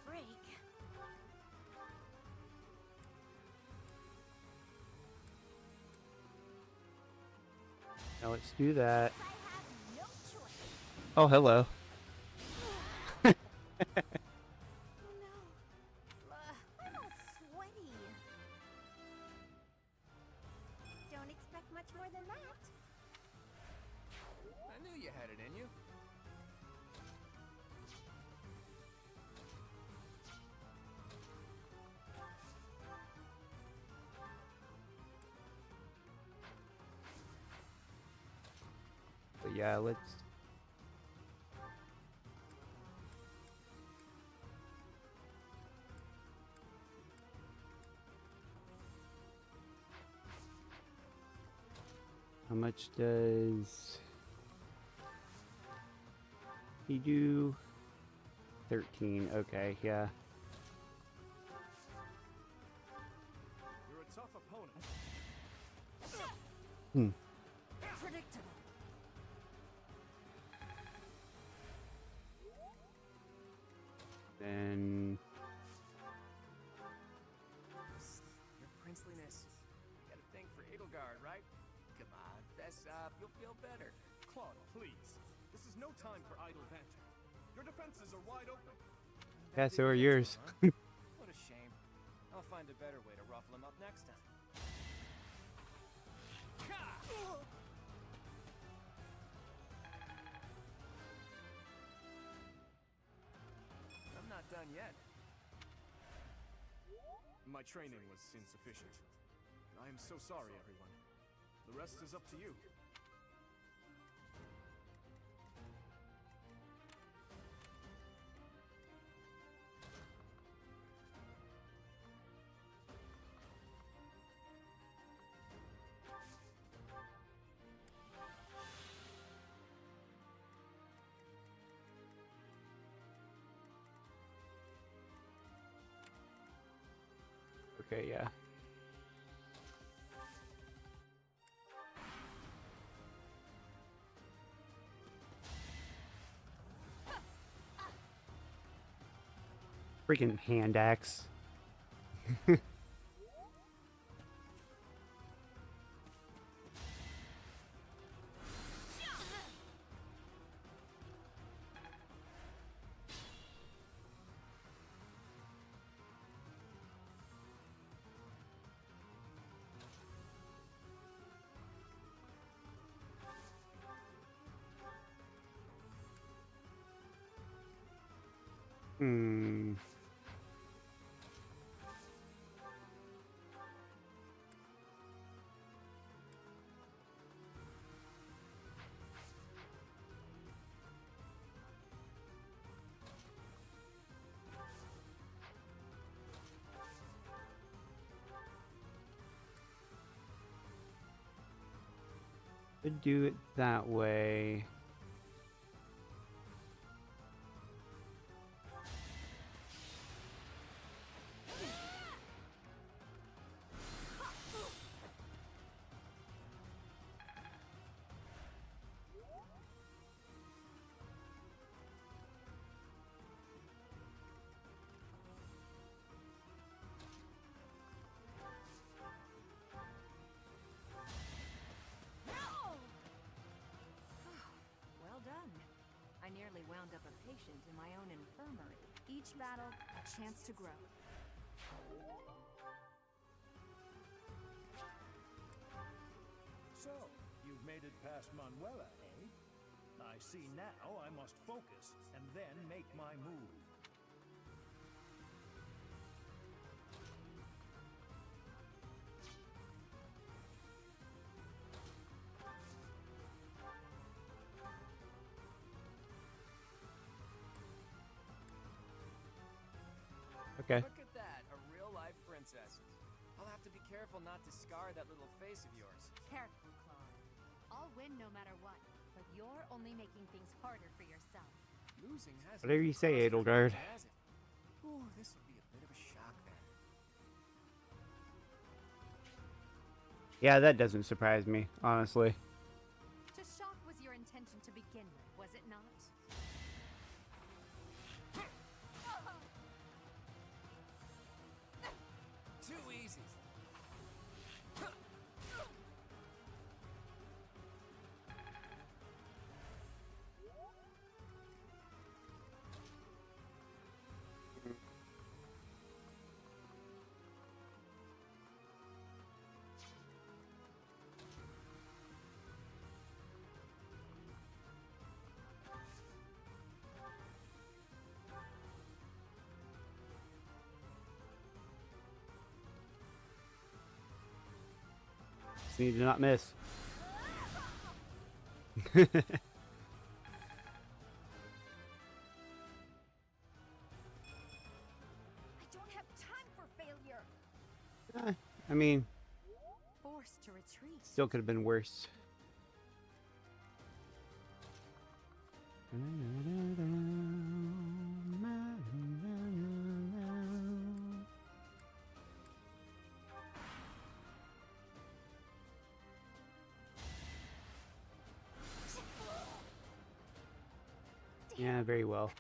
I: break.
A: Now let's do that.
I: I have no choice.
A: Oh, hello.
I: Oh no. I'm all sweaty. Don't expect much more than that.
G: I knew you had it in you.
A: But yeah, let's. How much does he do? 13. Okay, yeah.
O: You're a tough opponent.
A: Hmm.
T: Predictable.
A: Then
G: Your princeliness. You got a thing for Edelgard, right? Come on, fess up. You'll feel better.
O: Claude, please. This is no time for idle banter. Your defenses are wide open.
A: yeah, so are yours.
G: What a shame. I'll find a better way to ruffle him up next time. I'm not done yet.
O: My training was insufficient. I am so sorry, everyone. The rest is up to you.
A: Okay, yeah. Freaking hand axe. Hmm. Could do it that way.
K: Well done. I nearly wound up a patient in my own infirmary. Each battle, a chance to grow.
L: So, you've made it past Manuela, eh? I see now I must focus and then make my move.
A: Okay.
G: Look at that, a real-life princess. I'll have to be careful not to scar that little face of yours.
I: Careful, Claude. I'll win no matter what, but you're only making things harder for yourself.
G: Losing has
A: Whatever you say, Edelgard.
G: Ooh, this will be a bit of a shock then.
A: Yeah, that doesn't surprise me, honestly.
I: To shock was your intention to begin with, was it not?
A: Just need to not miss.
W: I don't have time for failure.
A: I mean,
W: Forced to retreat.
A: still could have been worse. Yeah, very well.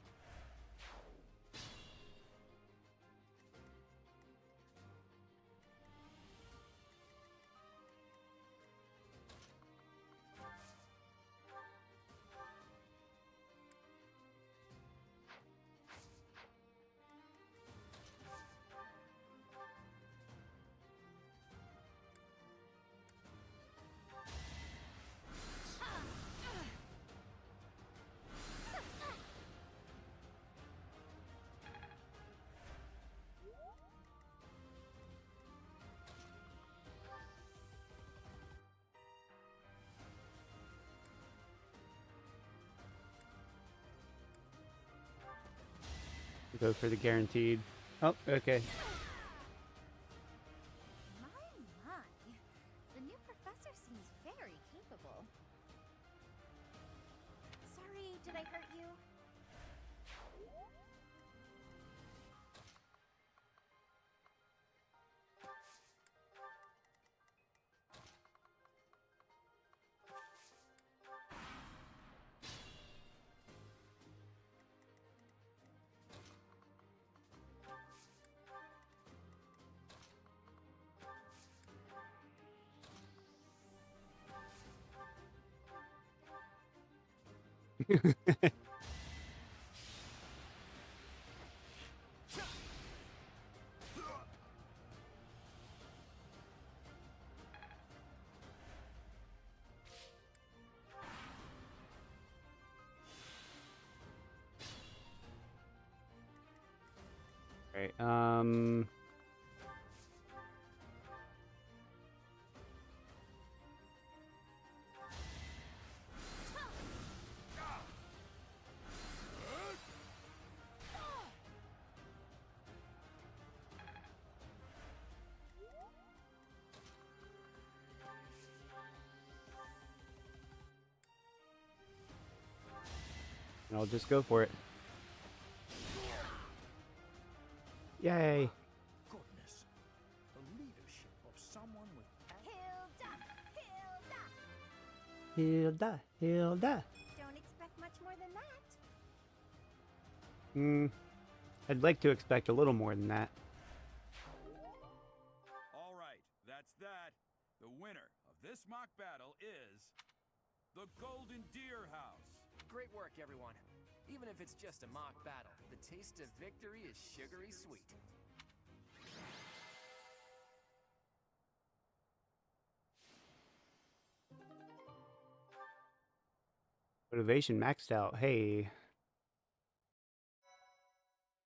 A: Go for the guaranteed. Oh, okay.
I: My. The new professor seems very capable. Sorry, did I hurt you?
A: Alright, I'll just go for it. Yay!
L: Goodness, the leadership of someone with
A: Hilda, Hilda.
I: Don't expect much more than that.
A: I'd like to expect a little more than that.
C: All right, that's that. The winner of this mock battle is the Golden Deer House.
G: Great work, everyone. Even if it's just a mock battle, the taste of victory is sugary sweet.
A: Motivation maxed out. Hey.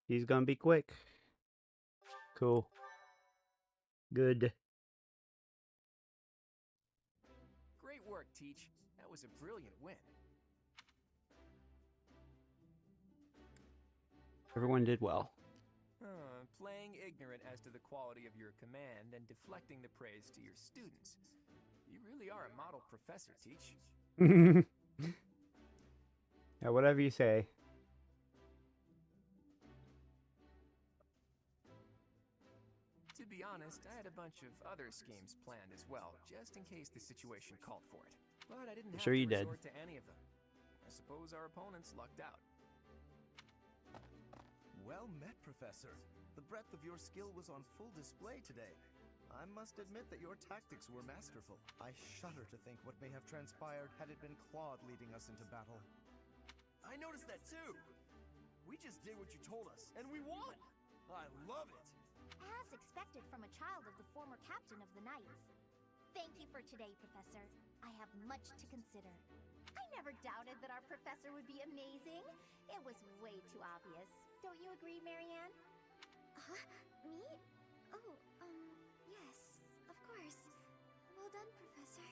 A: He's gonna be quick. Cool. Good.
G: Great work, Teach. That was a brilliant win.
A: Everyone did well.
G: Playing ignorant as to the quality of your command and deflecting the praise to your students. You really are a model professor, Teach.
A: Yeah, whatever you say.
G: To be honest, I had a bunch of other schemes planned as well, just in case the situation called for it. But I didn't have
A: Sure
G: to
A: you did.
G: resort to any of them. I suppose our opponents lucked out.
Q: Well met, Professor. The breadth of your skill was on full display today. I must admit that your tactics were masterful. I shudder to think what may have transpired had it been Claude leading us into battle.
F: I noticed that too. We just did what you told us, and we won. I love it.
I: As expected from a child of the former captain of the Knights. Thank you for today, Professor. I have much to consider. I never doubted that our professor would be amazing. It was way too obvious. Don't you agree, Marianne?
M: Me? Oh, yes, of course. Well,
I: Well done, Professor.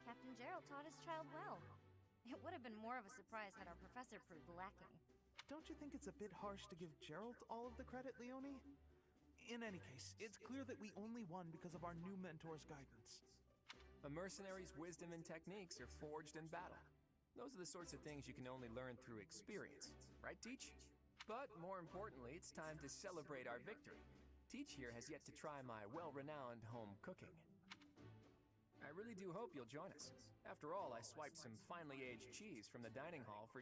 I: Captain Gerald taught his child well. It would have been more of a surprise had our professor proved lacking.
D: Don't you think it's a bit harsh to give Gerald all of the credit, Leonie? In any case, it's clear that we only won because of our new mentor's guidance.
G: A mercenary's wisdom and techniques are forged in battle. Those are the sorts of things you can only learn through experience. Right, Teach? But more importantly, it's time to celebrate our victory. Teach here has yet to try my well-renowned home cooking. I really do hope you'll join us. After all, I swiped some finely aged cheese from the dining hall for...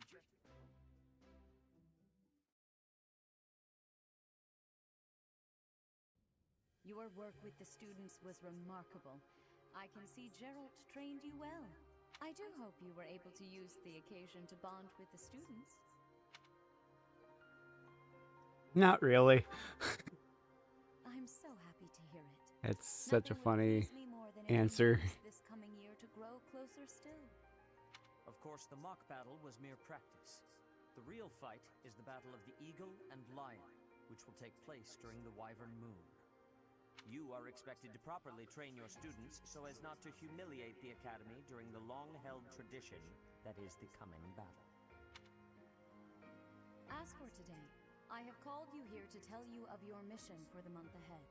H: Your work with the students was remarkable. I can see Gerald trained you well. I do hope you were able to use the occasion to bond with the students.
A: Not really.
H: I'm so happy to hear it.
A: It's such a funny answer.
H: This coming year to grow closer still.
X: Of course, the mock battle was mere practice. The real fight is the battle of the Eagle and Lion, which will take place during the Wyvern Moon. You are expected to properly train your students so as not to humiliate the Academy during the long-held tradition that is the coming battle.
H: As for today, I have called you here to tell you of your mission for the month ahead.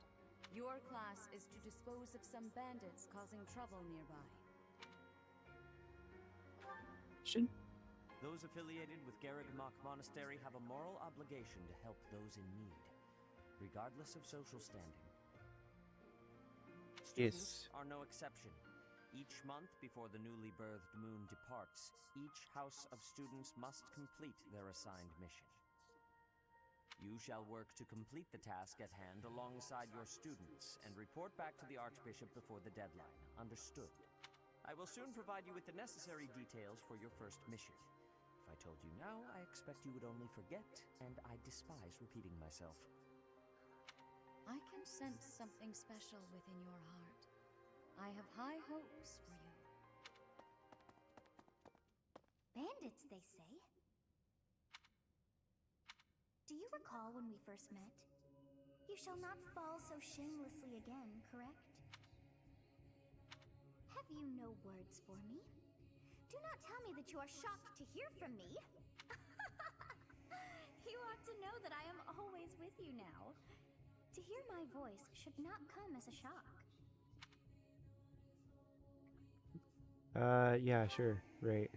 H: Your class is to dispose of some bandits causing trouble nearby.
X: Those affiliated with Garreg-Mach Monastery have a moral obligation to help those in need, regardless of social standing. Students are no exception. Each month before the newly birthed moon departs, each house of students must complete their assigned mission. You shall work to complete the task at hand alongside your students and report back to the Archbishop before the deadline. Understood? I will soon provide you with the necessary details for your first mission. If I told you now, I expect you would only forget, and I despise repeating myself.
H: I can sense something special within your heart. I have high hopes for you.
I: Bandits, they say. Do you recall when we first met? You shall not fall so shamelessly again, correct? Have you no words for me? Do not tell me that you are shocked to hear from me. You ought to know that I am always with you now. To hear my voice should not come as a shock.
A: Yeah, sure, right.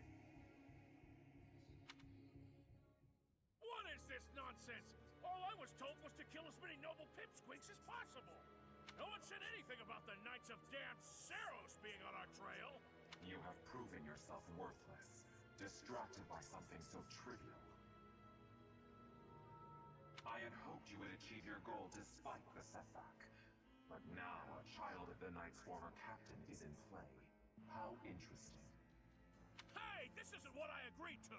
R: What is this nonsense? All I was told was to kill as many noble pipsqueaks as possible. No one said anything about the Knights of Damned Saros being on our trail.
S: You have proven yourself worthless, distracted by something so trivial. I had hoped you would achieve your goal despite the setback. But now a child of the Knight's former captain is in play. How interesting.
R: Hey, this isn't what I agreed to!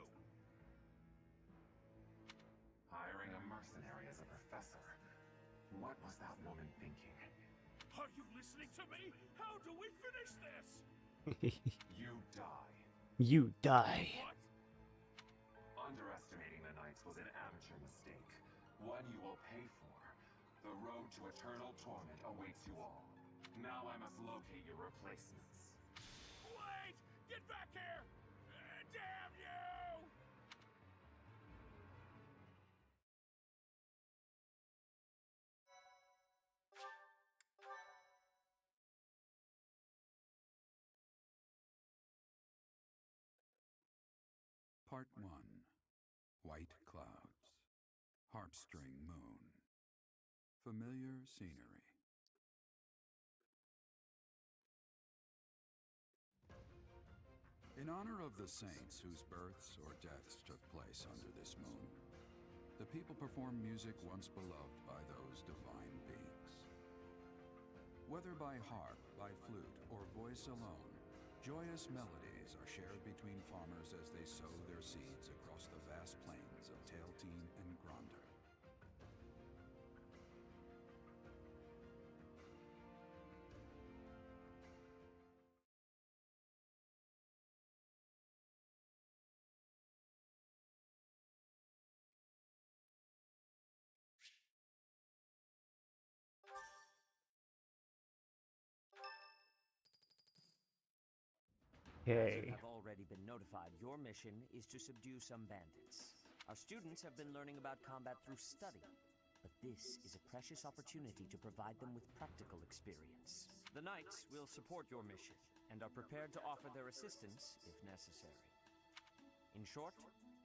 S: Hiring a mercenary as a professor. What was that woman thinking?
R: Are you listening to me? How do we finish this?
S: You die.
A: You die.
R: What?
S: Underestimating the Knights was an amateur mistake. One you will pay for. The road to eternal torment awaits you all. Now I must locate your replacements.
R: Wait! Get back here! Damn you!
C: Part 1. White Clouds. Harpstring Moon. Familiar scenery. In honor of the saints whose births or deaths took place under this moon, the people perform music once beloved by those divine beings. Whether by harp, by flute, or voice alone, joyous melodies are shared between farmers as they sow their seeds across the vast plains of Tailtean and Gronder.
X: As you
A: Okay.
X: have already been notified, your mission is to subdue some bandits. Our students have been learning about combat through study, but this is a precious opportunity to provide them with practical experience. The knights will support your mission and are prepared to offer their assistance if necessary. In short,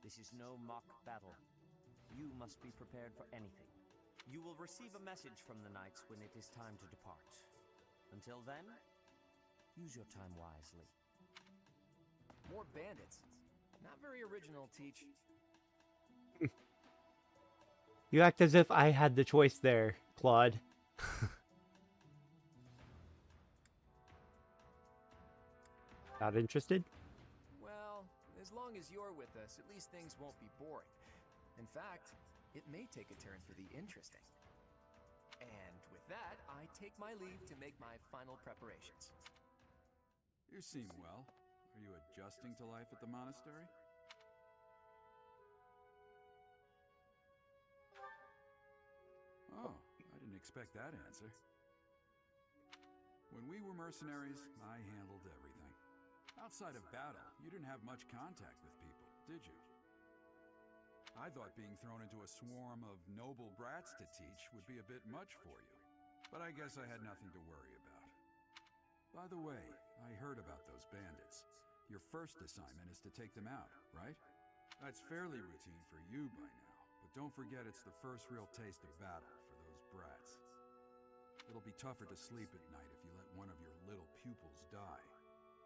X: this is no mock battle. You must be prepared for anything. You will receive a message from the knights when it is time to depart. Until then, use your time wisely.
G: More bandits. Not very original, Teach.
A: You act as if I had the choice there, Claude. Not interested?
G: Well, as long as you're with us, at least things won't be boring. In fact, it may take a turn for the interesting. And with that, I take my leave to make my final preparations.
C: You seem well. Are you adjusting to life at the monastery? Oh, I didn't expect that answer. When we were mercenaries, I handled everything. Outside of battle, you didn't have much contact with people, did you? I thought being thrown into a swarm of noble brats to teach would be a bit much for you, but I guess I had nothing to worry about. By the way, I heard about those bandits. Your first assignment is to take them out, right? That's fairly routine for you by now, but don't forget it's the first real taste of battle for those brats. It'll be tougher to sleep at night if you let one of your little pupils die.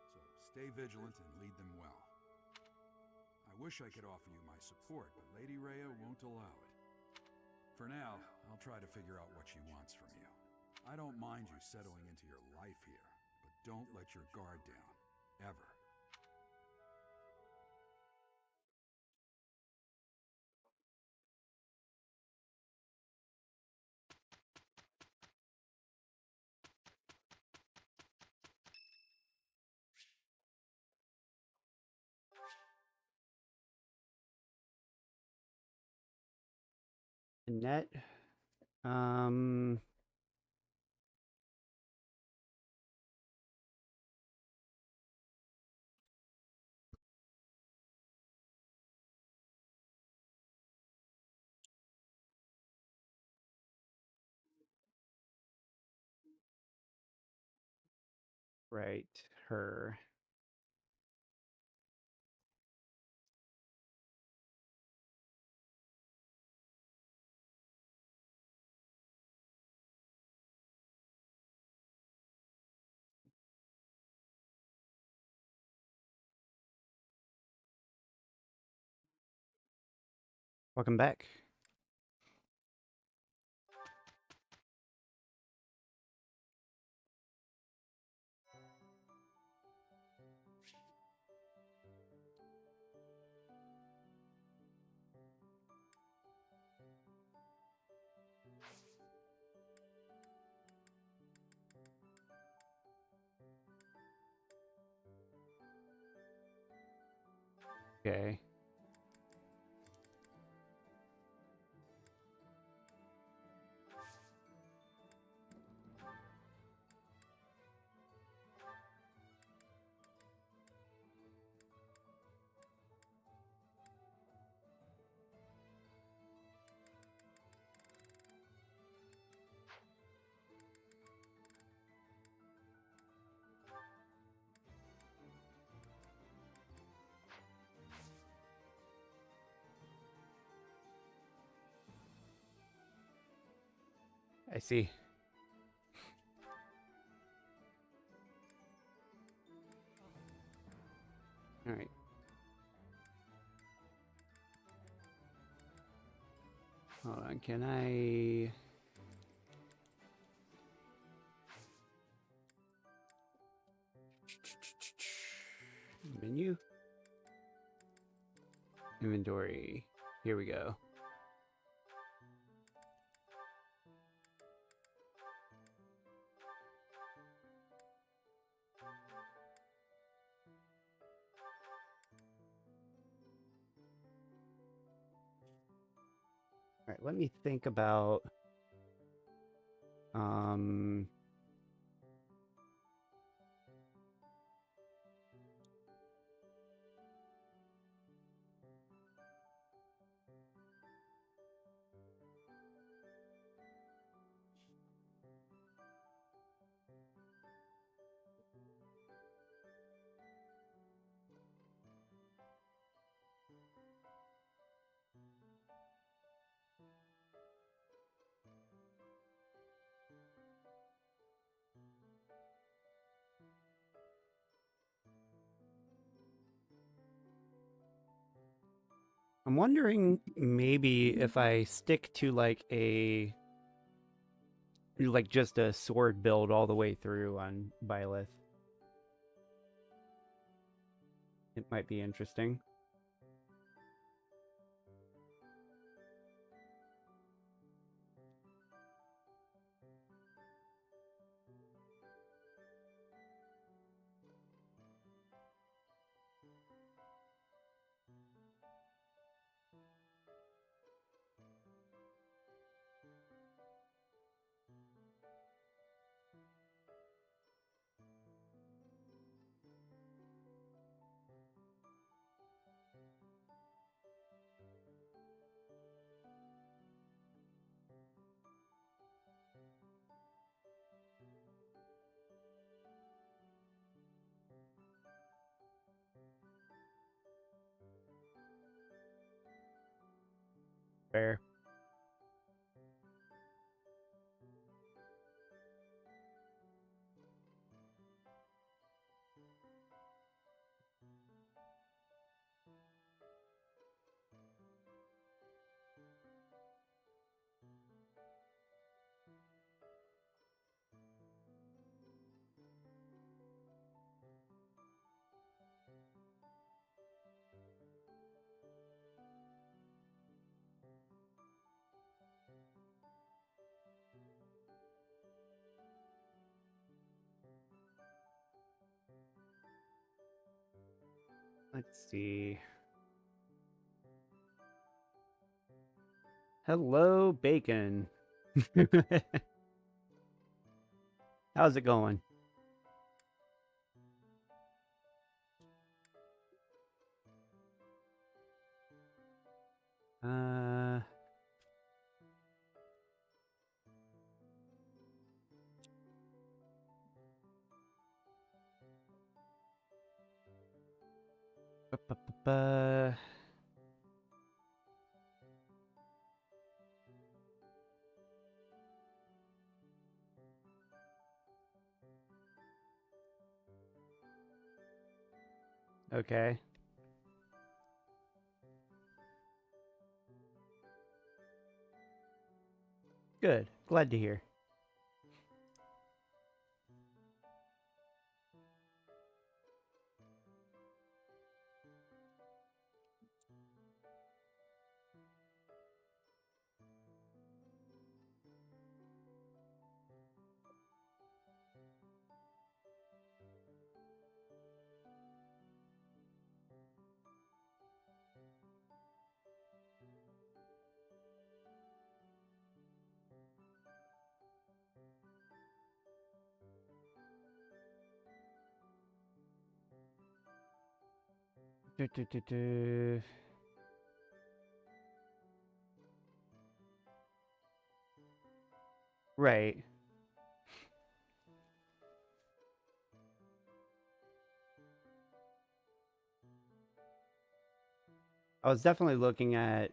C: So stay vigilant and lead them well. I wish I could offer you my support, but Lady Rhea won't allow it. For now, I'll try to figure out what she wants from you. I don't mind you settling into your life here, but don't let your guard down, ever.
A: Net. Right, her. Welcome back. Okay. I see. All right. Hold on, can I... Menu? Inventory. Here we go. All right, let me think about I'm wondering maybe if I stick to like just a sword build all the way through on Byleth. It might be interesting. Fair. Let's see. Hello, Bacon. How's it going? Ba-ba-ba-ba. Okay. Good. Glad to hear. Do. Right. I was definitely looking at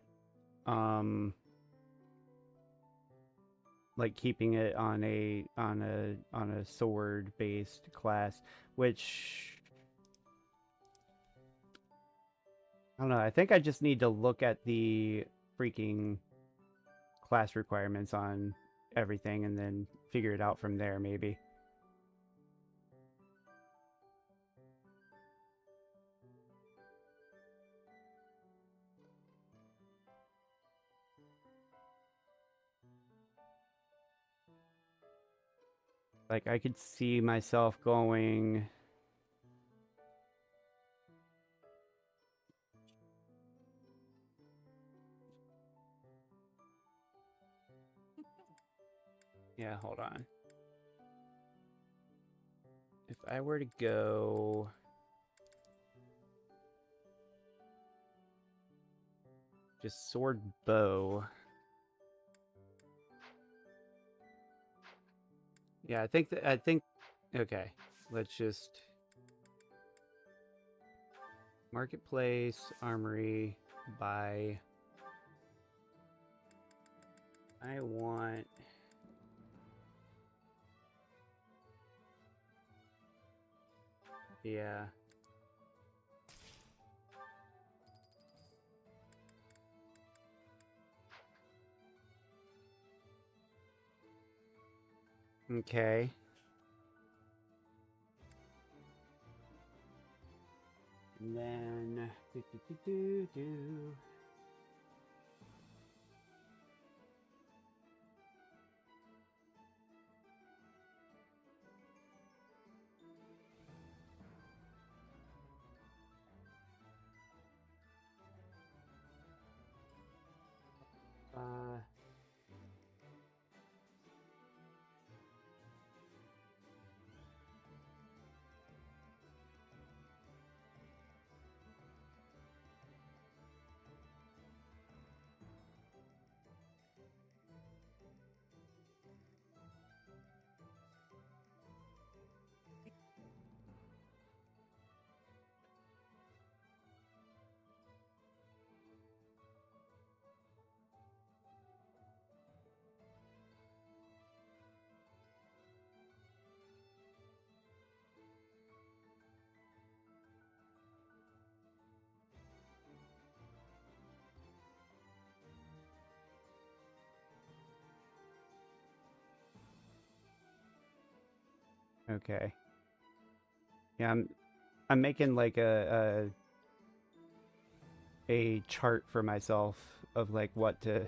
A: like keeping it on a sword based class, which I don't know. I think I just need to look at the freaking class requirements on everything and then figure it out from there, maybe. Like, I could see myself going... Yeah, hold on. If I were to go... just sword bow... Yeah, I think... Okay, let's just... Marketplace, Armory, buy... I want... Yeah. Okay. And then okay. Yeah, I'm making like a chart for myself of like what to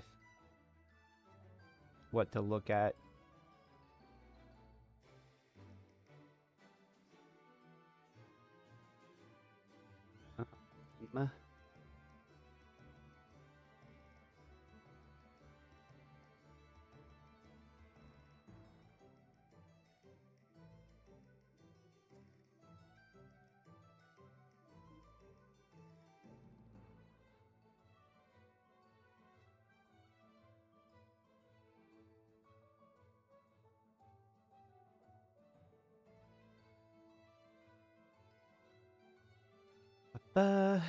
A: look at. Um, uh,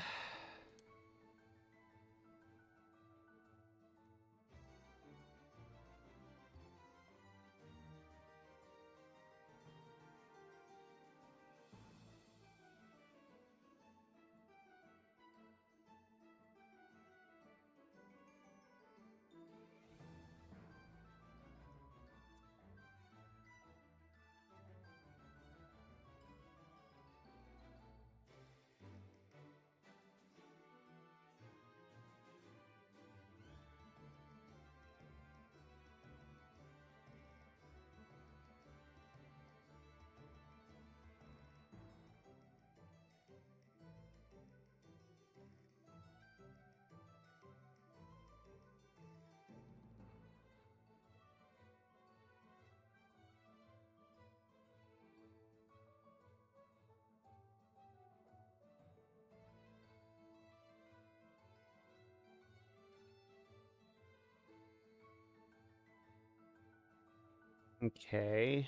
A: okay.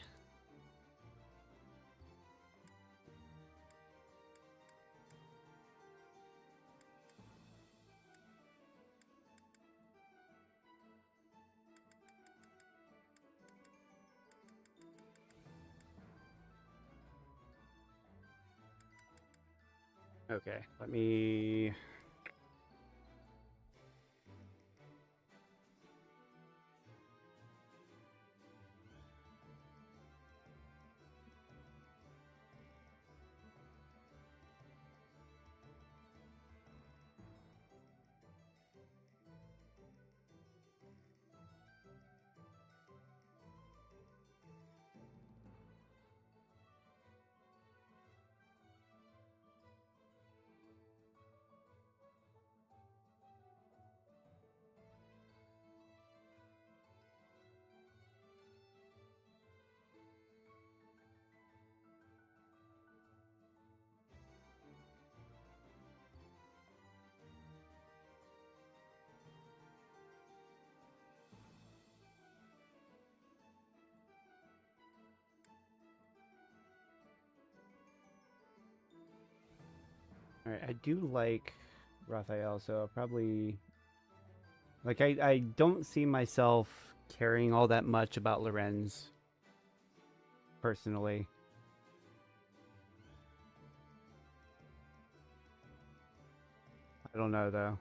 A: Okay, let me... Alright, I do like Raphael, so I'll probably... Like, I don't see myself caring all that much about Lorenz, personally. I don't know, though.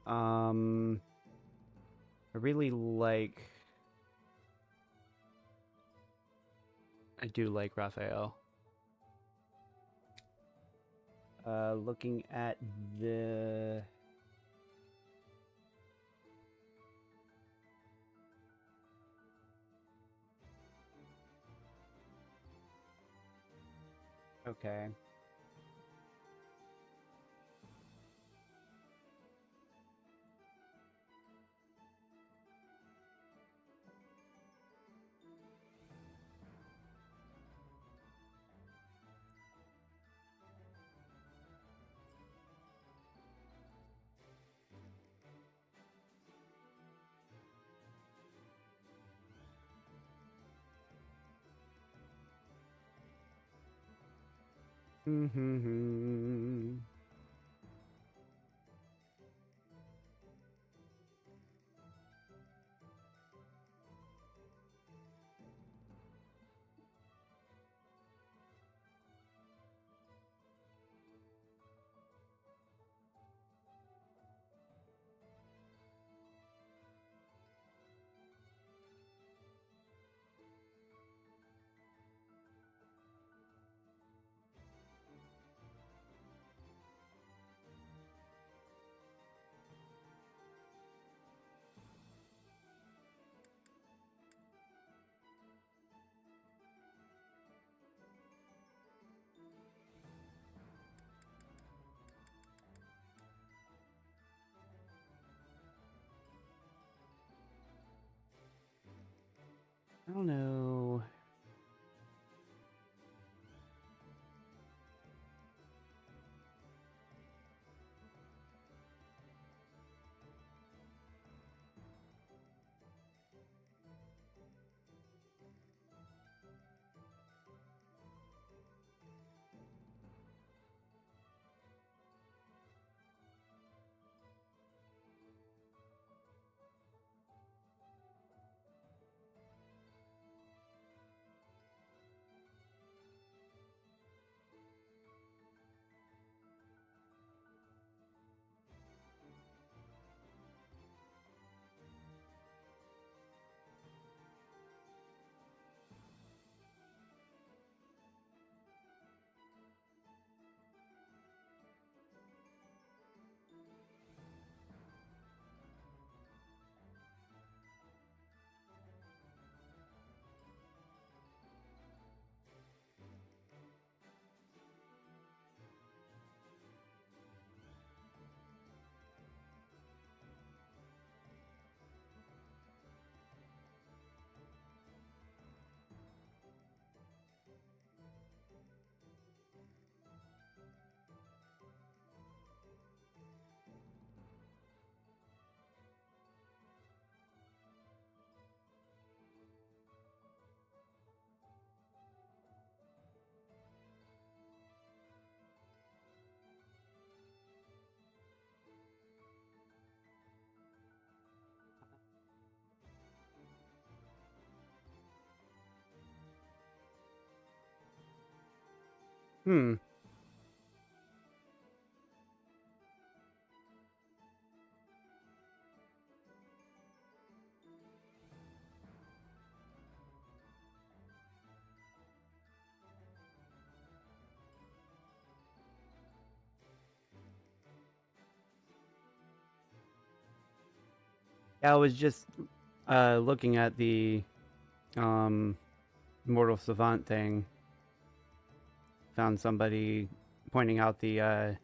A: I really like... I do like Raphael. Looking at the... Okay. Mm-hmm. I don't know. Hmm. I was just looking at the Mortal Savant thing. Found somebody pointing out the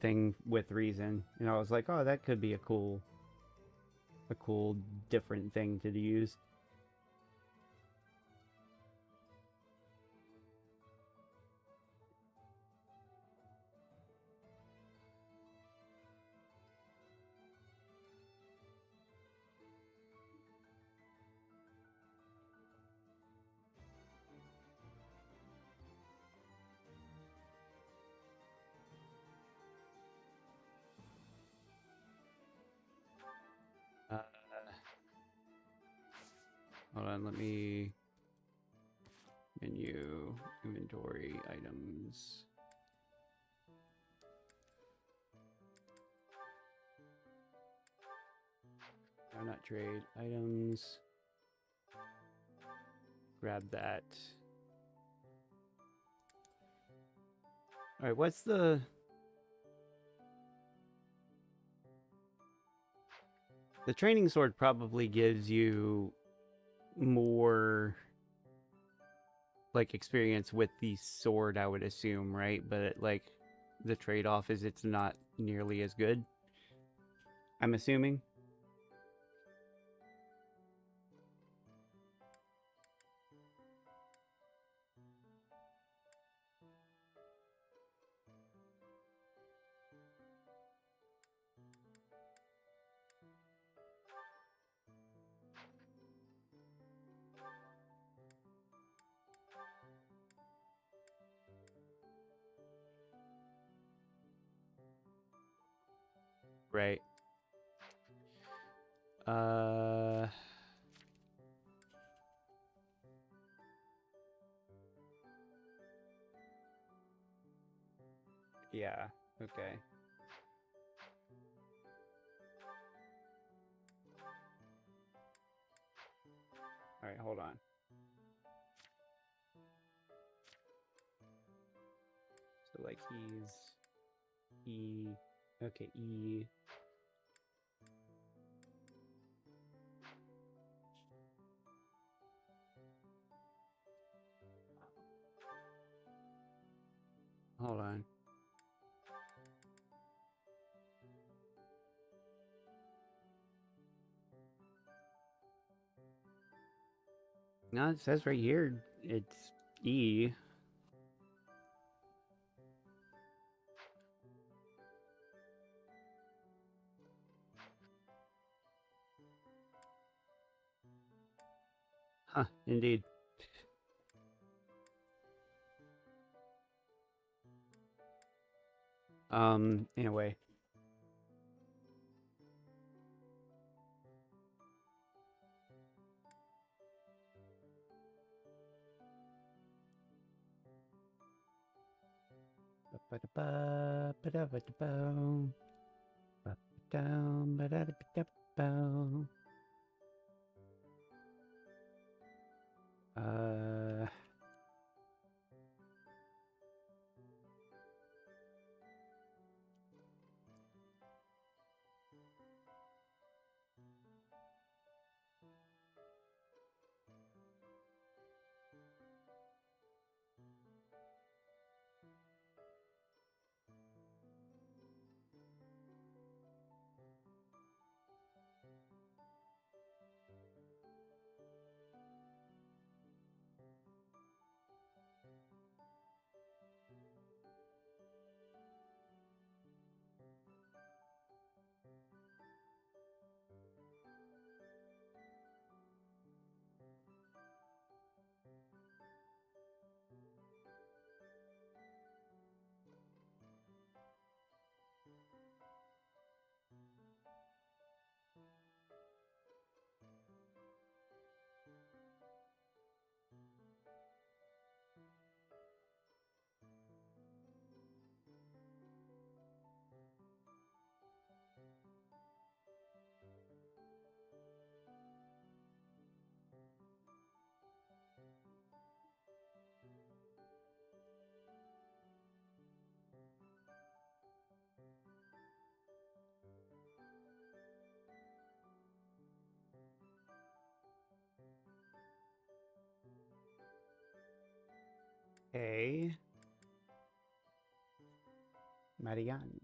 A: thing with reason. And I was like, oh, that could be a cool different thing to use. Hold on, let me menu, inventory, items. not trade. Items. Grab that. Alright, what's the... The training sword probably gives you more like experience with the sword, I would assume, right? But like the trade-off is it's not nearly as good, I'm assuming. Right. Yeah, okay. Alright, hold on. So like he's E, okay, E. Hold on. No, it says right here it's E. Huh, indeed. Anyway. A. Marianne.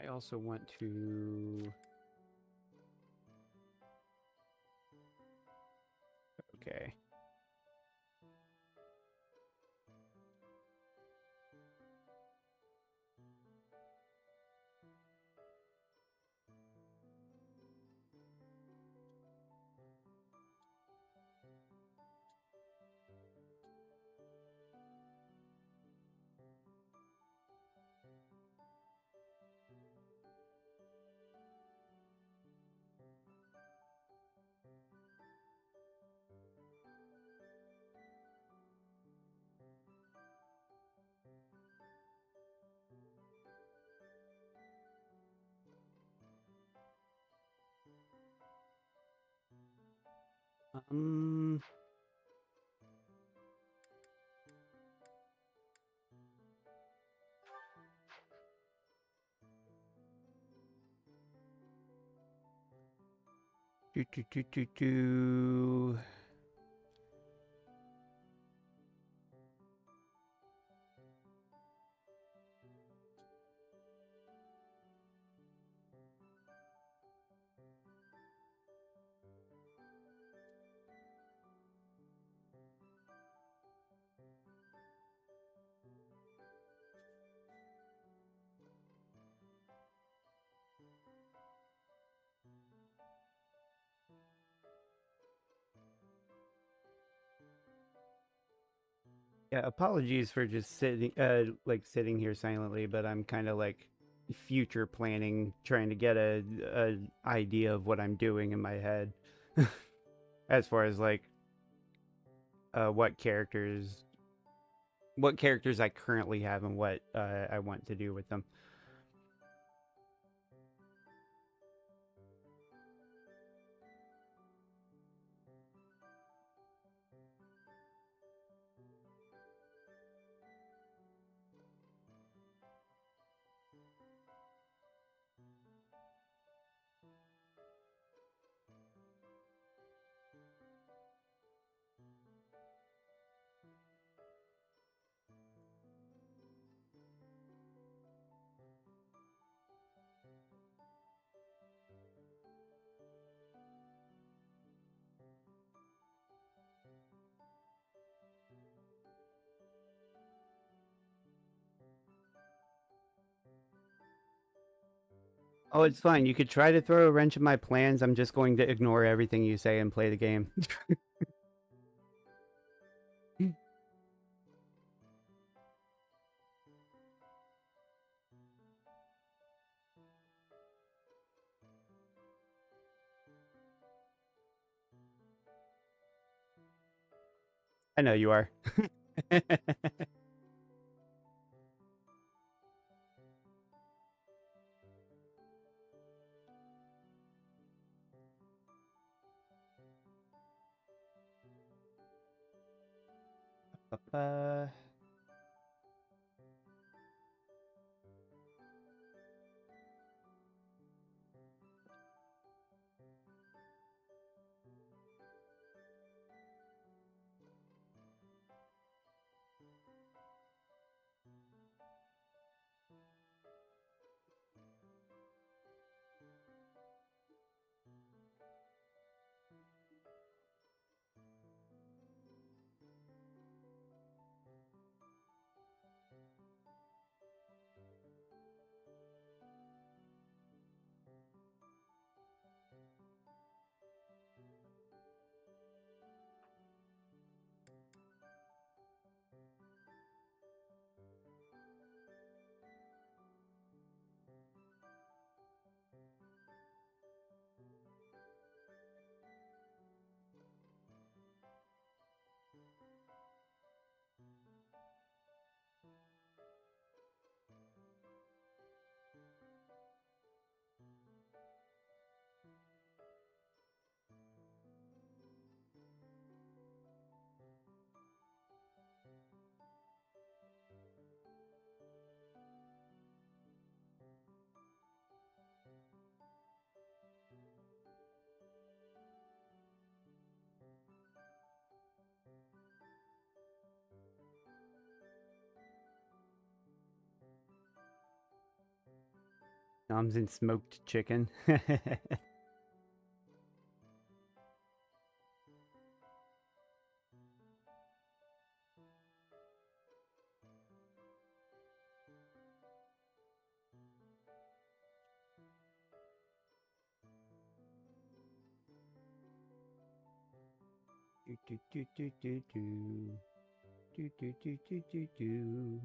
A: I also want to... Okay. Do. Yeah, apologies for just sitting here silently, but I'm kind of like future planning, trying to get a idea of what I'm doing in my head, as far as like what characters I currently have and what I want to do with them. Oh, it's fine. You could try to throw a wrench in my plans. I'm just going to ignore everything you say and play the game. I know you are. Noms and smoked chicken. Do do do do do do. Do do do do do do.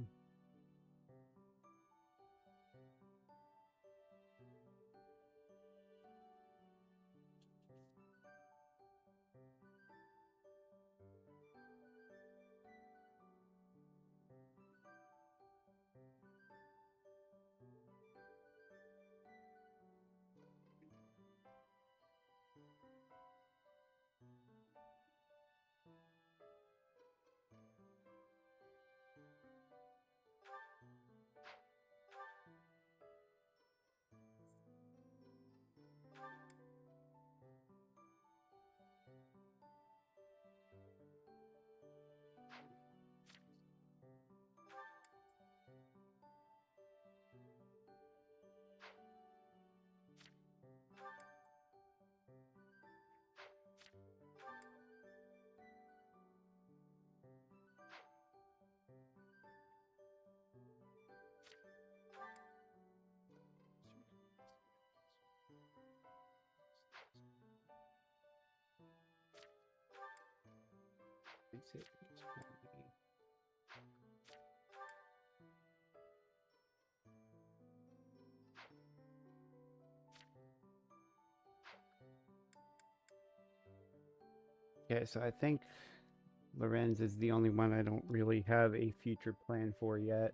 A: Is it? Okay, so I think Lorenz is the only one I don't really have a future plan for yet.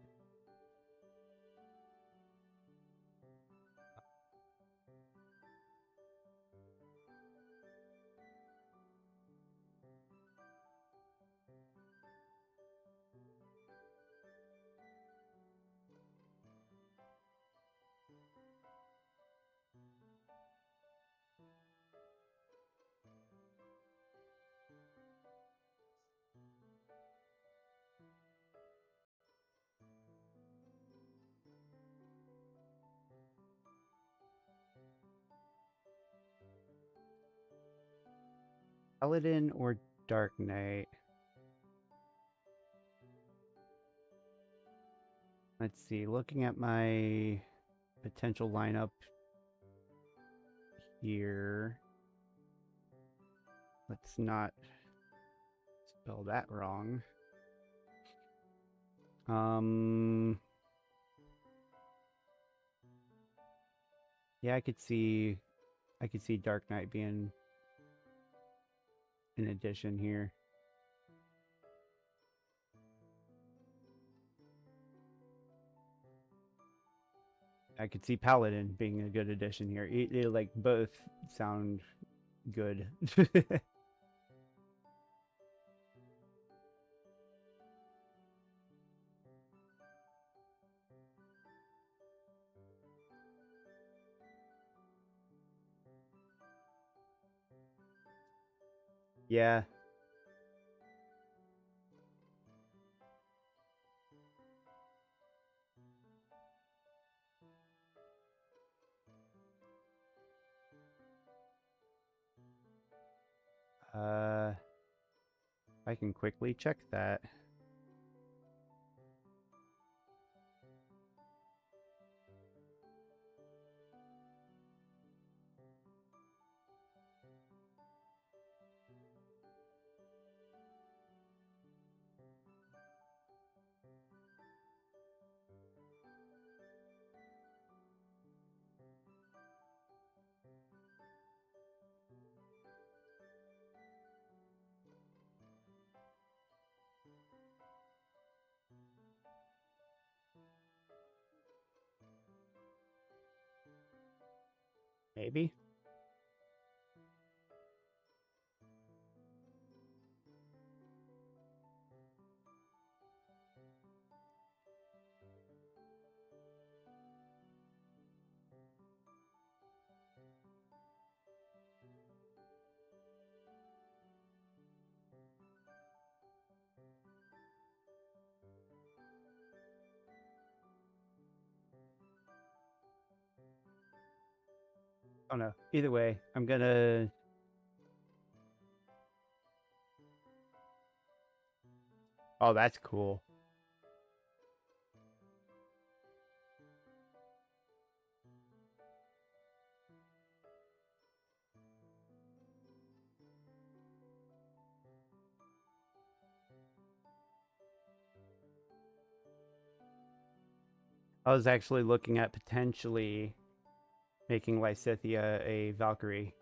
A: Paladin or Dark Knight? Let's see, looking at my potential lineup here. Let's not spell that wrong. Yeah, I could see Dark Knight being an addition here. I could see Paladin being a good addition here. It like both sound good. Yeah. I can quickly check that. Maybe. Oh no. Either way, I'm gonna... Oh, that's cool. I was actually looking at potentially making Lysithea a Valkyrie.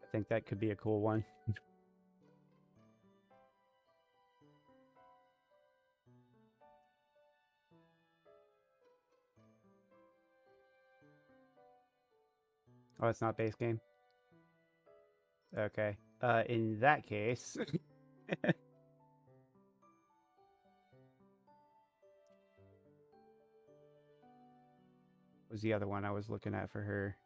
A: I think that could be a cool one. Oh, it's not base game? Okay. In that case... was the other one I was looking at for her?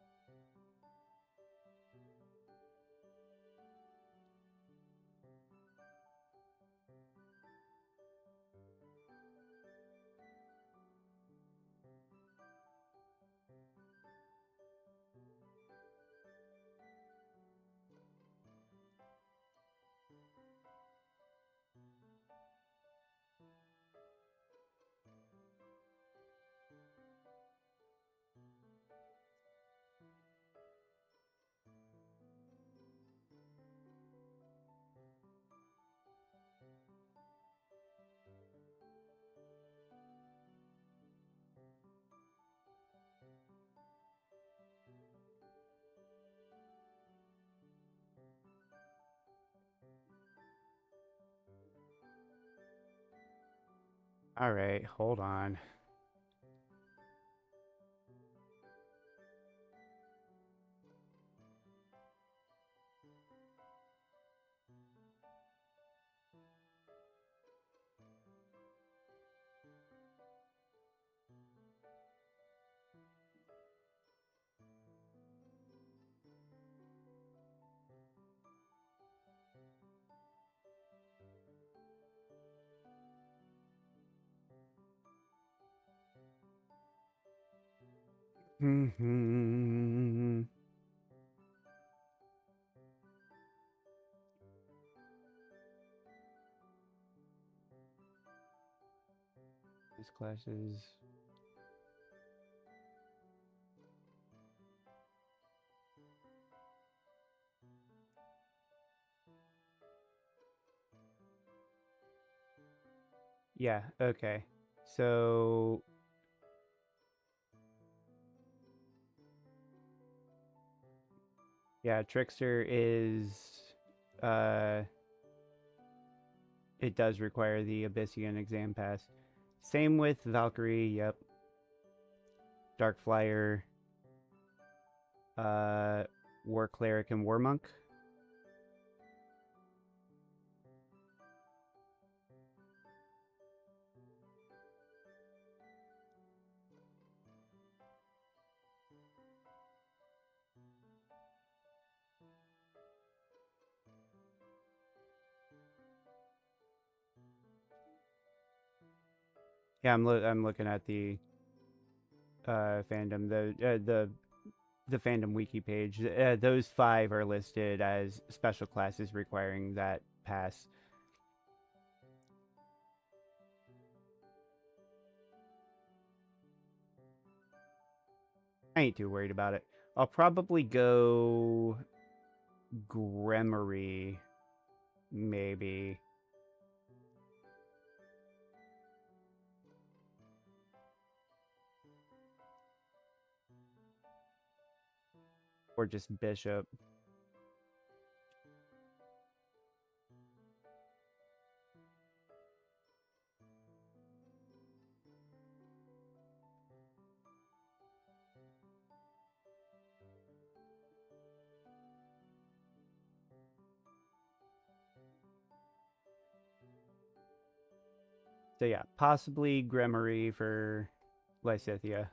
A: Alright, hold on. These classes... Yeah, okay. So... yeah, Trickster is... it does require the Abyssian exam pass. Same with Valkyrie, yep. Dark Flyer, War Cleric, and War Monk. Yeah, I'm looking at the fandom, the fandom wiki page. Those 5 are listed as special classes requiring that pass. I ain't too worried about it. I'll probably go Gremory, maybe. Or just Bishop. So yeah, possibly Gremory for Lysithea.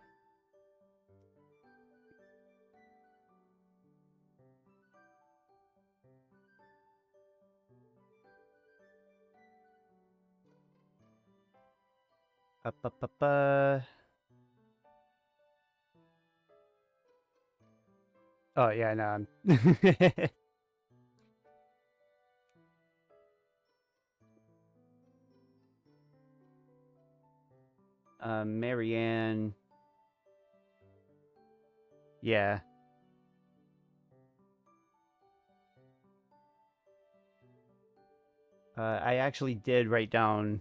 A: Oh yeah, no. Marianne. Yeah. I actually did write down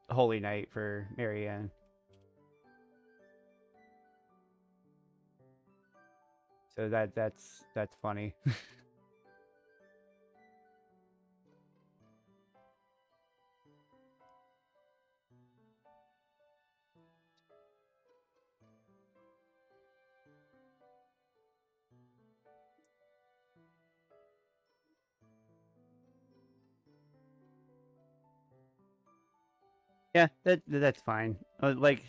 A: Holy Night for Marianne. So that's funny. Yeah, that's fine. Like,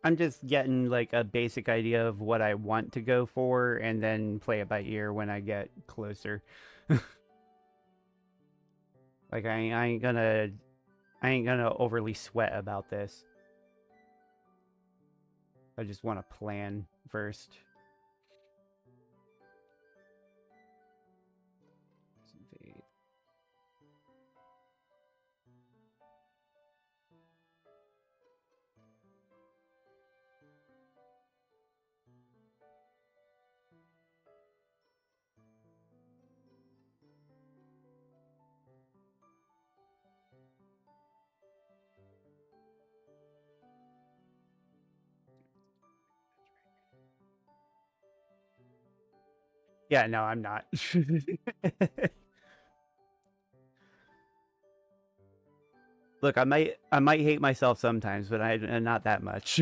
A: I'm just getting like a basic idea of what I want to go for, and then play it by ear when I get closer. Like, I ain't gonna overly sweat about this. I just want to plan first. Yeah, no, I'm not. Look, I might hate myself sometimes, but not that much.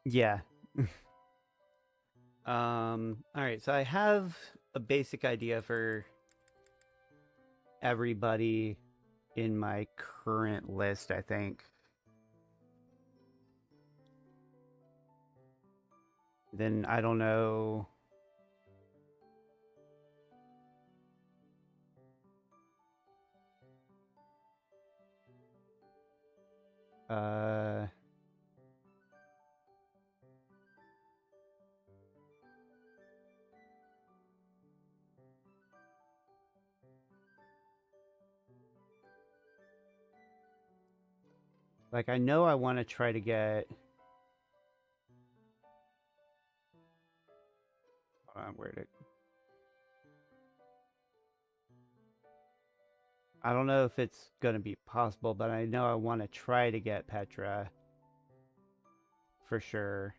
A: Yeah. Alright, so I have a basic idea for everybody in my current list, I think. Then I don't know. Like, I know I want to try to get... Hold on, where'd it... I don't know if it's going to be possible, but I know I want to try to get Petra. For sure.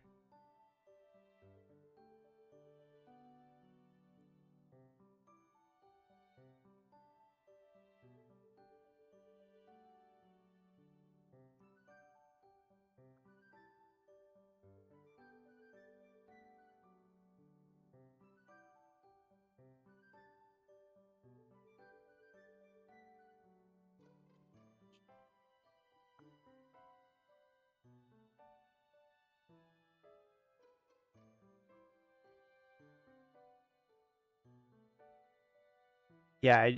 A: Yeah,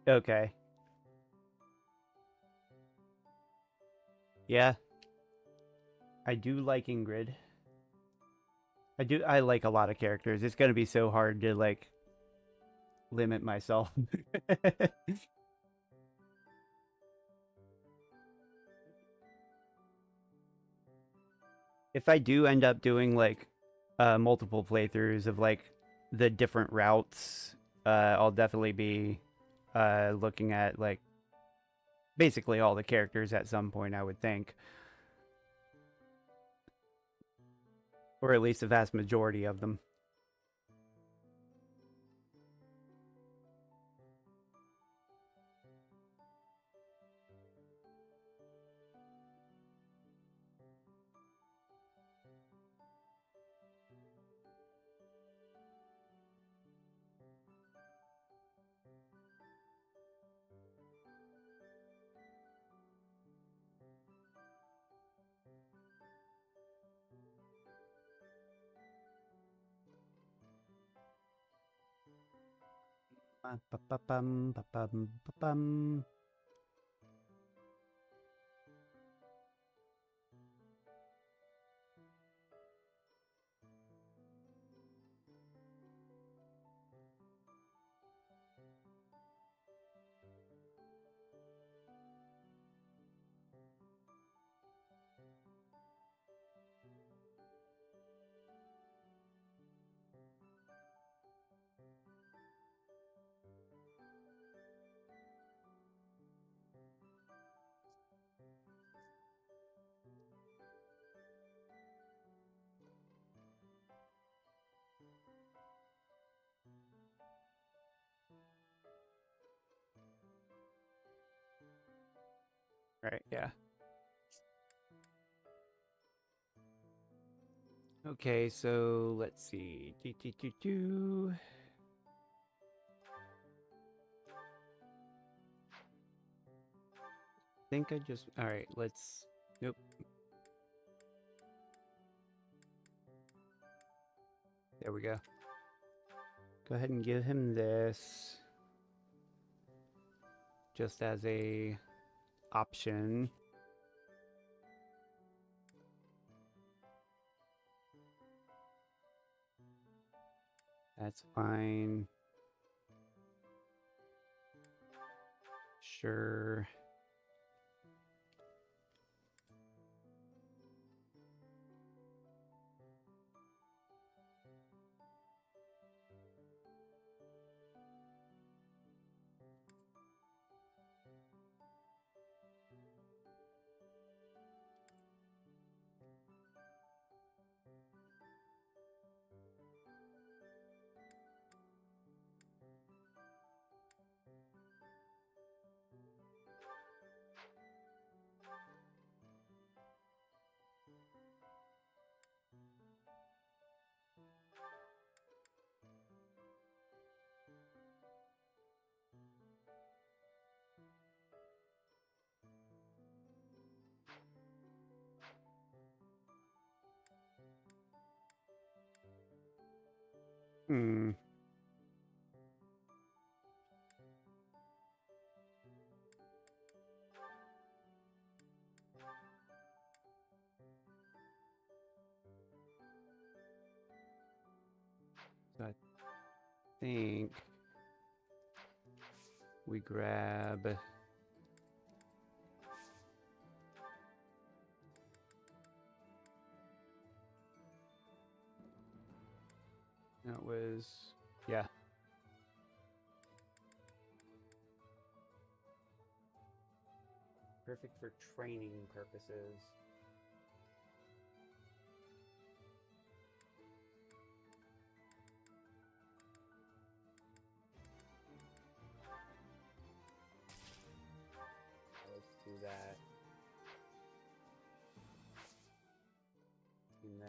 A: okay. Yeah. I do like Ingrid. I like a lot of characters. It's gonna be so hard to, like, limit myself. If I do end up doing, like, multiple playthroughs of, like, the different routes I'll definitely be looking at like basically all the characters at some point, I would think. Or at least the vast majority of them. Ba-ba-bum, ba-bum, ba-bum. Right, yeah. Okay, so let's see. Think I just... Alright, let's... Nope. There we go. Go ahead and give him this. Just as a option. That's fine. Sure. Hmm. So I think we grab... That was... Yeah. Perfect for training purposes. Let's do that. And then...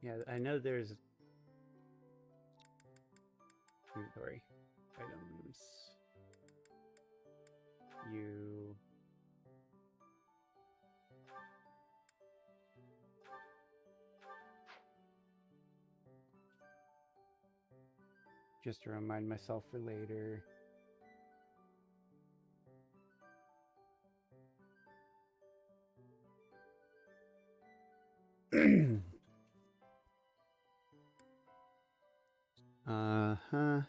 A: Yeah, I know there's inventory items. You... Just to remind myself for later. Uh-huh.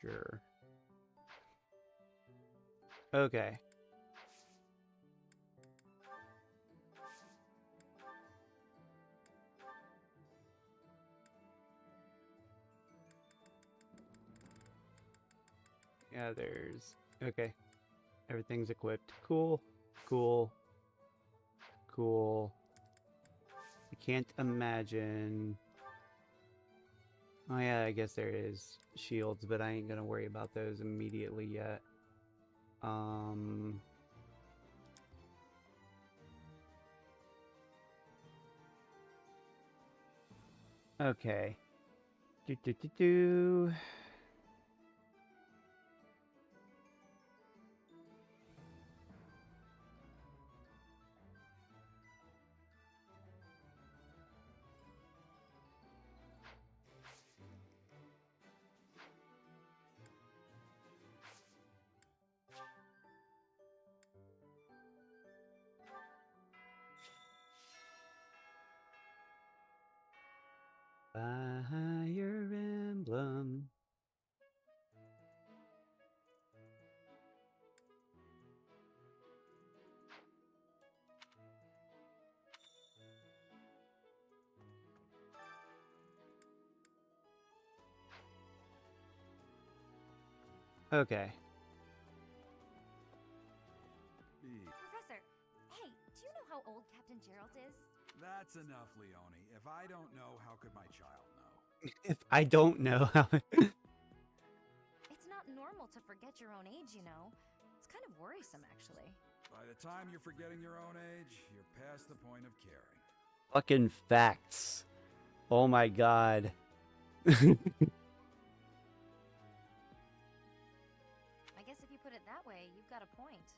A: Sure. Okay. Yeah, there's... Okay. Everything's equipped. Cool. Cool. Cool. I can't imagine... Oh yeah, I guess there is shields, but I ain't gonna worry about those immediately yet. Okay. Do. Fire Emblem. Okay.
I: Professor, hey, do you know how old Captain Gerald is?
C: That's enough, Leone. If I don't know, how could my child know?
A: If I don't know how...
I: It's not normal to forget your own age, you know. It's kind of worrisome, actually.
C: By the time you're forgetting your own age, you're past the point of caring.
A: Fucking facts. Oh my god.
I: I guess if you put it that way, you've got a point.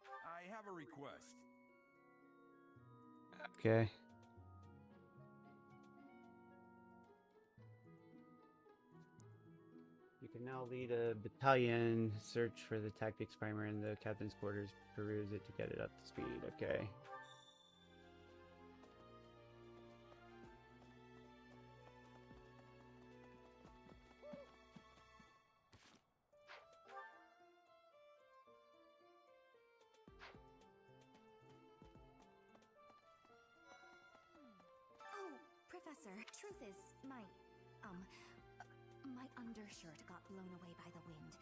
C: I have a request.
A: Okay. You can now lead a battalion, search for the tactics primer in the captain's quarters, peruse it to get it up to speed. Okay.
T: Oh, Professor, truth is, my undershirt got blown away by the wind.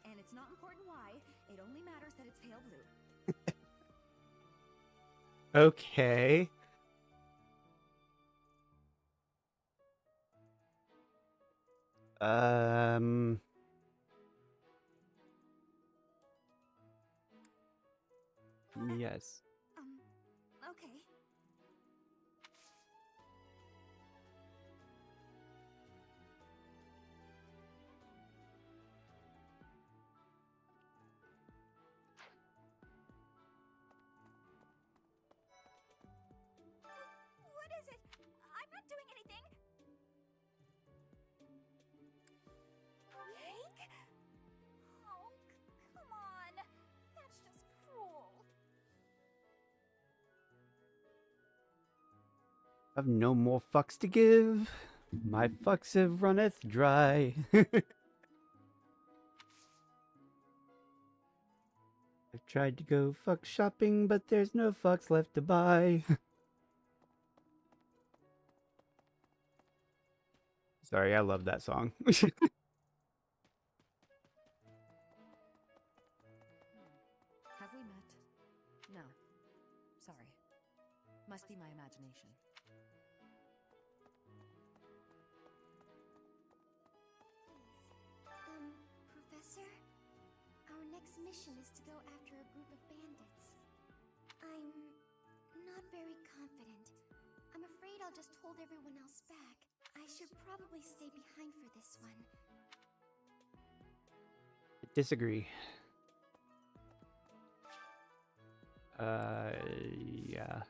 T: And it's not important why, it only matters that it's pale blue.
A: Okay. Yes.
T: Okay. What is it? I'm not doing anything. Cake? Oh, come on. That's just cruel.
A: I've no more fucks to give. My fucks have runneth dry. I've tried to go fuck shopping, but there's no fucks left to buy. Sorry, I love that song.
J: Have we met? No. Sorry. Must be my imagination.
M: Professor? Our next mission is to go after a group of bandits. I'm not very confident. I'm afraid I'll just hold everyone else back. I should probably stay behind for this one.
A: Disagree. Yeah.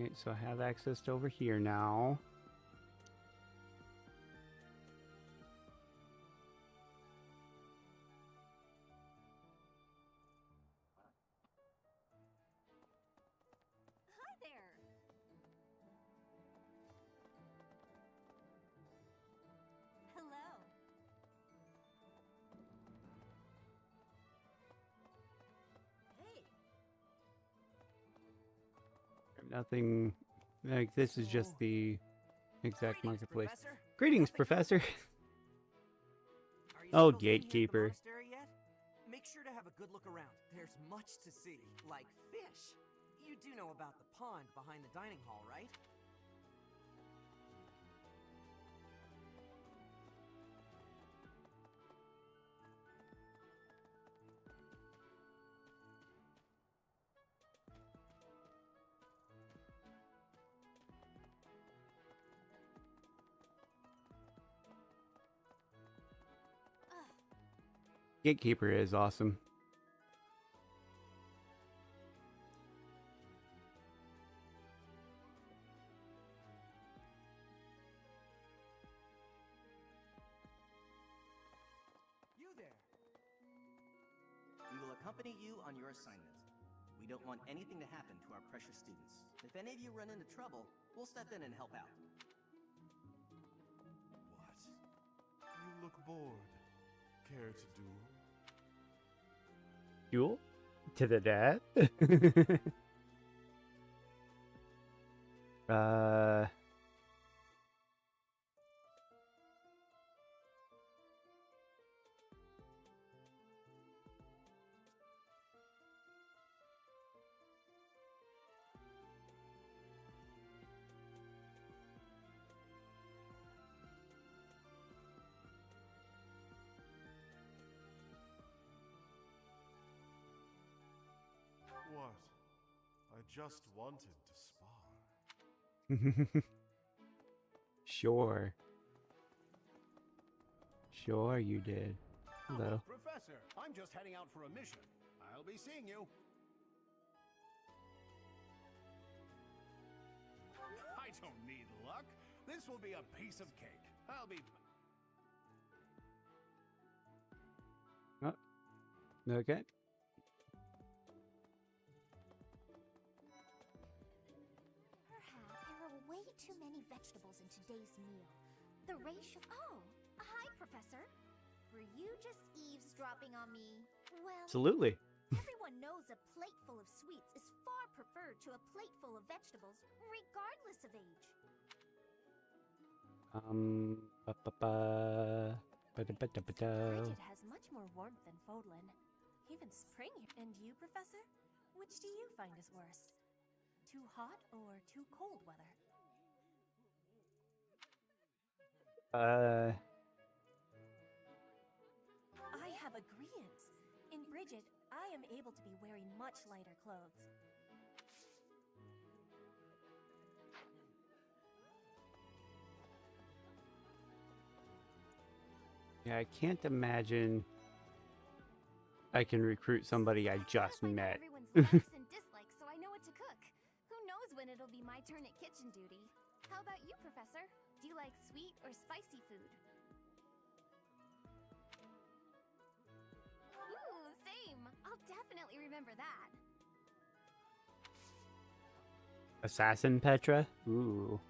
A: Alright, so I have access to over here now.
I: Hi there! Hello.
Q: Hey,
A: Nothing like this is just the exact marketplace.
Q: Professor.
A: Greetings, Professor.
Q: Are you
A: Oh,
Q: settled in here at the
A: gatekeeper.
Q: monastery yet? Make sure to have a good look around. There's much to see, like fish. You do know about the pond behind the dining hall, right?
A: Gatekeeper is awesome.
Q: You there.
N: We will accompany you on your assignment. We don't want anything to happen to our precious students. If any of you run into trouble, we'll step in and help out.
O: What? You look bored. Care to duel?
A: Duel? To the death?
O: What? I just wanted to spar.
A: Sure. Sure you did. Hello.
L: Professor, I'm just heading out for a mission. I'll be seeing you. I don't need luck. This will be a piece of cake. I'll be...
A: Oh. Okay.
M: Perhaps there are way too many vegetables in today's meal. The ratio... Oh! Hi, Professor! Were you just eavesdropping on me? Well...
A: Absolutely.
M: Everyone knows a plate full of sweets is far preferred to a plate full of vegetables, regardless of age.
K: Bridget has much more warmth than Fodlan. Even spring. And you, Professor? Which do you find is worse? Too hot or too cold weather? I have agreements. In Bridget, I am able to be wearing much lighter clothes.
A: Yeah, I can't imagine I can recruit somebody I just met.
M: Everyone's likes and dislikes, so I know what to cook. Who knows when it'll be my turn at kitchen duty? How about you, Professor? Do you like sweet or spicy food? Ooh, same. I'll definitely remember that.
A: Assassin Petra? Ooh.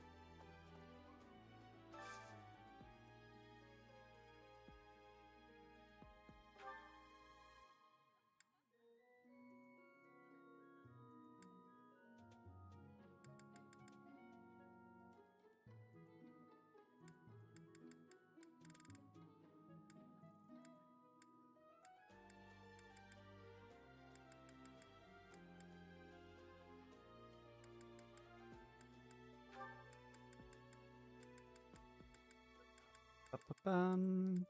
A: Ba-ba-bum.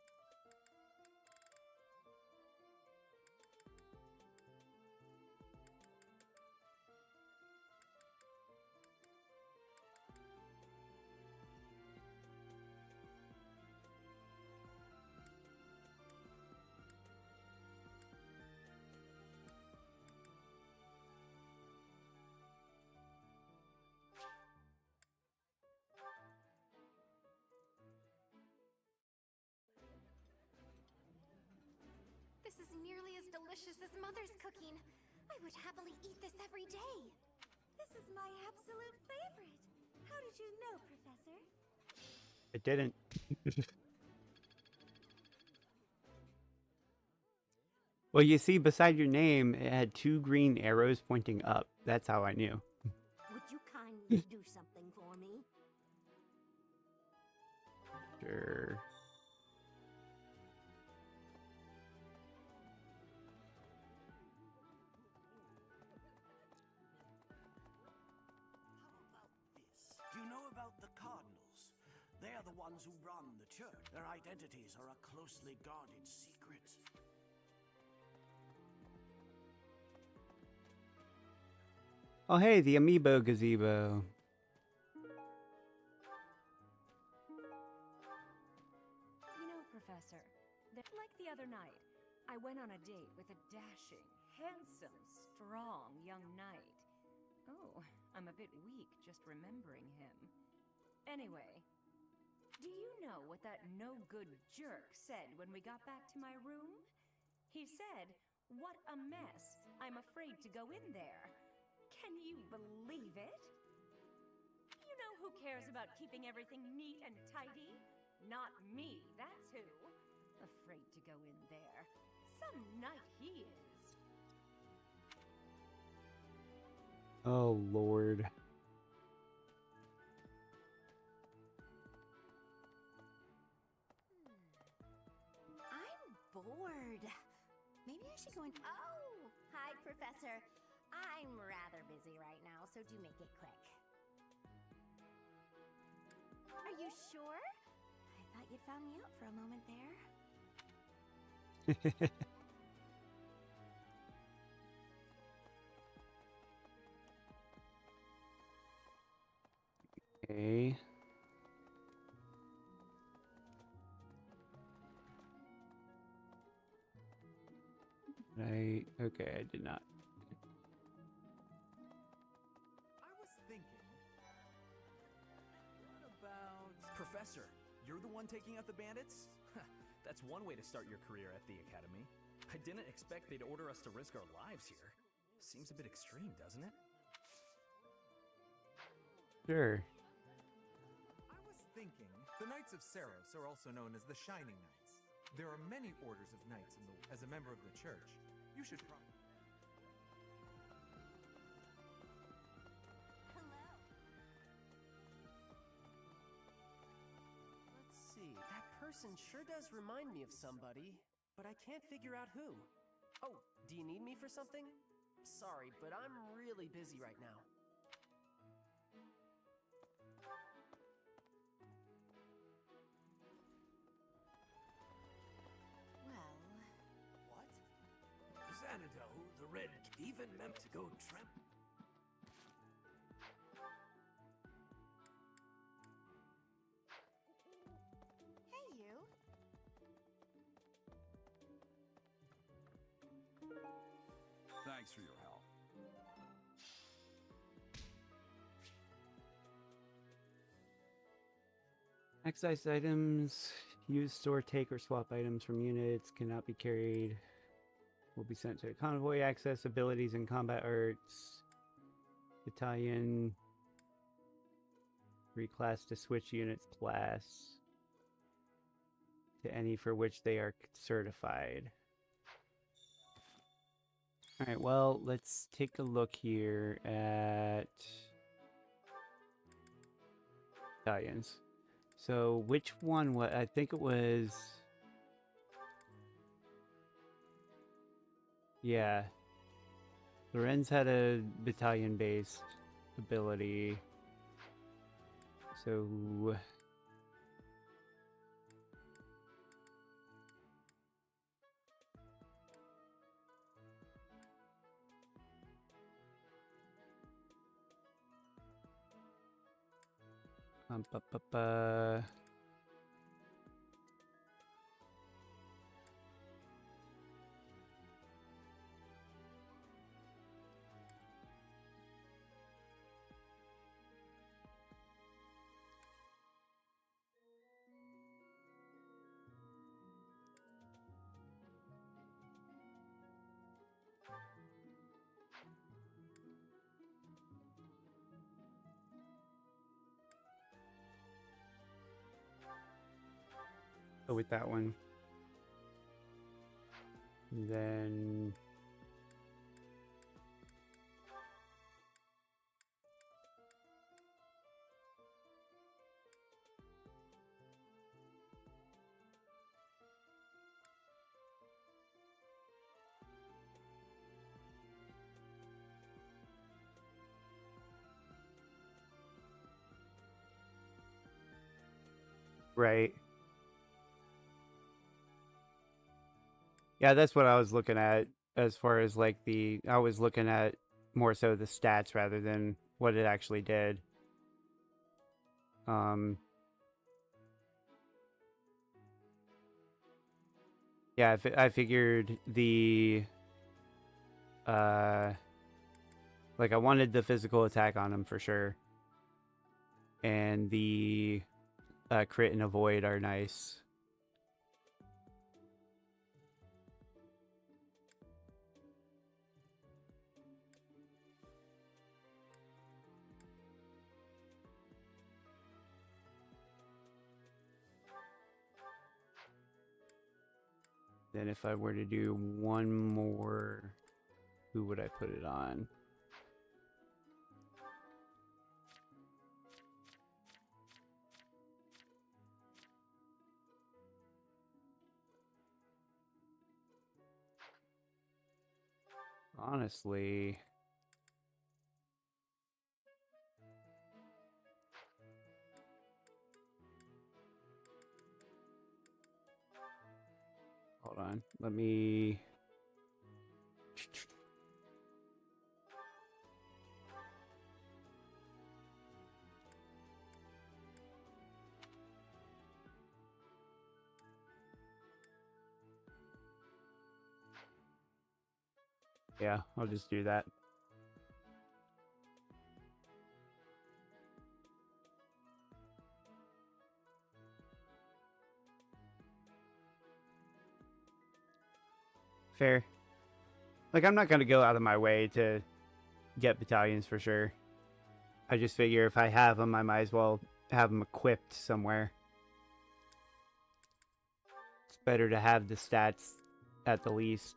M: This is nearly as delicious as Mother's cooking. I would happily eat this every day.
W: This is my absolute favorite. How did you know, Professor?
A: I didn't. Well, you see, beside your name, it had 2 green arrows pointing up. That's how I knew.
W: Would you kindly do something for me?
A: Sure.
F: Do you know about the Cardinals? They are the ones who run the church. Their identities are a closely guarded secret.
A: Oh, hey, the amiibo gazebo.
K: You know, Professor, like the other night, I went on a date with a dashing, handsome, strong young knight. Oh, I'm a bit weak just remembering him. Anyway, do you know what that no-good jerk said when we got back to my room? He said, "What a mess. I'm afraid to go in there." Can you believe it? You know who cares about keeping everything neat and tidy? Not me, that's who. Afraid to go in there. Some knight he is.
A: Oh, Lord.
M: I'm bored. Maybe I should go in. Oh, hi, Professor. I'm rather busy right now, so do make it quick. Are you sure? I thought you'd found me out for a moment there.
A: Okay. Okay, I did not.
E: I was thinking, what about... Professor, you're the one taking out the bandits? That's one way to start your career at the Academy. I didn't expect they'd order us to risk our lives here. Seems a bit extreme, doesn't it?
A: Sure.
P: I was thinking, the Knights of Saros are also known as the Shining Knights. There are many orders of knights in the... As a member of the church, you should probably...
G: Let's see. That person sure does remind me of somebody, but I can't figure out who. Oh, do you need me for something? Sorry, but I'm really busy right now.
F: What? Xanadu, the Red, even meant to go tramp.
M: Hey, you.
C: Thanks for your help.
A: Excise items. Use, store, take, or swap items from units. Cannot be carried. Will be sent to a convoy. Access abilities and combat arts. Battalion. Reclass to switch units class to any for which they are certified. Alright, well, let's take a look here at battalions. So, which one? What I think it was. Yeah. Lorenz had a battalion-based ability. So. Ba-ba-ba. go with that one. And then right. Yeah, that's what I was looking at as far as like I was looking at more so the stats rather than what it actually did. Yeah, I figured like I wanted the physical attack on him for sure. And the crit and avoid are nice. Then if I were to do one more, who would I put it on? Honestly, hold on. Let me... Yeah, I'll just do that. Fair. Like, I'm not going to go out of my way to get battalions for sure. I just figure if I have them, I might as well have them equipped somewhere. It's better to have the stats at the least.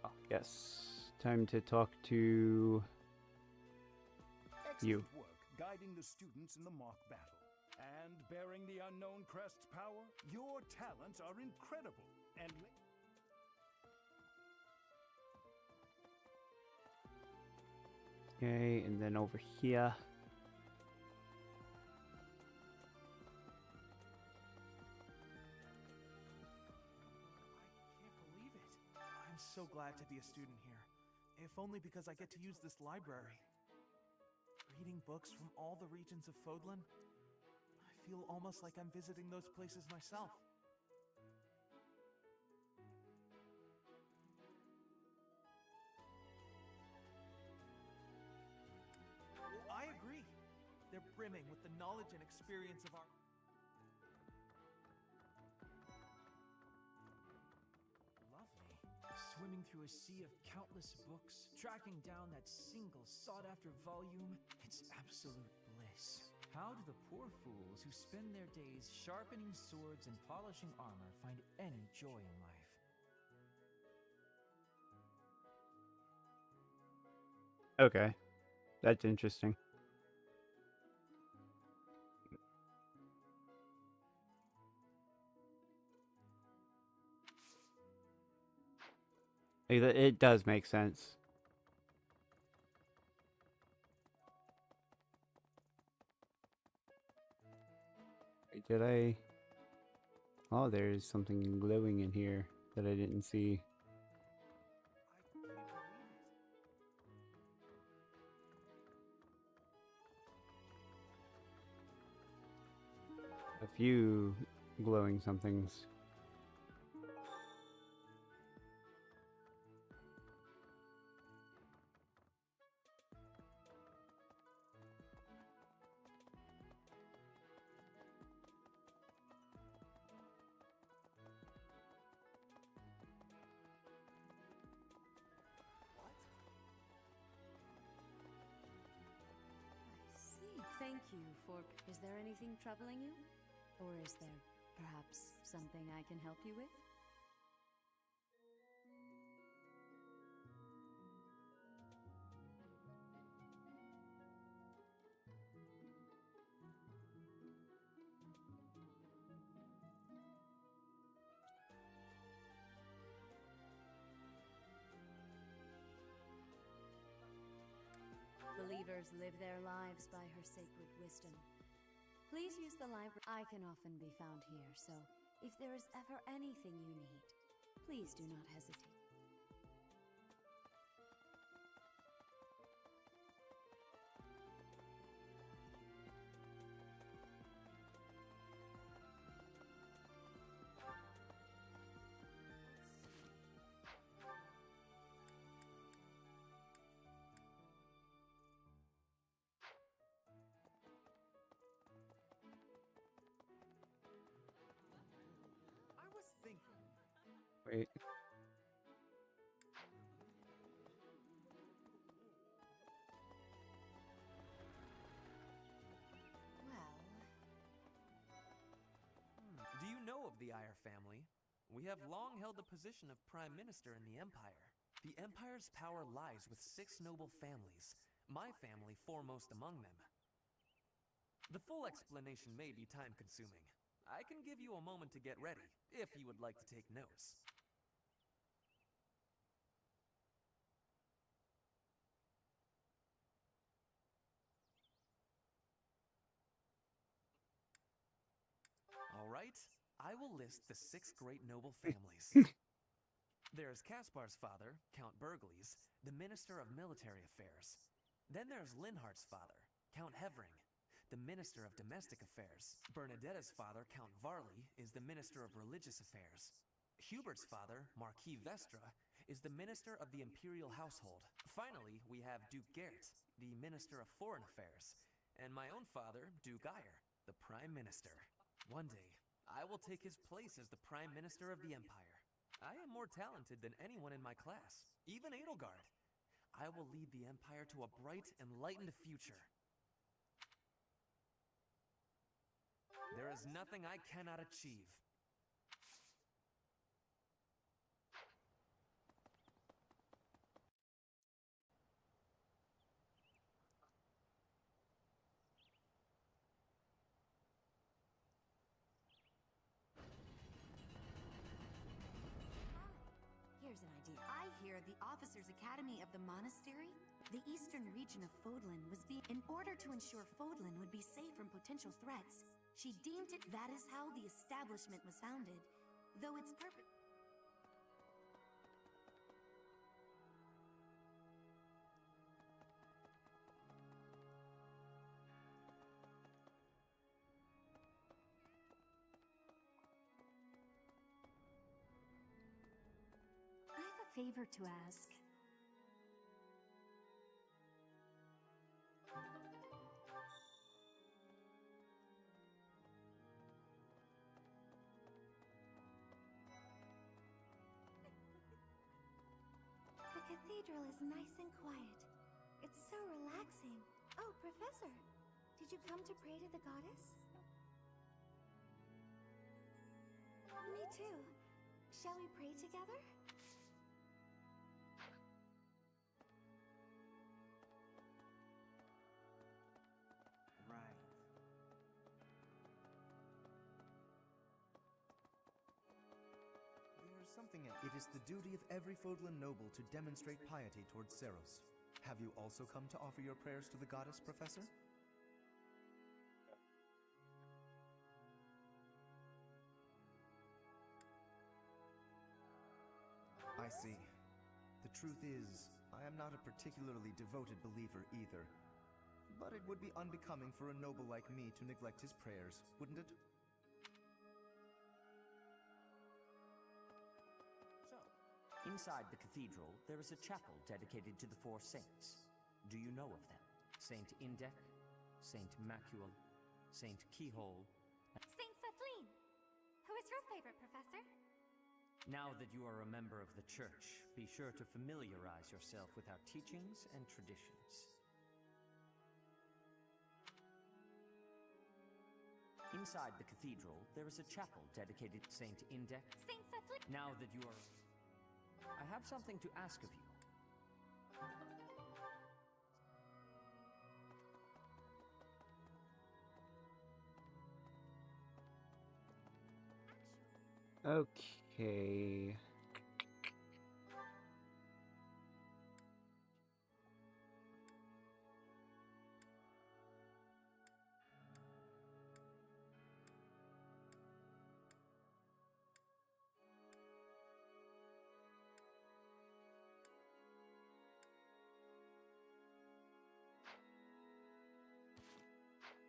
A: Oh, yes. Time to talk to you.
L: Excellent work guiding the students in the mock battle. And bearing the unknown crest's power, your talents are incredible. And
A: Okay, and then over here.
O: I'm so glad to be a student here, if only because I get to use this library. Reading books from all the regions of Fodlan, I feel almost like I'm visiting those places myself. I agree. They're brimming with the knowledge and experience of our...
E: Swimming through a sea of countless books, tracking down that single sought-after volume, it's absolute bliss. How do the poor fools who spend their days sharpening swords and polishing armor find any joy in life?
A: Okay, that's interesting. It does make sense. Did I... Oh, there's something glowing in here that I didn't see. A few glowing somethings.
H: Thank you for... Is there anything troubling you? Or is there perhaps something I can help you with? Believers live their lives by her sacred wisdom. Please use the library. I can often be found here, so if there is ever anything you need, please do not hesitate.
P: I was thinking.
A: Wait.
G: Do you know of the Eyre family? We have long held the position of Prime Minister in the Empire. The Empire's power lies with 6 noble families, my family foremost among them. The full explanation may be time-consuming. I can give you a moment to get ready, if you would like to take notes. All right, I will list the 6 great noble families. There's Caspar's father, Count Burgles, the Minister of Military Affairs. Then there's Linhardt's father, Count Hevering, the Minister of Domestic Affairs. Bernadetta's father, Count Varley, is the Minister of Religious Affairs. Hubert's father, Marquis Vestra, is the Minister of the Imperial Household. Finally, we have Duke Gert, the Minister of Foreign Affairs, and my own father, Duke Eyre, the Prime Minister. One day, I will take his place as the Prime Minister of the Empire. I am more talented than anyone in my class, even Edelgard. I will lead the Empire to a bright, enlightened future. There is nothing I cannot achieve.
B: Here's an idea. I hear the Officers' Academy of the Monastery, the eastern region of Fodlan, was being... In order to ensure Fodlan would be safe from potential threats, she deemed it that is how the establishment was founded, though its purpose...
H: I have a favor to ask.
M: The cathedral is nice and quiet. It's so relaxing. Oh, Professor, did you come to pray to the goddess? Me too. Shall we pray together?
N: Right.
D: There's something else. It is the duty of every Fodlan noble to demonstrate piety towards Seros. Have you also come to offer your prayers to the goddess, Professor? I see. The truth is, I am not a particularly devoted believer either. But it would be unbecoming for a noble like me to neglect his prayers, wouldn't it?
X: Inside the cathedral, there is a chapel dedicated to the 4 saints. Do you know of them? Saint Indech, Saint Macule, Saint Keyhole.
I: Saint Kathleen! Who is your favorite, Professor?
X: Now that you are a member of the church, be sure to familiarize yourself with our teachings and traditions. Inside the cathedral, there is a chapel dedicated to Saint Index.
I: Saint Cecily.
X: Now that you are... I have something to ask of you.
A: Okay.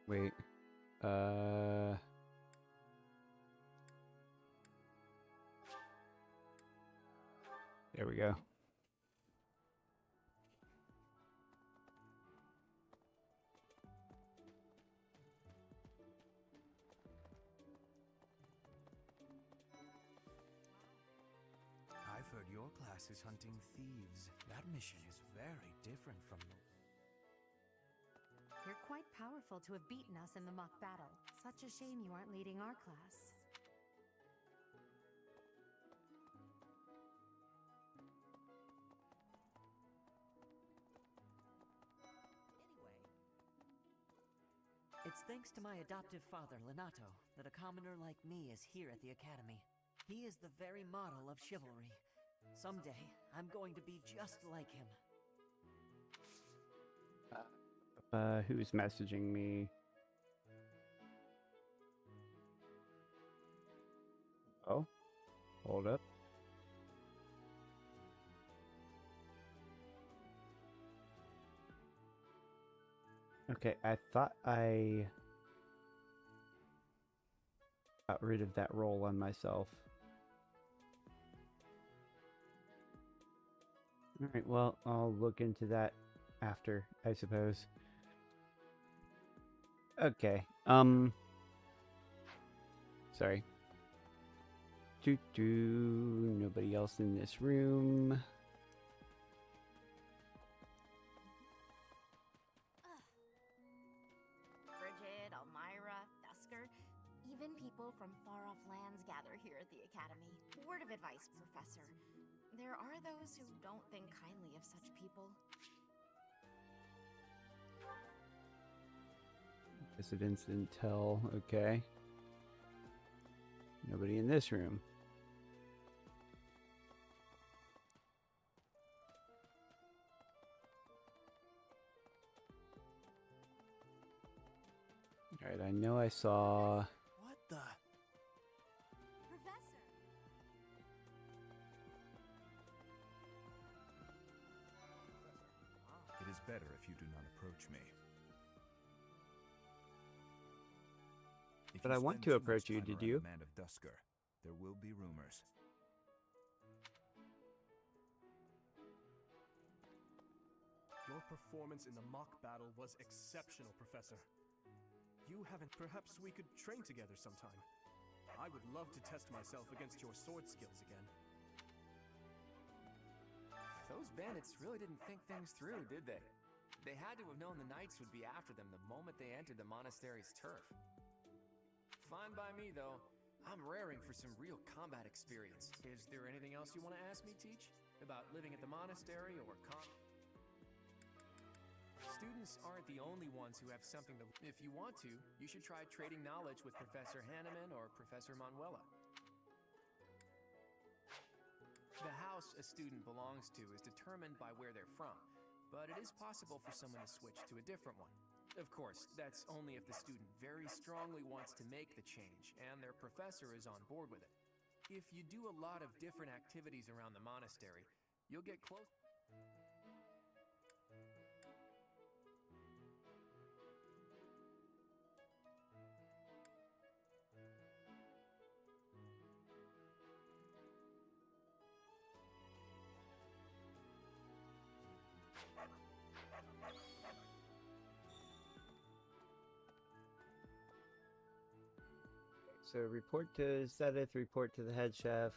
A: Wait. There we go.
R: I've heard your class is hunting thieves. That mission is very different from the...
B: You're quite powerful to have beaten us in the mock battle. Such a shame you aren't leading our class.
X: It's thanks to my adoptive father, Lenato, that a commoner like me is here at the Academy. He is the very model of chivalry. Someday, I'm going to be just like him.
A: Who's messaging me? Oh, hold up. Okay, I thought I got rid of that roll on myself. Alright, well, I'll look into that after, I suppose. Okay, sorry. Nobody else in this room.
B: Bridget, Elmira, Dusker, even people from far-off lands gather here at the Academy. Word of advice, Professor. There are those who don't think kindly of such people.
A: Dissidents intel, okay. Nobody in this room. Alright, I know I saw...
R: What the...
B: Professor!
S: It is better if you do not approach me. If
A: But
S: you
A: I want
S: spend
A: to
S: too
A: approach
S: much
A: you,
S: time
A: did
S: around
A: you?
S: the Man of Dusker, there will be rumors.
E: Your performance in the mock battle was exceptional, Professor. You haven't... Perhaps we could train together sometime. I would love to test myself against your sword skills again.
G: Those bandits really didn't think things through, did they? They had to have known the knights would be after them the moment they entered the monastery's turf. Fine by me, though. I'm raring for some real combat experience. Is there anything else you want to ask me, Teach? About living at the monastery or Students aren't the only ones who have something to... If you want to, you should try trading knowledge with Professor Hanneman or Professor Manuela. The house a student belongs to is determined by where they're from, but it is possible for someone to switch to a different one. Of course, that's only if the student very strongly wants to make the change and their professor is on board with it. If you do a lot of different activities around the monastery, you'll get close.
A: So report to Zedith, report to the head chef.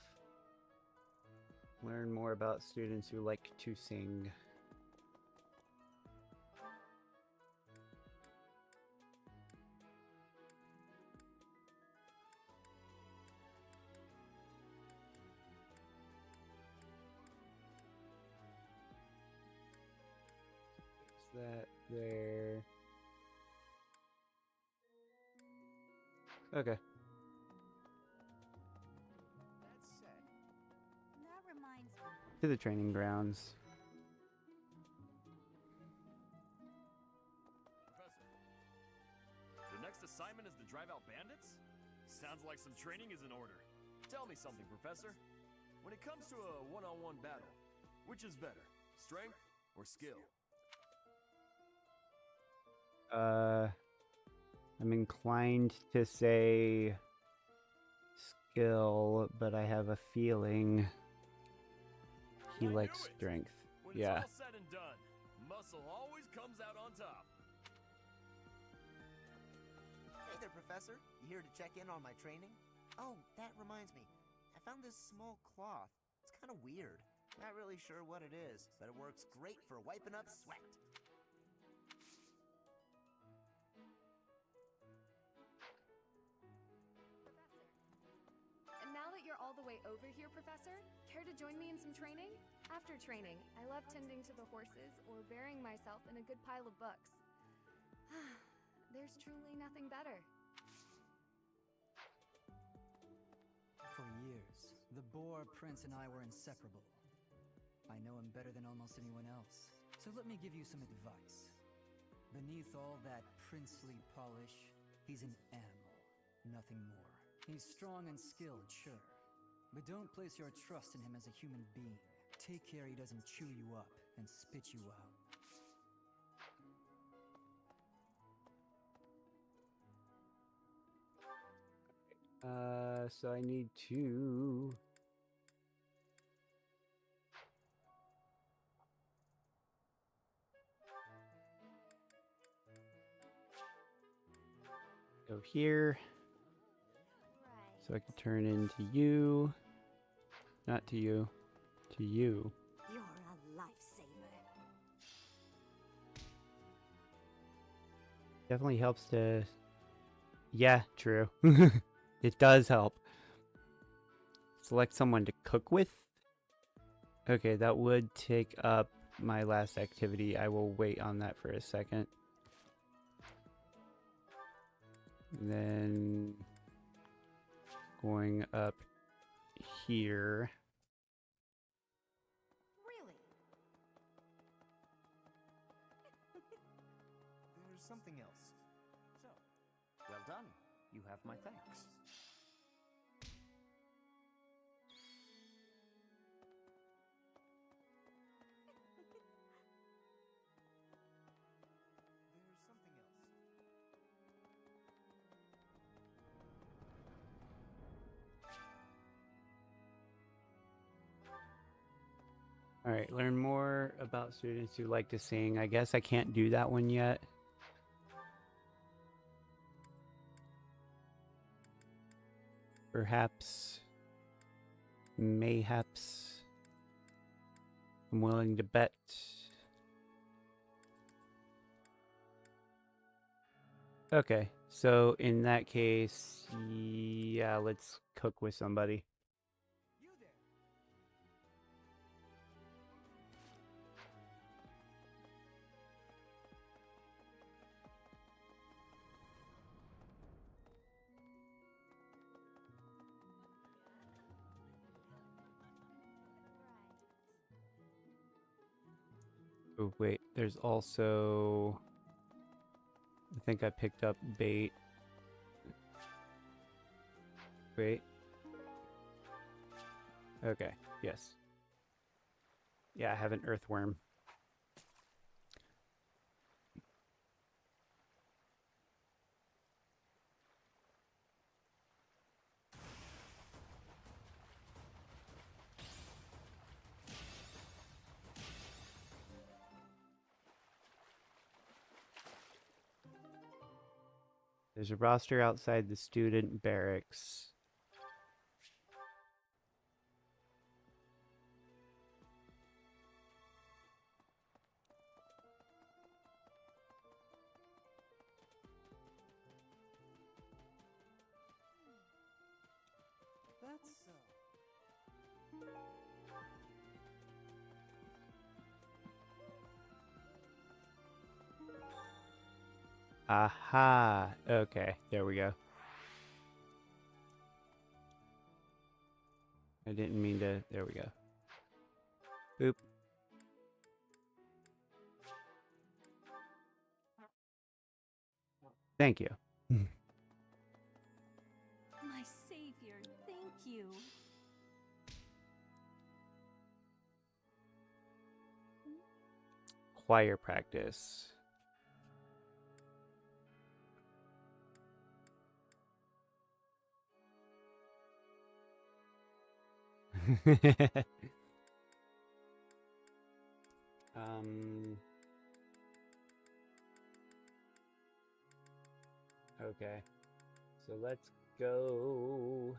A: Learn more about students who like to sing. that there. Okay.
B: That reminds me.
A: To the training grounds.
J: The next assignment is to drive out bandits? Sounds like some training is in order. Tell me something, Professor. When it comes to a one-on-one battle, which is better, strength or skill?
A: I'm inclined to say skill, but I have a feeling he likes strength.
J: When
A: Yeah.
J: it's all said and done, muscle always comes out on top.
Q: Hey there, Professor. You here to check in on my training? Oh, that reminds me. I found this small cloth. It's kind of weird. Not really sure what it is, but it works great for wiping up sweat.
T: And now that you're all the way over here, Professor, care to join me in some training? After training, I love tending to the horses or burying myself in a good pile of books. There's truly nothing better.
U: For years, the Boar Prince and I were inseparable. I know him better than almost anyone else, so let me give you some advice. Beneath all that princely polish, he's an animal, nothing more. He's strong and skilled, sure, but don't place your trust in him as a human being. Take care he doesn't chew you up and spit you out.
A: So I need to go here so I can turn into you. Not to you, to you.
W: You're a lifesaver.
A: Definitely helps to. Yeah, true. It does help. Select someone to cook with. Okay, that would take up my last activity. I will wait on that for a second. And then going up here.
W: Really?
Q: There's something else.
X: So, well done. You have my thanks.
Q: There's something else.
A: All right, learn more about students who like to sing. I guess I can't do that one yet. Perhaps, mayhaps, I'm willing to bet. Okay, so in that case, yeah, let's cook with somebody. Oh, wait, there's also... I think I picked up bait. Wait. Okay, yes. Yeah, I have an earthworm. There's a roster outside the student barracks.
U: That's so.
A: Aha. Okay, there we go. I didn't mean to. There we go. Boop. Thank you.
H: My savior, thank you.
A: Choir practice. Okay. So let's go.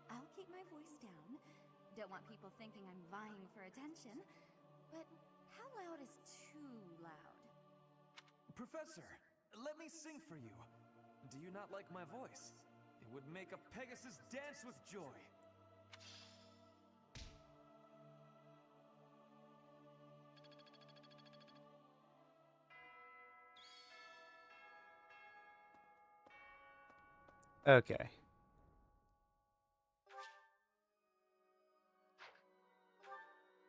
B: I'll keep my voice down. Don't want people thinking I'm vying for attention. But how loud is too loud?
E: Professor, let me sing for you. Do you not like my voice? It would make a Pegasus dance with joy.
A: Okay.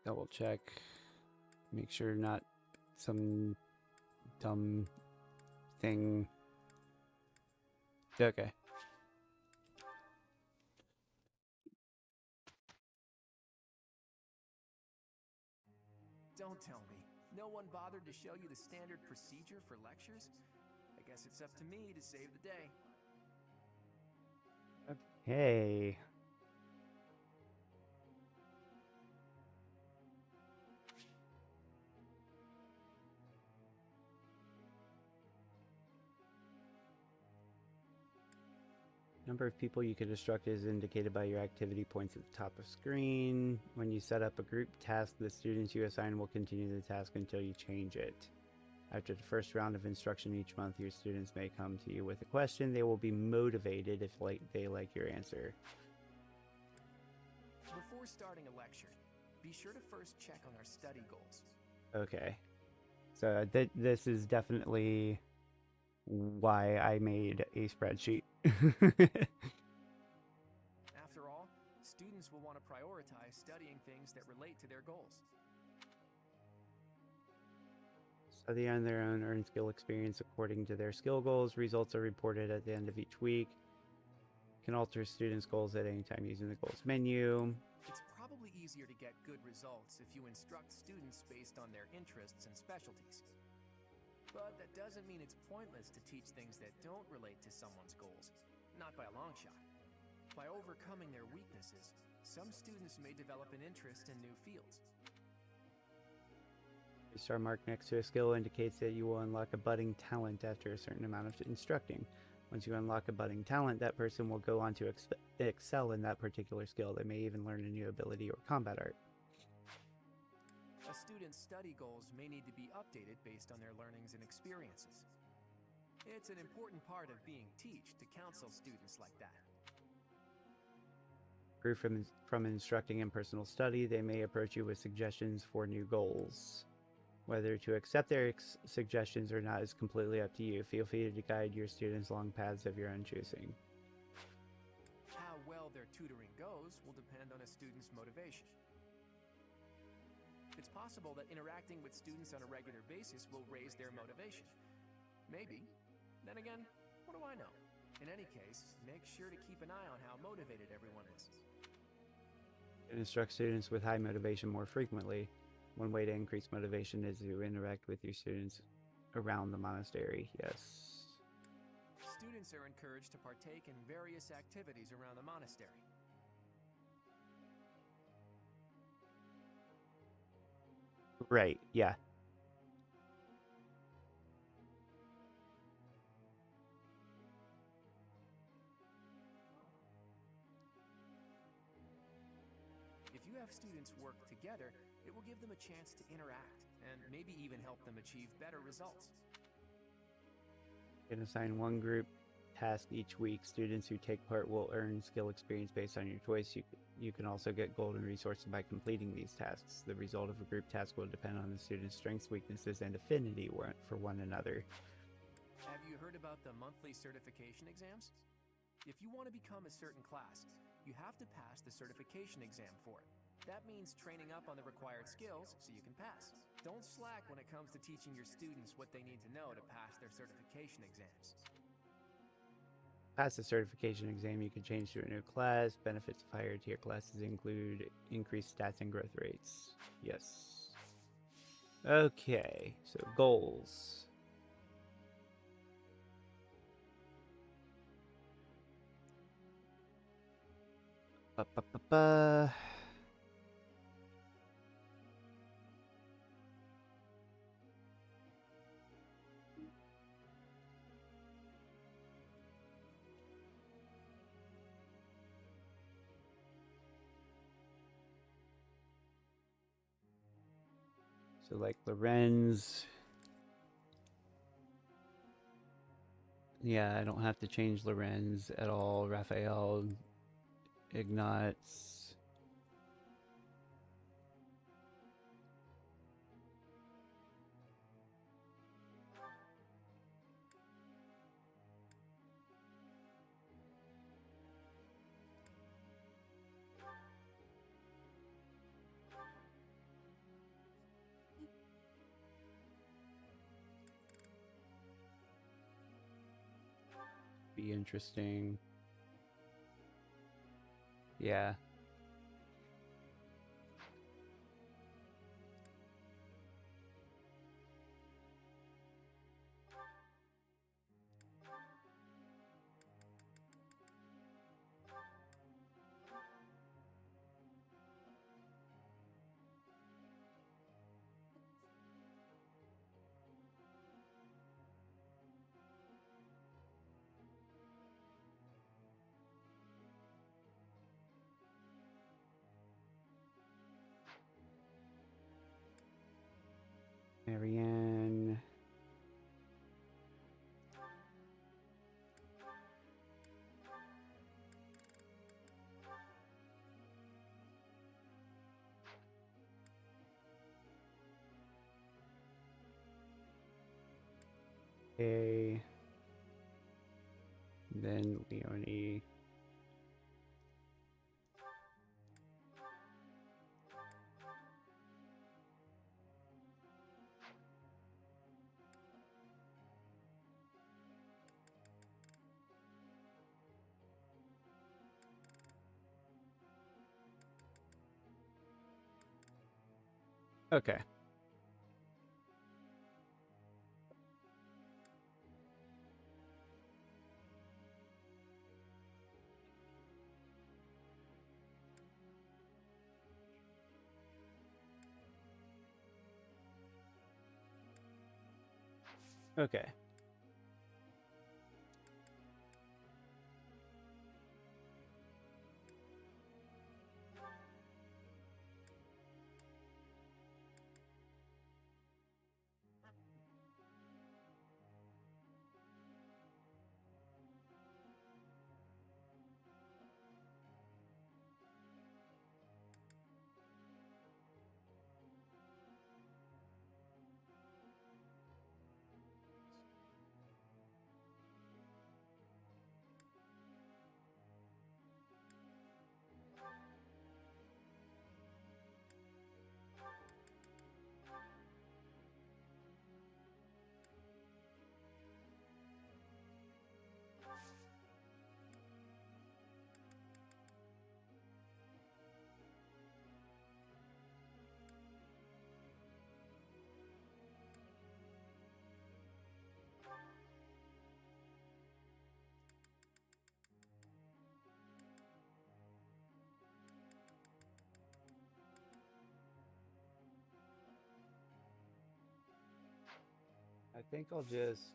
A: Double check. Make sure not some dumb thing. Okay.
G: Don't tell me. No one bothered to show you the standard procedure for lectures? I guess it's up to me to save the day.
A: Hey. Number of people you can instruct is indicated by your activity points at the top of screen. When you set up a group task, the students you assign will continue the task until you change it. After the first round of instruction each month, your students may come to you with a question. They will be motivated if they like your answer.
G: Before starting a lecture, be sure to first check on our study goals.
A: Okay. So this is definitely why I made a spreadsheet.
G: After all, students will want to prioritize studying things that relate to their goals.
A: Study on their own, earn skill experience according to their skill goals. Results are reported at the end of each week. Can alter students' goals at any time using the goals menu.
G: It's probably easier to get good results if you instruct students based on their interests and specialties. But that doesn't mean it's pointless to teach things that don't relate to someone's goals. Not by a long shot. By overcoming their weaknesses, some students may develop an interest in new fields.
A: A star mark next to a skill indicates that you will unlock a budding talent after a certain amount of instructing. Once you unlock a budding talent, that person will go on to excel in that particular skill. They may even learn a new ability or combat art.
G: A student's study goals may need to be updated based on their learnings and experiences. It's an important part of being teach to counsel students like that.
A: From instructing in personal study, they may approach you with suggestions for new goals. Whether to accept their suggestions or not is completely up to you. Feel free to guide your students along paths of your own choosing.
G: How well their tutoring goes will depend on a student's motivation. It's possible that interacting with students on a regular basis will raise their motivation. Maybe. Then again, what do I know? In any case, make sure to keep an eye on how motivated everyone is.
A: Instruct students with high motivation more frequently. One way to increase motivation is to interact with your students around the monastery. Yes.
G: Students are encouraged to partake in various activities around the monastery.
A: Right, yeah.
G: If you have students students work together, it will give them a chance to interact and maybe even help them achieve better results.
A: You can assign one group task each week. Students who take part will earn skill experience based on your choice. You can also get golden resources by completing these tasks. The result of a group task will depend on the student's strengths, weaknesses, and affinity for one another.
G: Have you heard about the monthly certification exams? If you want to become a certain class, you have to pass the certification exam for it. That means training up on the required skills so you can pass. Don't slack when it comes to teaching your students what they need to know to pass their certification exams.
A: Pass the certification exam, you can change to a new class. Benefits of higher tier classes include increased stats and growth rates. Yes. Okay, so goals. Ba-ba-ba-ba. So like Lorenz. Yeah, I don't have to change Lorenz at all. Raphael, Ignatz. Be interesting. Yeah. Marianne. Okay. Then Leonie. Okay. Okay. I think I'll just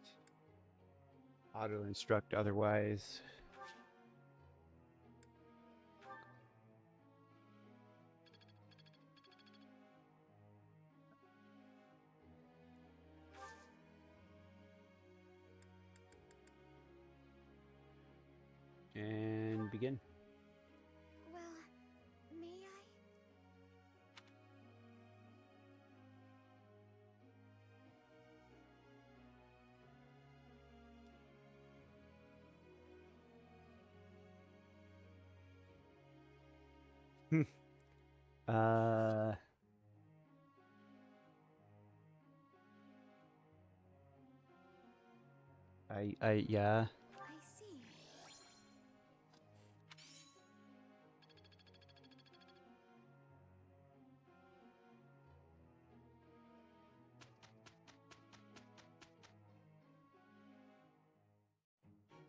A: auto instruct otherwise. begin?
I: Well, may I?
A: uh... Yeah.
I: I see.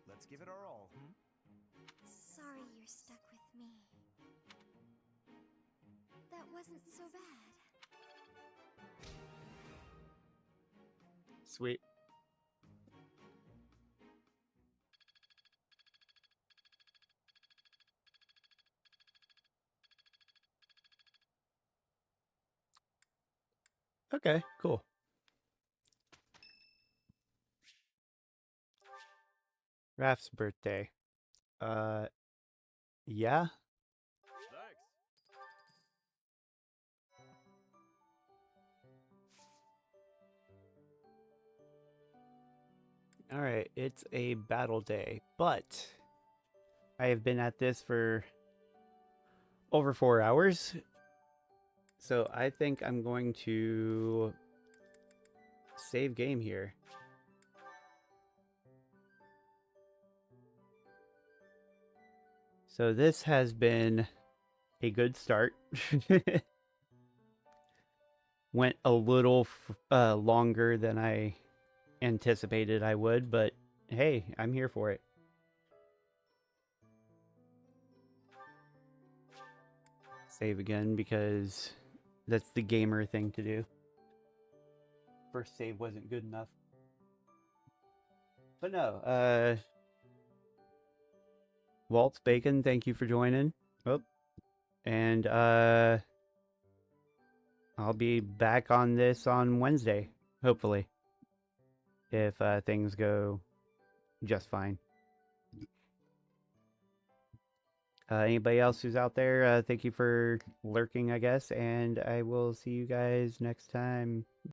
D: Let's give it our all, hmm?
I: Sorry you're stuck with me. That wasn't so bad.
A: Sweet. Okay, cool. Raph's birthday. Yeah? Alright, it's a battle day, but I have been at this for over 4 hours. So I think I'm going to save game here. So this has been a good start. Went a little longer than I anticipated I would, but hey, I'm here for it. Save again because that's the gamer thing to do. First save wasn't good enough. But no, Waltz Bacon, thank you for joining. Oh, and I'll be back on this on Wednesday, hopefully, if things go just fine. Anybody else who's out there, thank you for lurking, I guess, and I will see you guys next time.